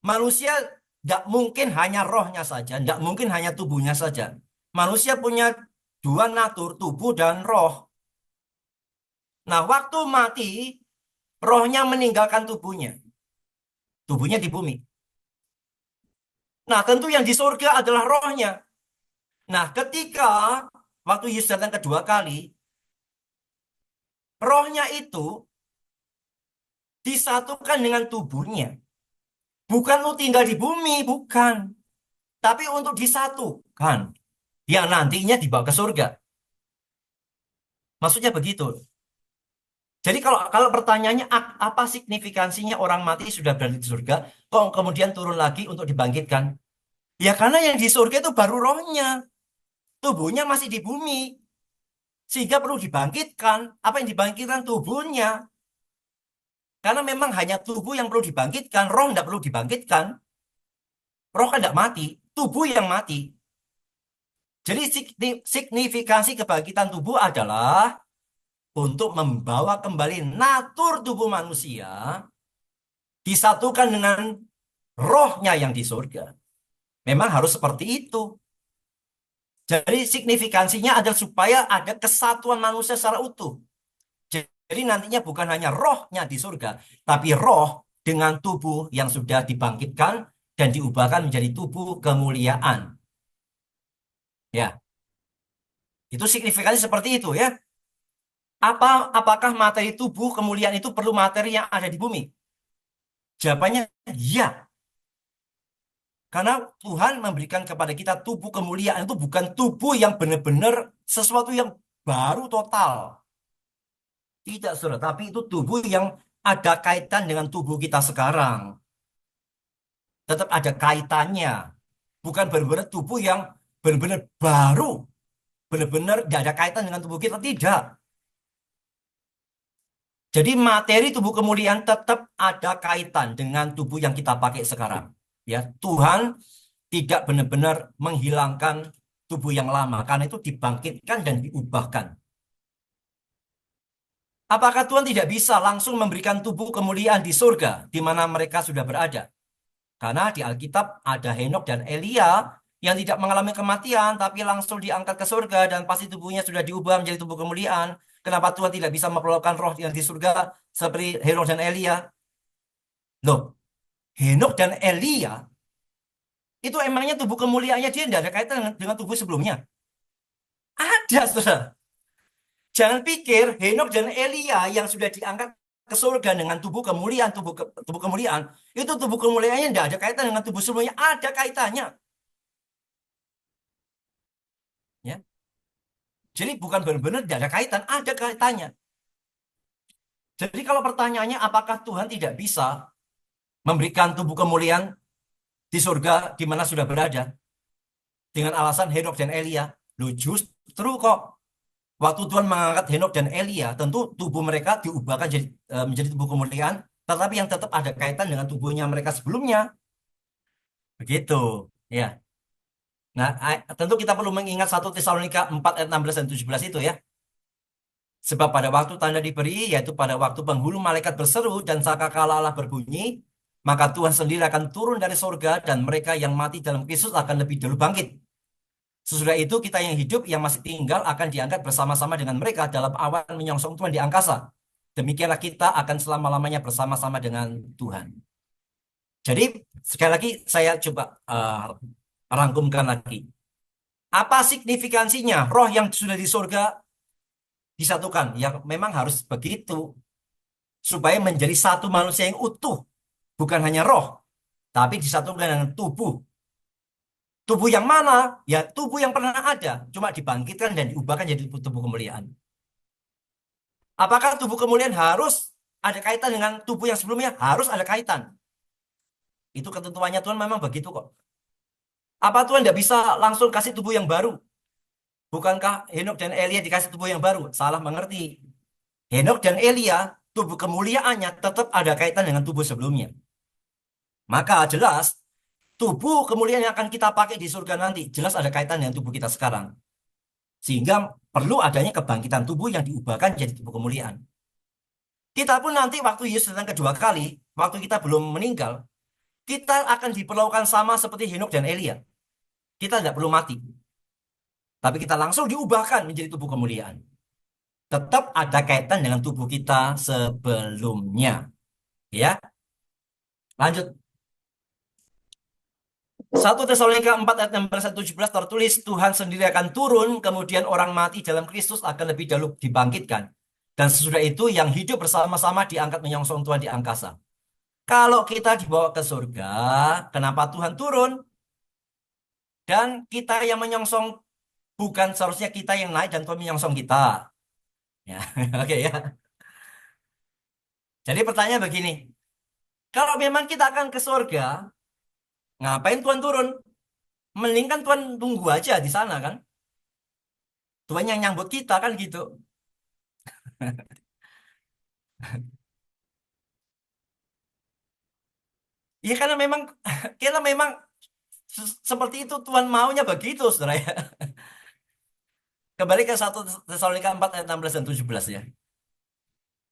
Manusia tidak mungkin hanya rohnya saja, tidak mungkin hanya tubuhnya saja. Manusia punya dua natur, tubuh dan roh. Nah, waktu mati, rohnya meninggalkan tubuhnya. Tubuhnya di bumi. Nah, tentu yang di surga adalah rohnya. Nah, ketika waktu Yesus datang kedua kali, rohnya itu disatukan dengan tubuhnya. Bukan untuk tinggal di bumi, bukan. Tapi untuk disatukan. Yang nantinya dibawa ke surga. Maksudnya begitu. Jadi kalau pertanyaannya apa signifikansinya orang mati sudah berada di surga, kok kemudian turun lagi untuk dibangkitkan? Ya karena yang di surga itu baru rohnya. Tubuhnya masih di bumi. Sehingga perlu dibangkitkan. Apa yang dibangkitkan? Tubuhnya. Karena memang hanya tubuh yang perlu dibangkitkan. Roh tidak perlu dibangkitkan. Roh kan tidak mati. Tubuh yang mati. Jadi signifikansi kebangkitan tubuh adalah untuk membawa kembali natur tubuh manusia disatukan dengan rohnya yang di surga. Memang harus seperti itu. Jadi signifikansinya adalah supaya ada kesatuan manusia secara utuh. Jadi nantinya bukan hanya rohnya di surga, tapi roh dengan tubuh yang sudah dibangkitkan dan diubahkan menjadi tubuh kemuliaan. Ya, itu signifikansi seperti itu ya. Apakah materi tubuh kemuliaan itu perlu materi yang ada di bumi? Jawabannya ya. Karena Tuhan memberikan kepada kita tubuh kemuliaan itu bukan tubuh yang benar-benar sesuatu yang baru total. Tidak, saudara. Tapi itu tubuh yang ada kaitan dengan tubuh kita sekarang. Tetap ada kaitannya. Bukan benar-benar tubuh yang benar-benar baru. Benar-benar tidak ada kaitan dengan tubuh kita. Tidak. Jadi materi tubuh kemuliaan tetap ada kaitan dengan tubuh yang kita pakai sekarang. Ya, Tuhan tidak benar-benar menghilangkan tubuh yang lama karena itu dibangkitkan dan diubahkan. Apakah Tuhan tidak bisa langsung memberikan tubuh kemuliaan di surga di mana mereka sudah berada? Karena di Alkitab ada Henok dan Elia yang tidak mengalami kematian tapi langsung diangkat ke surga dan pasti tubuhnya sudah diubah menjadi tubuh kemuliaan. Kenapa Tuhan tidak bisa memperlakukan roh yang di surga seperti Henok dan Elia? Loh, Henok dan Elia itu emangnya tubuh kemuliaannya dia tidak ada kaitan dengan tubuh sebelumnya? Ada, saudara. Jangan pikir Henok dan Elia yang sudah diangkat ke surga dengan tubuh kemuliaan, tubuh kemuliaan, itu tubuh kemuliaannya tidak ada kaitan dengan tubuh sebelumnya. Ada kaitannya. Ya. Jadi bukan benar-benar tidak ada kaitan, ada kaitannya. Jadi kalau pertanyaannya apakah Tuhan tidak bisa memberikan tubuh kemuliaan di surga di mana sudah berada dengan alasan Henok dan Elia? Loh, justru kok waktu Tuhan mengangkat Henok dan Elia, tentu tubuh mereka diubahkan menjadi tubuh kemuliaan, tetapi yang tetap ada kaitan dengan tubuhnya mereka sebelumnya. Begitu, ya. Nah, tentu kita perlu mengingat 1 Tesalonika 4 ayat 16 dan 17 itu ya. Sebab pada waktu tanda diberi, yaitu pada waktu penghulu malaikat berseru dan sangkakala Allah berbunyi, maka Tuhan sendiri akan turun dari surga dan mereka yang mati dalam Kristus akan lebih dulu bangkit. Sesudah itu kita yang hidup yang masih tinggal akan diangkat bersama-sama dengan mereka dalam awan menyongsong Tuhan di angkasa. Demikianlah kita akan selama-lamanya bersama-sama dengan Tuhan. Jadi sekali lagi saya coba rangkumkan lagi. Apa signifikansinya roh yang sudah di surga disatukan? Ya memang harus begitu. Supaya menjadi satu manusia yang utuh. Bukan hanya roh. Tapi disatukan dengan tubuh. Tubuh yang mana? Ya tubuh yang pernah ada. Cuma dibangkitkan dan diubahkan jadi tubuh kemuliaan. Apakah tubuh kemuliaan harus ada kaitan dengan tubuh yang sebelumnya? Harus ada kaitan. Itu ketentuannya Tuhan memang begitu kok. Apa Tuhan tidak bisa langsung kasih tubuh yang baru? Bukankah Henok dan Elia dikasih tubuh yang baru? Salah mengerti. Henok dan Elia, tubuh kemuliaannya tetap ada kaitan dengan tubuh sebelumnya. Maka jelas, tubuh kemuliaan yang akan kita pakai di surga nanti, jelas ada kaitan dengan tubuh kita sekarang. Sehingga perlu adanya kebangkitan tubuh yang diubahkan jadi tubuh kemuliaan. Kita pun nanti waktu Yesus datang kedua kali, waktu kita belum meninggal, kita akan diperlakukan sama seperti Henok dan Elia. Kita tidak perlu mati. Tapi kita langsung diubahkan menjadi tubuh kemuliaan. Tetap ada kaitan dengan tubuh kita sebelumnya. Ya. Lanjut. 1 Tesalonika 4 ayat 16-17 tertulis Tuhan sendiri akan turun, kemudian orang mati dalam Kristus akan lebih dahulu dibangkitkan. Dan sesudah itu yang hidup bersama-sama diangkat menyongsong Tuhan di angkasa. Kalau kita dibawa ke surga, kenapa Tuhan turun? Dan kita yang menyongsong, bukan seharusnya kita yang naik dan Tuhan menyongsong kita. Ya, oke ya. Jadi pertanyaan begini, kalau memang kita akan ke surga, ngapain Tuhan turun? Mending kan Tuhan tunggu aja di sana kan. Tuhan yang nyambut kita kan gitu. Ya karena memang kita memang seperti itu Tuhan maunya begitu, saudara ya. Kembali ke 1 Tesalonika 4 ayat 16 dan 17 ya.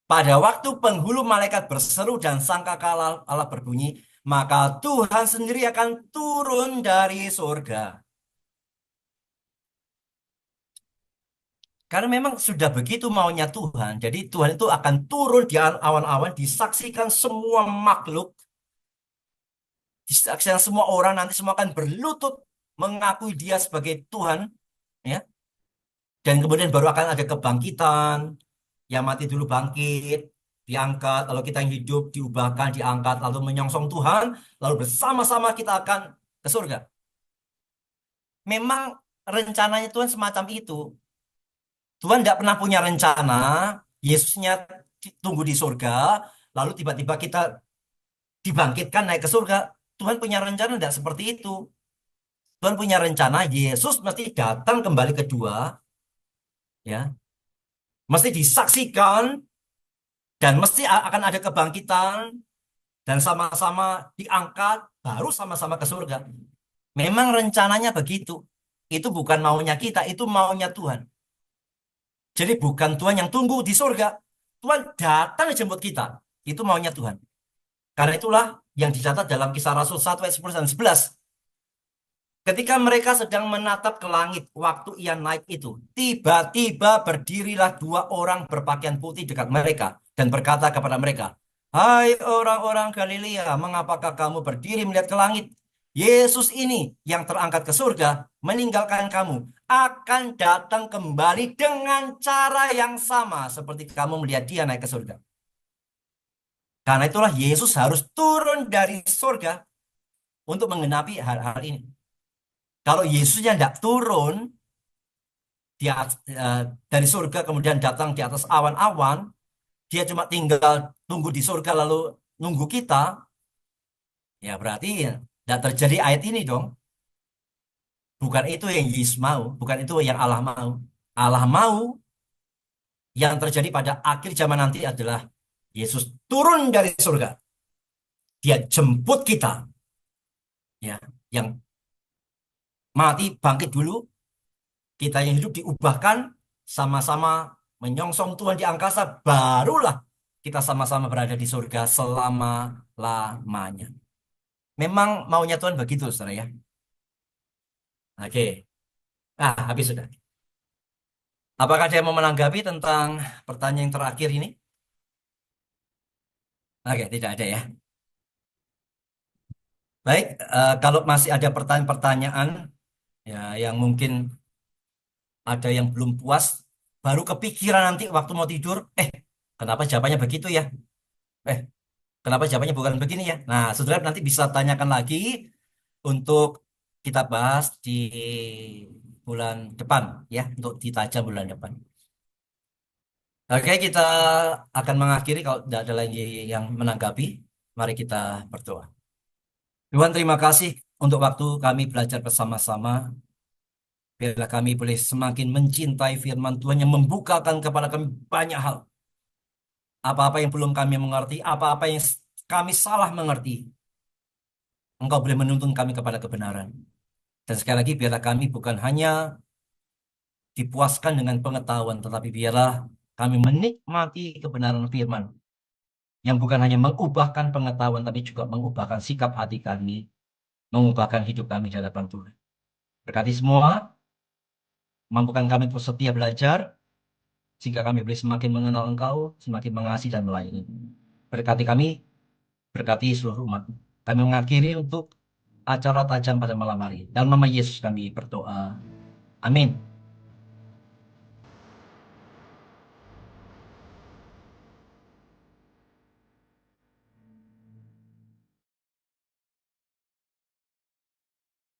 Pada waktu penghulu malaikat berseru dan sangkakala Allah berbunyi, maka Tuhan sendiri akan turun dari surga. Karena memang sudah begitu maunya Tuhan. Jadi Tuhan itu akan turun di awan-awan, disaksikan semua makhluk, disaksikan semua orang, nanti semua akan berlutut mengakui Dia sebagai Tuhan, ya. Dan kemudian baru akan ada kebangkitan, yang mati dulu bangkit, diangkat, lalu kita yang hidup diubahkan, diangkat, lalu menyongsong Tuhan, lalu bersama-sama kita akan ke surga. Memang rencananya Tuhan semacam itu. Tuhan tidak pernah punya rencana, Yesusnya tunggu di surga, lalu tiba-tiba kita dibangkitkan naik ke surga. Tuhan punya rencana tidak seperti itu. Tuhan punya rencana, Yesus mesti datang kembali kedua, ya, mesti disaksikan, dan mesti akan ada kebangkitan, dan sama-sama diangkat, baru sama-sama ke surga. Memang rencananya begitu. Itu bukan maunya kita, itu maunya Tuhan. Jadi bukan Tuhan yang tunggu di surga. Tuhan datang jemput kita. Itu maunya Tuhan. Karena itulah yang dicatat dalam Kisah Rasul 1 ayat 10 dan 11. Ketika mereka sedang menatap ke langit waktu ia naik itu, tiba-tiba berdirilah dua orang berpakaian putih dekat mereka dan berkata kepada mereka, "Hai orang-orang Galilea, mengapakah kamu berdiri melihat ke langit? Yesus ini yang terangkat ke surga, meninggalkan kamu, akan datang kembali dengan cara yang sama seperti kamu melihat dia naik ke surga." Karena itulah Yesus harus turun dari surga untuk menggenapi hal-hal ini. Kalau Yesusnya tidak turun dari surga kemudian datang di atas awan-awan, dia cuma tinggal tunggu di surga lalu nunggu kita, ya berarti tidak terjadi ayat ini dong. Bukan itu yang Yesus mau, bukan itu yang Allah mau. Allah mau yang terjadi pada akhir zaman nanti adalah Yesus turun dari surga. Dia jemput kita, ya, yang mati bangkit dulu, kita yang hidup diubahkan, sama-sama menyongsong Tuhan di angkasa, barulah kita sama-sama berada di surga selama-lamanya. Memang maunya Tuhan begitu, saudara ya. Oke, habis sudah. Apakah ada yang mau menanggapi tentang pertanyaan yang terakhir ini? Oke, tidak ada ya. Baik, kalau masih ada pertanyaan-pertanyaan ya yang mungkin ada yang belum puas, baru kepikiran nanti waktu mau tidur, kenapa jawabannya begitu ya? Eh, kenapa jawabannya bukan begini ya? Nah, saudara nanti bisa tanyakan lagi untuk kita bahas di bulan depan ya, untuk ditajam bulan depan. Oke, kita akan mengakhiri kalau tidak ada lagi yang menanggapi. Mari kita berdoa. Tuhan, terima kasih untuk waktu kami belajar bersama-sama. Biarlah kami boleh semakin mencintai firman Tuhan yang membukakan kepada kami banyak hal. Apa-apa yang belum kami mengerti, apa-apa yang kami salah mengerti. Engkau boleh menuntun kami kepada kebenaran. Dan sekali lagi, biarlah kami bukan hanya dipuaskan dengan pengetahuan, tetapi biarlah kami menikmati kebenaran firman yang bukan hanya mengubahkan pengetahuan, tapi juga mengubahkan sikap hati kami, mengubahkan hidup kami di hadapan Tuhan. Berkati semua, mampukan kami untuk setia belajar, sehingga kami boleh semakin mengenal Engkau, semakin mengasihi dan melayani. Berkati kami, berkati seluruh umat. Kami mengakhiri untuk acara tajam pada malam hari. Dalam nama Yesus kami berdoa. Amin.